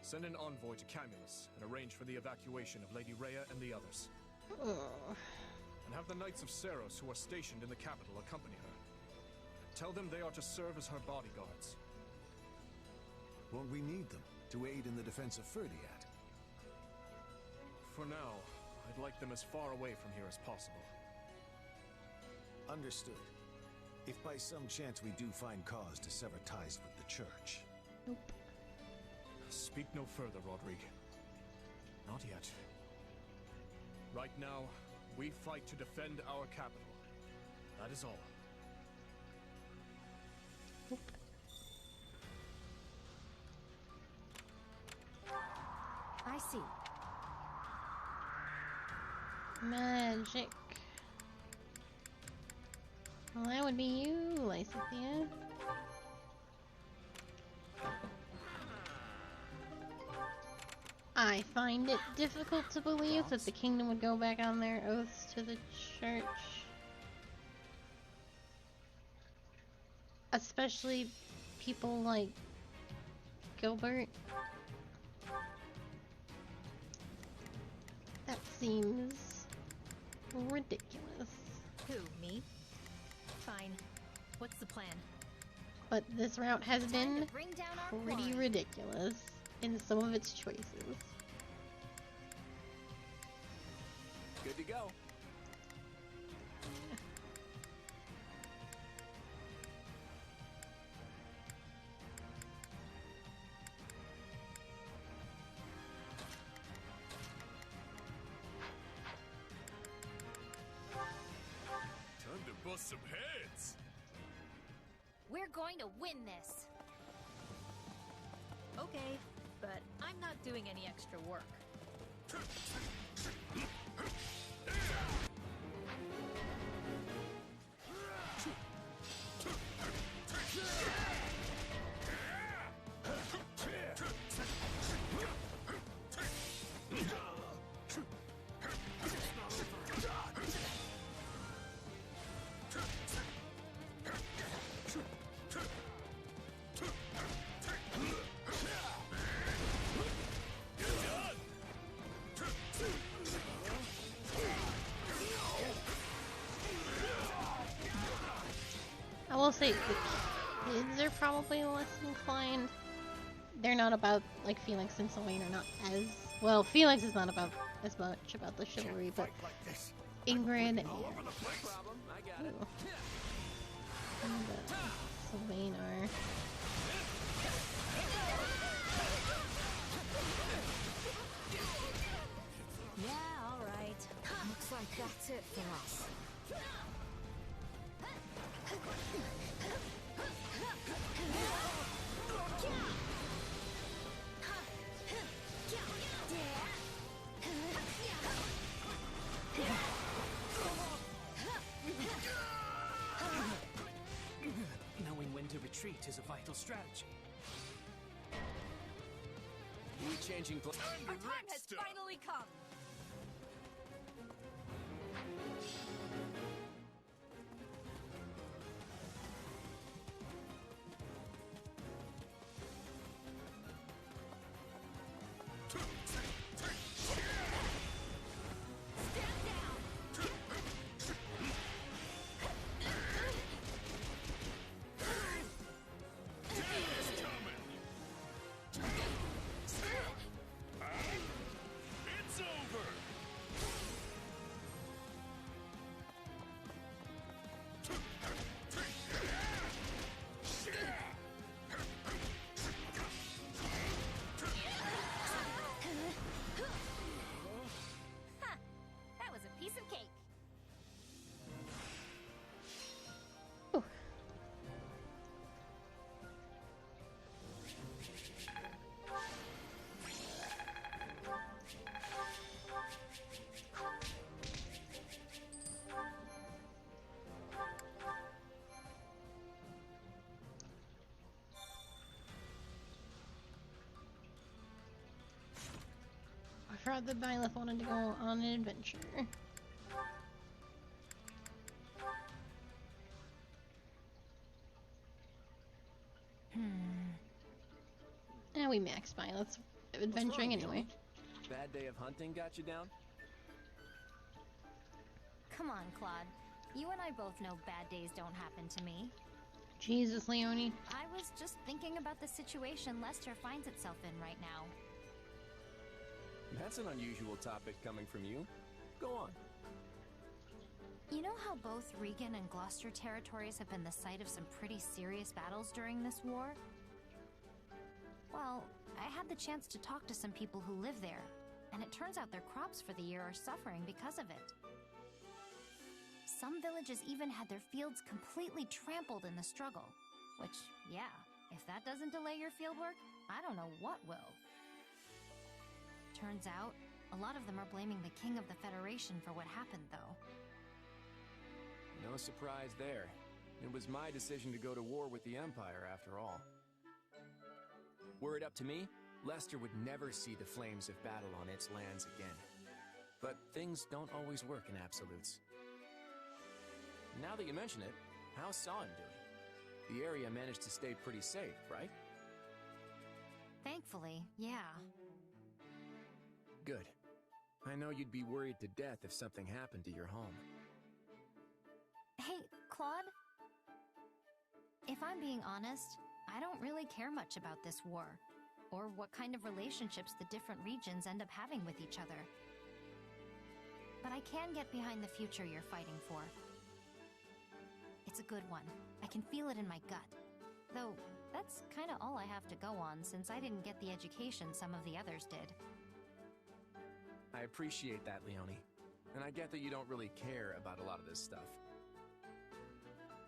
send an envoy to Camulus and arrange for the evacuation of Lady Rhea and the others. And have the Knights of Seros who are stationed in the capital accompany her. Tell them they are to serve as her bodyguards. Won't we need them to aid in the defense of Ferdiad? For now, I'd like them as far away from here as possible. Understood. If by some chance we do find cause to sever ties with the Church. Nope. Speak no further, Rodrigue. Not yet. Right now, we fight to defend our capital. That is all. Nope. I see. Magic. Well, that would be you, Lysithea. I find it difficult to believe that the kingdom would go back on their oaths to the Church. Especially people like Gilbert. That seems ridiculous. Who, me? Fine. What's the plan? But this route has been to bring down our pretty quarry. ridiculous in some of its choices. Good to go. Time to bust some heads. We're going to win this. Okay, but I'm not doing any extra work. I will say the kids are probably less inclined. They're not about, like, Felix and Sylvain are not as... Well, Felix is not about as much about the chivalry, but Ingrid and Sylvain are... Yeah, alright. Looks like that's it for us. Knowing when to retreat is a vital strategy. We changing Our time has finally come. brought the Byleth wanted to go on an adventure. And we maxed Byleth's adventuring anyway. Bad day of hunting got you down? Come on, Claude. You and I both know bad days don't happen to me. Jesus, Leonie. I was just thinking about the situation Lester finds itself in right now. That's an unusual topic coming from you. Go on. You know how both Regan and Gloucester territories have been the site of some pretty serious battles during this war? Well, I had the chance to talk to some people who live there, and it turns out their crops for the year are suffering because of it. Some villages even had their fields completely trampled in the struggle, which, yeah, if that doesn't delay your fieldwork, I don't know what will. Turns out, a lot of them are blaming the King of the Federation for what happened, though. No surprise there. It was my decision to go to war with the Empire, after all. Were it up to me, Lester would never see the flames of battle on its lands again. But things don't always work in absolutes. Now that you mention it, how's Son doing? The area managed to stay pretty safe, right? Thankfully, yeah. Good. I know you'd be worried to death if something happened to your home. Hey, Claude? If I'm being honest, I don't really care much about this war, or what kind of relationships the different regions end up having with each other. But I can get behind the future you're fighting for. It's a good one. I can feel it in my gut. Though, that's kinda all I have to go on since I didn't get the education some of the others did. I appreciate that, Leonie. And I get that you don't really care about a lot of this stuff.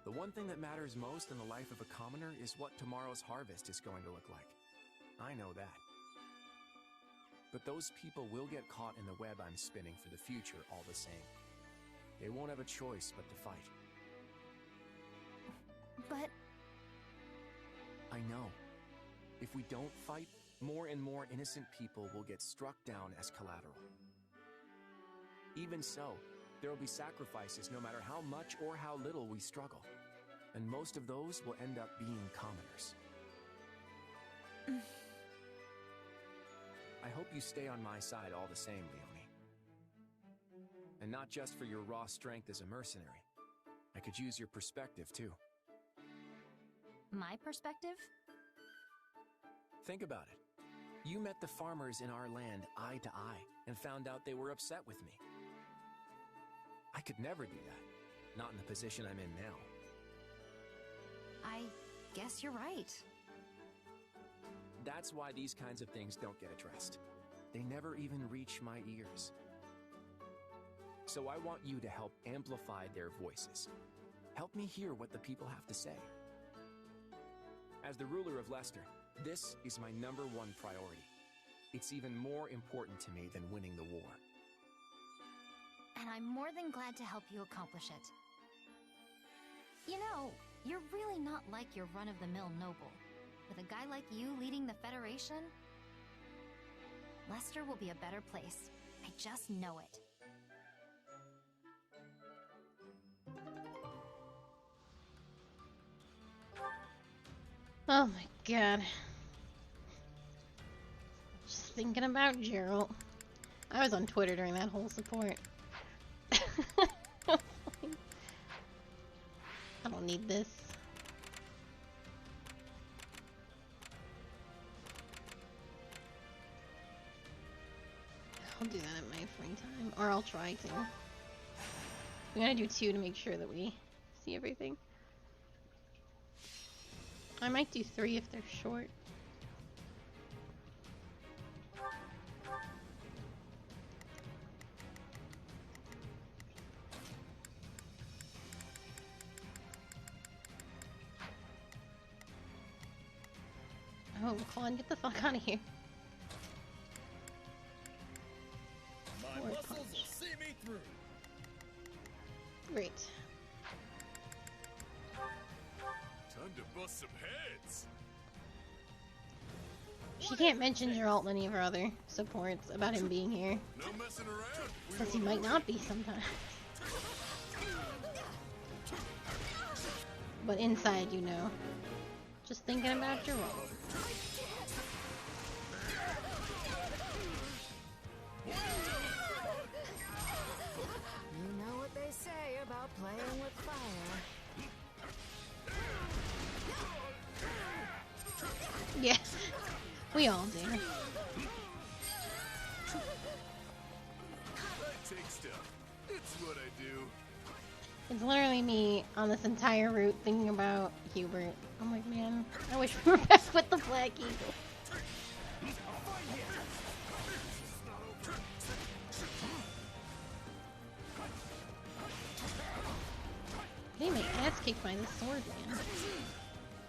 The one thing that matters most in the life of a commoner is what tomorrow's harvest is going to look like. I know that. But those people will get caught in the web I'm spinning for the future all the same. They won't have a choice but to fight. But... I know. If we don't fight, more and more innocent people will get struck down as collateral. Even so, there will be sacrifices no matter how much or how little we struggle. And most of those will end up being commoners. I hope you stay on my side all the same, Leonie. And not just for your raw strength as a mercenary. I could use your perspective, too. My perspective? Think about it. You met the farmers in our land eye to eye and found out they were upset with me. I could never do that. Not in the position I'm in now. I guess you're right. That's why these kinds of things don't get addressed. They never even reach my ears. So I want you to help amplify their voices. Help me hear what the people have to say. As the ruler of Leicester, this is my #1 priority. It's even more important to me than winning the war. And I'm more than glad to help you accomplish it. You know, you're really not like your run-of-the-mill noble. With a guy like you leading the Federation, Leicester will be a better place. I just know it. Oh my god. Just thinking about Gerald. I was on Twitter during that whole support. I don't need this. I'll do that at my free time, or I'll try to. We gotta do 2 to make sure that we see everything. I might do 3 if they're short. Oh, Claude, get the fuck out of here. My Lord muscles punch. will see me through. Great. Time to bust some heads. She can't mention Geralt and any of her other supports about him being here. No messing around. Because he might not be sometimes. But inside, you know. Just thinking about Geralt. You know what they say about playing with fire. Yeah, we all do. I take stuff. It's what I do. It's literally me on this entire route thinking about Hubert. I'm like, man, I wish we were back with the Black Eagle. They make ass kicked by this sword, man.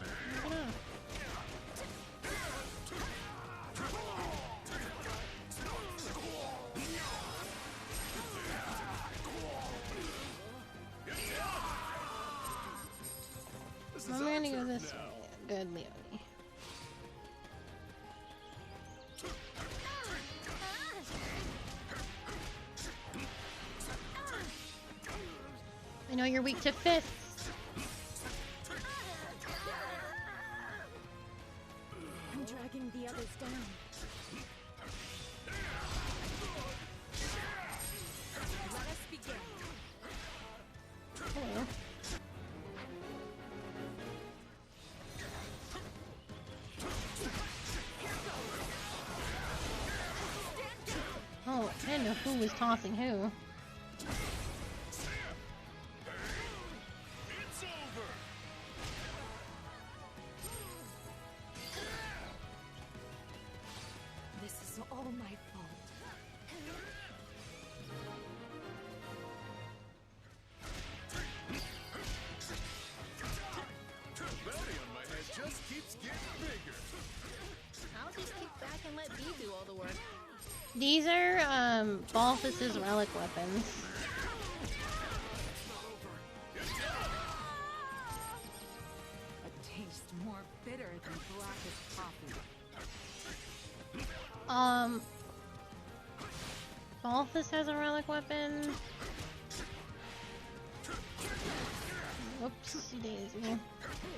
Knock it off. I'm gonna go this way. Good, Leonie. I know you're weak to fists. I'm dragging the others down. Let us begin. Hello. Oh, I didn't know who was tossing who. It's over. This is all my fault. The bounty on my head just keeps getting bigger. I'll just kick back and let B do all the work. These are, Balthus's relic weapons. A taste more bitter than black as coffee. Balthus has a relic weapon. Whoopsie daisy.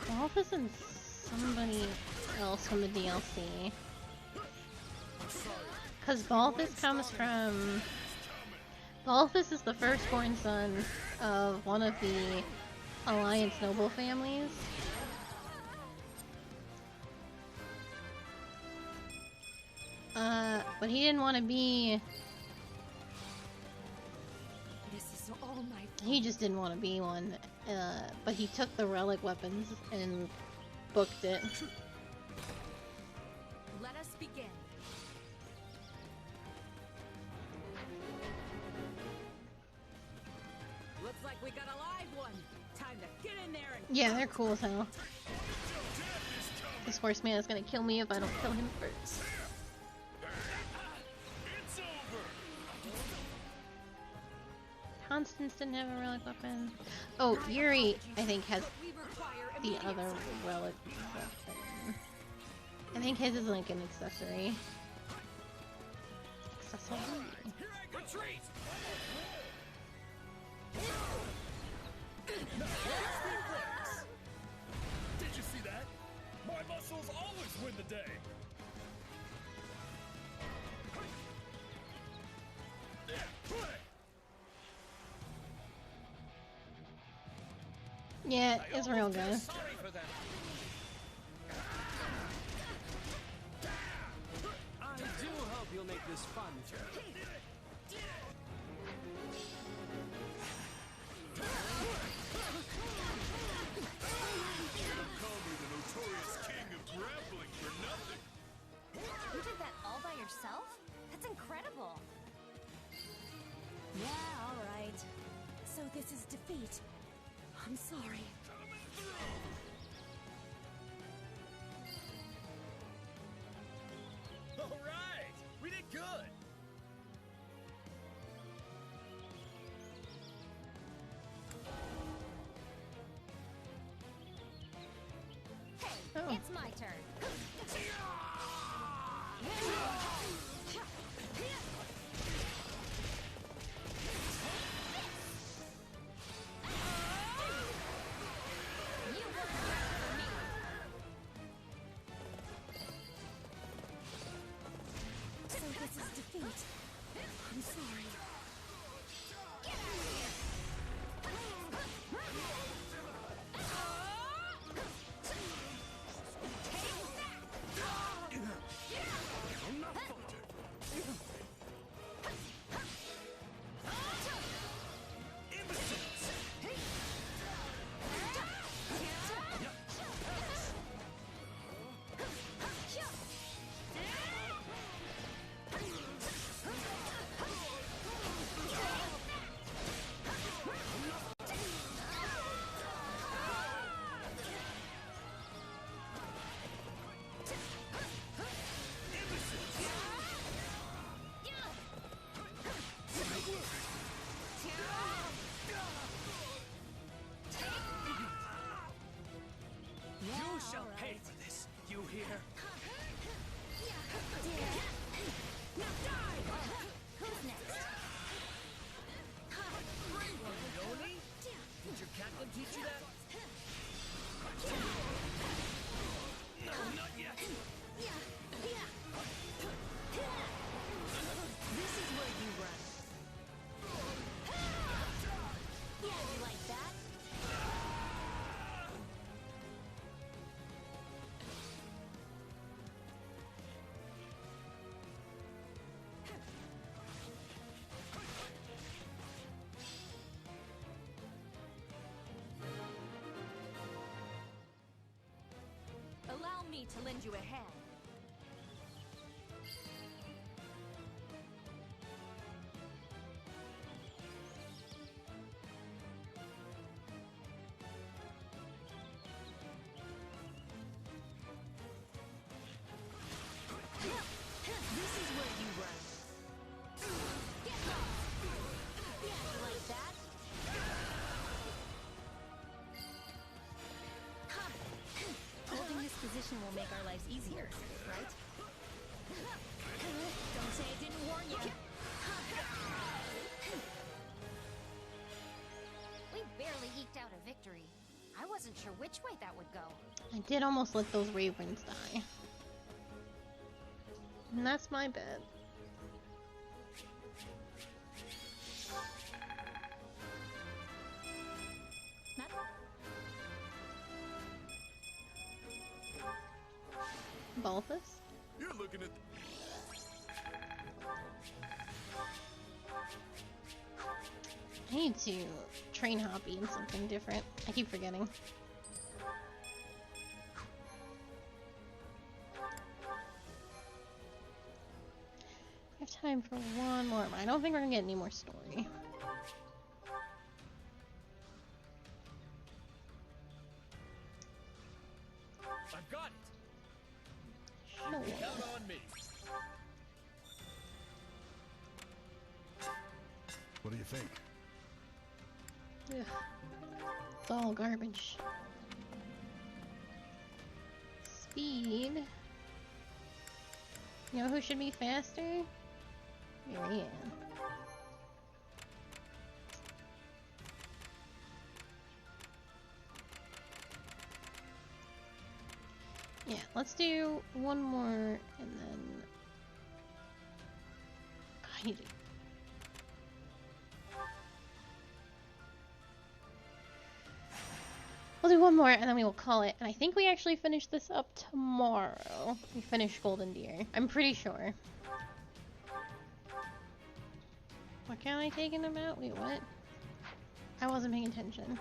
Balthus and somebody else from the DLC. Because Balthus comes from... Balthus is the firstborn son of one of the Alliance noble families. But he didn't want to be... This is all my fault. He just didn't want to be one. But he took the relic weapons and booked it. Let us begin. Looks like we got a live one. Time to get in there and Yeah, they're cool as hell. This horseman is gonna kill me if I don't kill him first. It's over. Constance didn't have a relic weapon. Oh, Yuri, I think, has the other relic weapon. I think his is like an accessory. Accessory. Retreat. Did you see that? My muscles always win the day. Yeah, it's real good. Sorry for that. I do hope you'll make this fun. Call me the notorious king of grappling for nothing. You did that all by yourself? That's incredible. Yeah, all right. So this is defeat. I'm sorry. All right, we did good. Hey, it's my turn. So this is defeat. I'm sorry. Get out of here! I'm not faltered. You shall pay for this. You hear? Now die! Who's next? Noni? Did your captain teach you that? No, not yet. This is where you run. Yeah, you like that? Allow me to lend you a hand. This is where you run. Get lost! Yeah, you like that? Holding this position will make our lives easier, right? Don't say I didn't warn you. We barely eked out a victory. I wasn't sure which way that would go. I did almost let those ravens die. And that's my bad. Balthus? You're looking at. I need to train Hoppy in something different. I keep forgetting. I have time for one more, but I don't think we're gonna get any more story. I've got it. Sure. Count on me. What do you think? Ugh. It's all garbage. Speed. You know who should be faster? Marianne. Yeah, let's do one more and then... God, I need to... We'll do one more and then we will call it. And I think we actually finish this up tomorrow. We finish Golden Deer. I'm pretty sure. What can I take in about? Wait, what? I wasn't paying attention.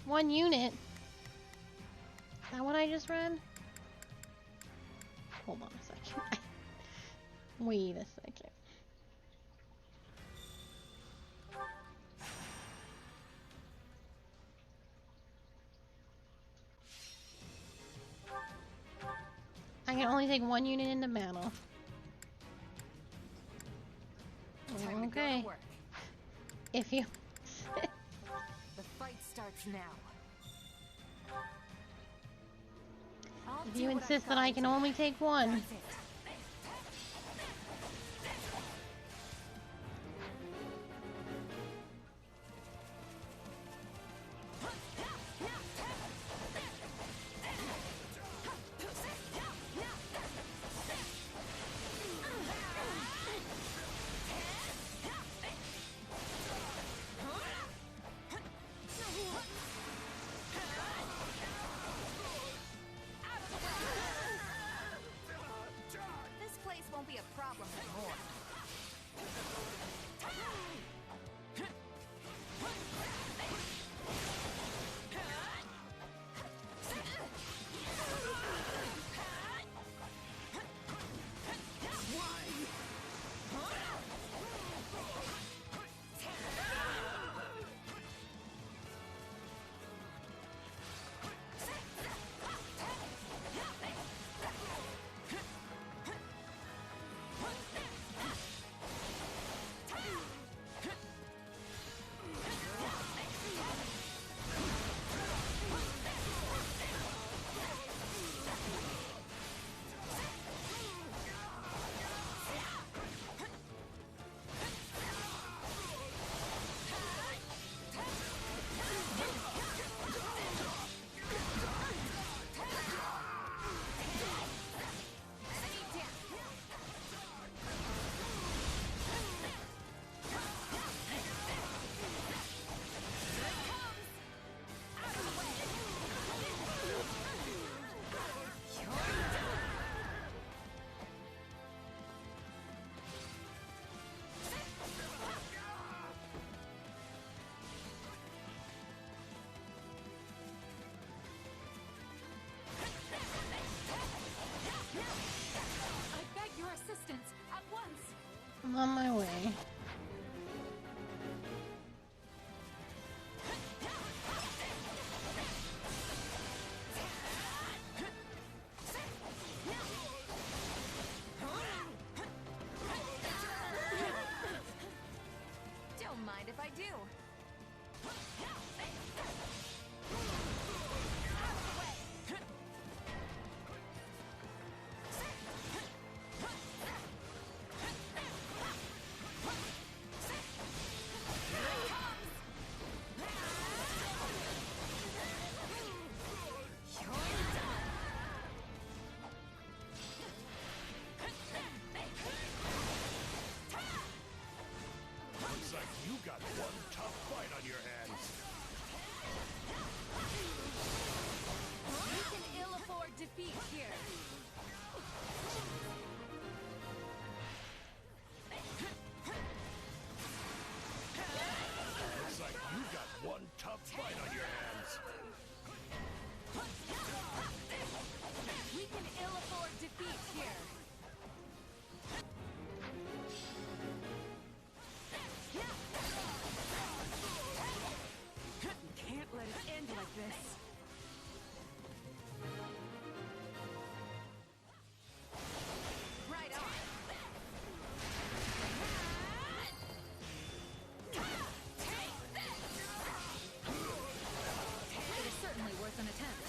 1 unit? Is that what I just read? Hold on a second. Wait a second. I can only take 1 unit into battle. Okay. If you... The fight starts now. I'll If you insist that I can only take one. This place won't be a problem anymore. I'm on my way. Don't mind if I do. Looks like you got one tough fight on your hands. We can ill afford defeat here. Looks like you got one tough fight on your hands. We can ill afford defeat here. You can't let it end like this. Right on. It is certainly worth an attempt.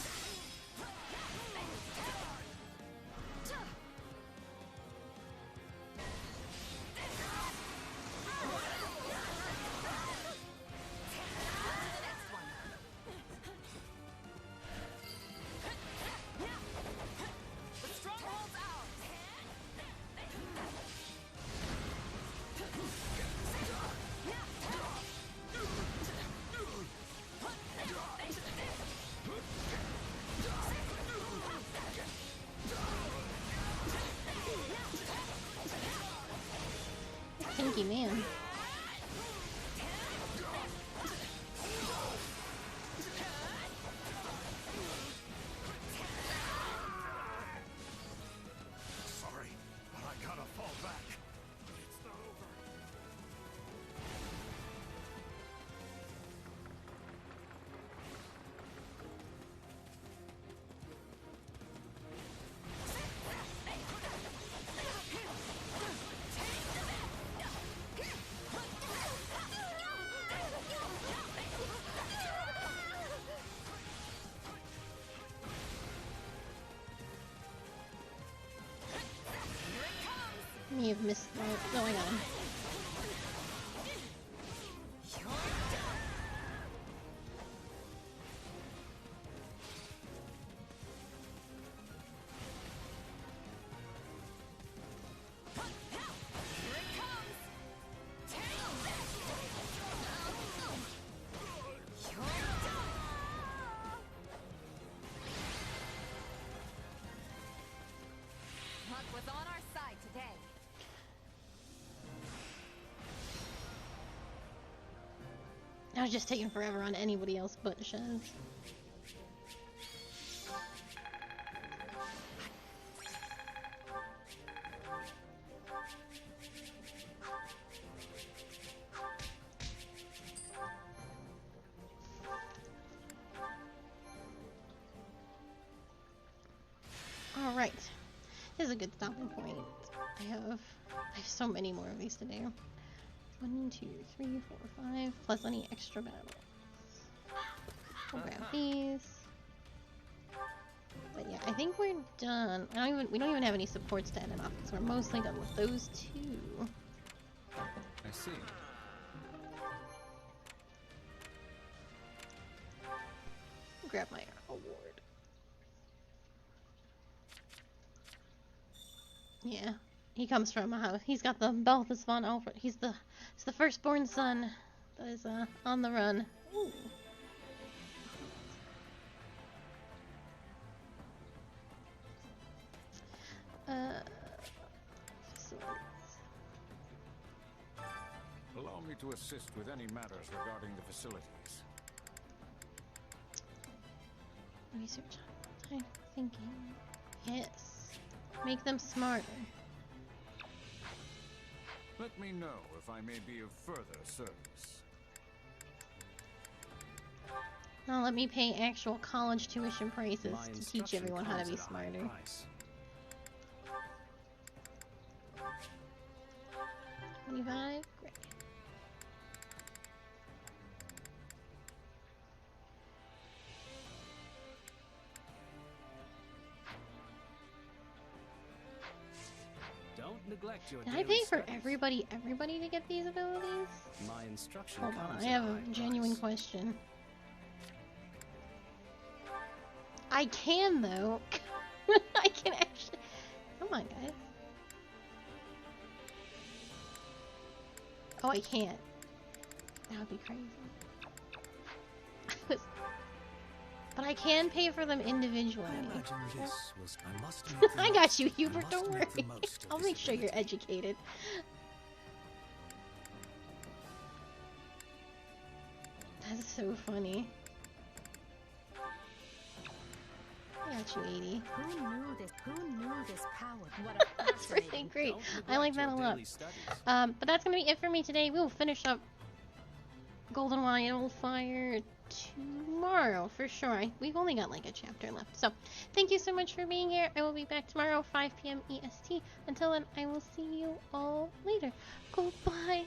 The stronghold's ours. Stinky man. Sorry, but I gotta fall back. It's not over. may have missed. No, I got him. Luck was on our side today. I was just taking forever on anybody else but Shaz. Alright. This is a good stopping point. I have so many more of these to do. 1, 2, 3, 4, 5, plus any extra battles. We'll grab these. But yeah, I think we're done. We don't even have any supports to end it off, because we're mostly done with those two. I see. Grab my award. Yeah, he comes from a house. He's got the Balthus von Alfred. He's the firstborn son that is on the run. Ooh. Facilities. Allow me to assist with any matters regarding the facilities. Research on thinking. Yes. Make them smarter. Let me know if I may be of further service. Now let me pay actual college tuition prices to teach everyone how to be smarter. 25? Great. Don't neglect your Did I daily pay for studies. everybody to get these abilities? My instruction Hold on, comes I at have high a genuine price. question. I can though. I can actually. Come on, guys. Oh, I can't. That would be crazy. But I can pay for them individually. I got you, Hubert. Don't worry. I'll make sure you're educated. That's so funny. I got you, 80. Who knew this power? What a That's really great. I like that a lot. But that's gonna be it for me today. We will finish up Golden Wildfire tomorrow for sure. We've only got like a chapter left. So thank you so much for being here. I will be back tomorrow, 5 p.m. EST. Until then, I will see you all later. Goodbye.